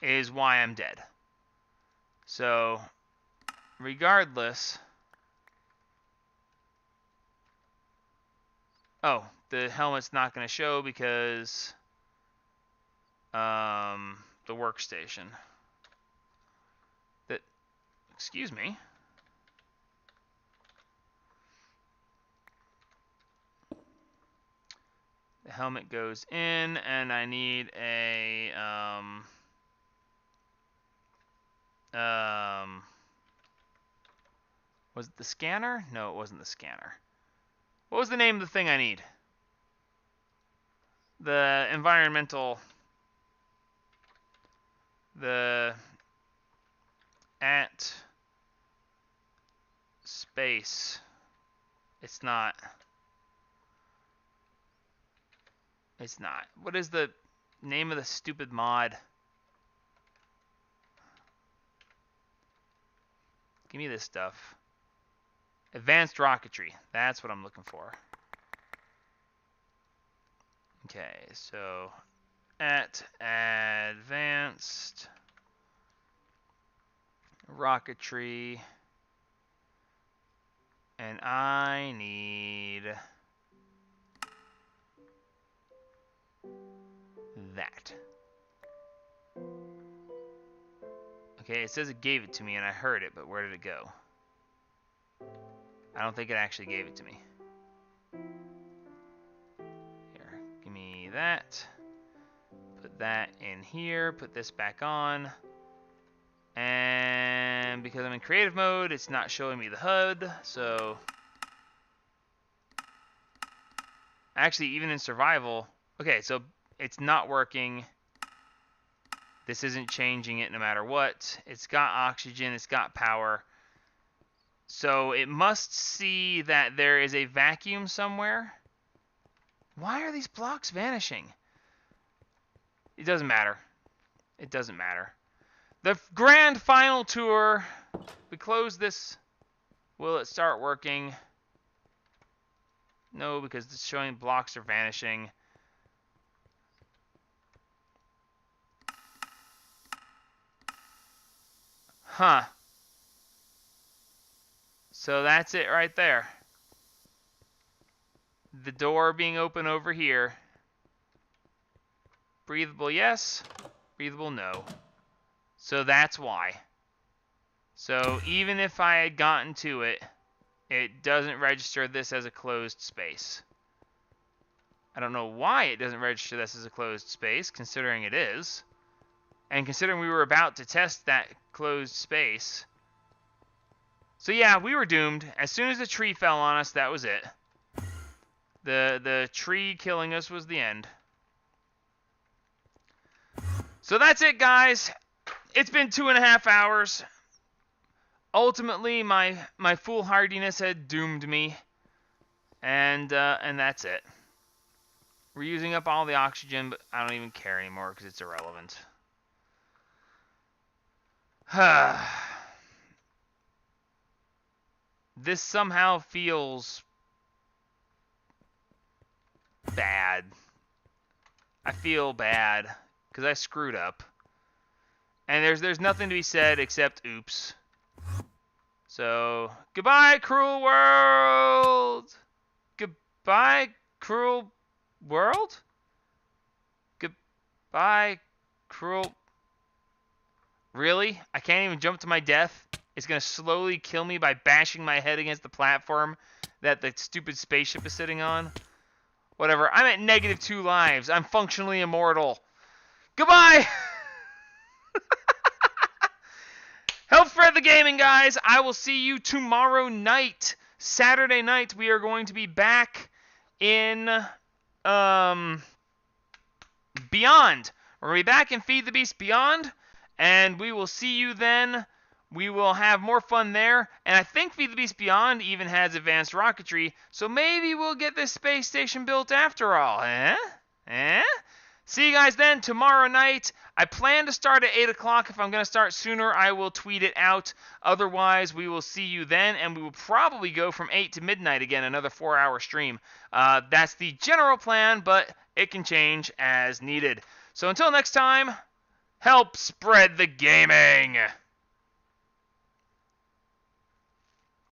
why I'm dead. So, regardless... Oh, the helmet's not going to show because... the workstation. Excuse me. The helmet goes in, and I need a, was it the scanner? No, it wasn't the scanner. What was the name of the thing I need? The environmental... at space. It's not. It's not. What is the name of the stupid mod? Give me this stuff. Advanced rocketry. That's what I'm looking for. Okay, so at advanced rocketry, and I need that. Okay, it says it gave it to me and I heard it, but where did it go? I don't think it actually gave it to me. Here, give me that. Put that in here. Put this back on. And because I'm in creative mode, it's not showing me the HUD. So actually, even in survival, okay, so it's not working. This isn't changing it no matter what. It's got oxygen. It's got power. So it must see that there is a vacuum somewhere. Why are these blocks vanishing? It doesn't matter. It doesn't matter. The grand final tour. We close this. Will it start working? No, because it's showing blocks are vanishing. Huh. So that's it right there. The door being open over here. Breathable, yes. Breathable, no. So that's why. So even if I had gotten to it, it doesn't register this as a closed space. I don't know why it doesn't register this as a closed space, considering it is. And considering we were about to test that closed space. So yeah, we were doomed. As soon as the tree fell on us, that was it. The tree killing us was the end. So that's it, guys. It's been 2.5 hours. Ultimately, my foolhardiness had doomed me. And that's it. We're using up all the oxygen, but I don't even care anymore because it's irrelevant. This somehow feels bad. I feel bad because I screwed up. And there's nothing to be said except oops. So, goodbye, cruel world! Goodbye, cruel world? Goodbye, cruel... Really? I can't even jump to my death? It's going to slowly kill me by bashing my head against the platform that the stupid spaceship is sitting on? Whatever. I'm at -2 lives. I'm functionally immortal. Goodbye! Help spread the gaming, guys. I will see you tomorrow night. Saturday night, we are going to be back in Beyond. We're going to be back in Feed the Beast Beyond, and we will see you then. We will have more fun there, and I think Feed the Beast Beyond even has advanced rocketry, so maybe we'll get this space station built after all, eh? See you guys then tomorrow night. I plan to start at 8 o'clock. If I'm going to start sooner, I will tweet it out. Otherwise, we will see you then, and we will probably go from 8 to midnight again, another 4-hour stream. That's the general plan, but it can change as needed. So until next time, help spread the gaming!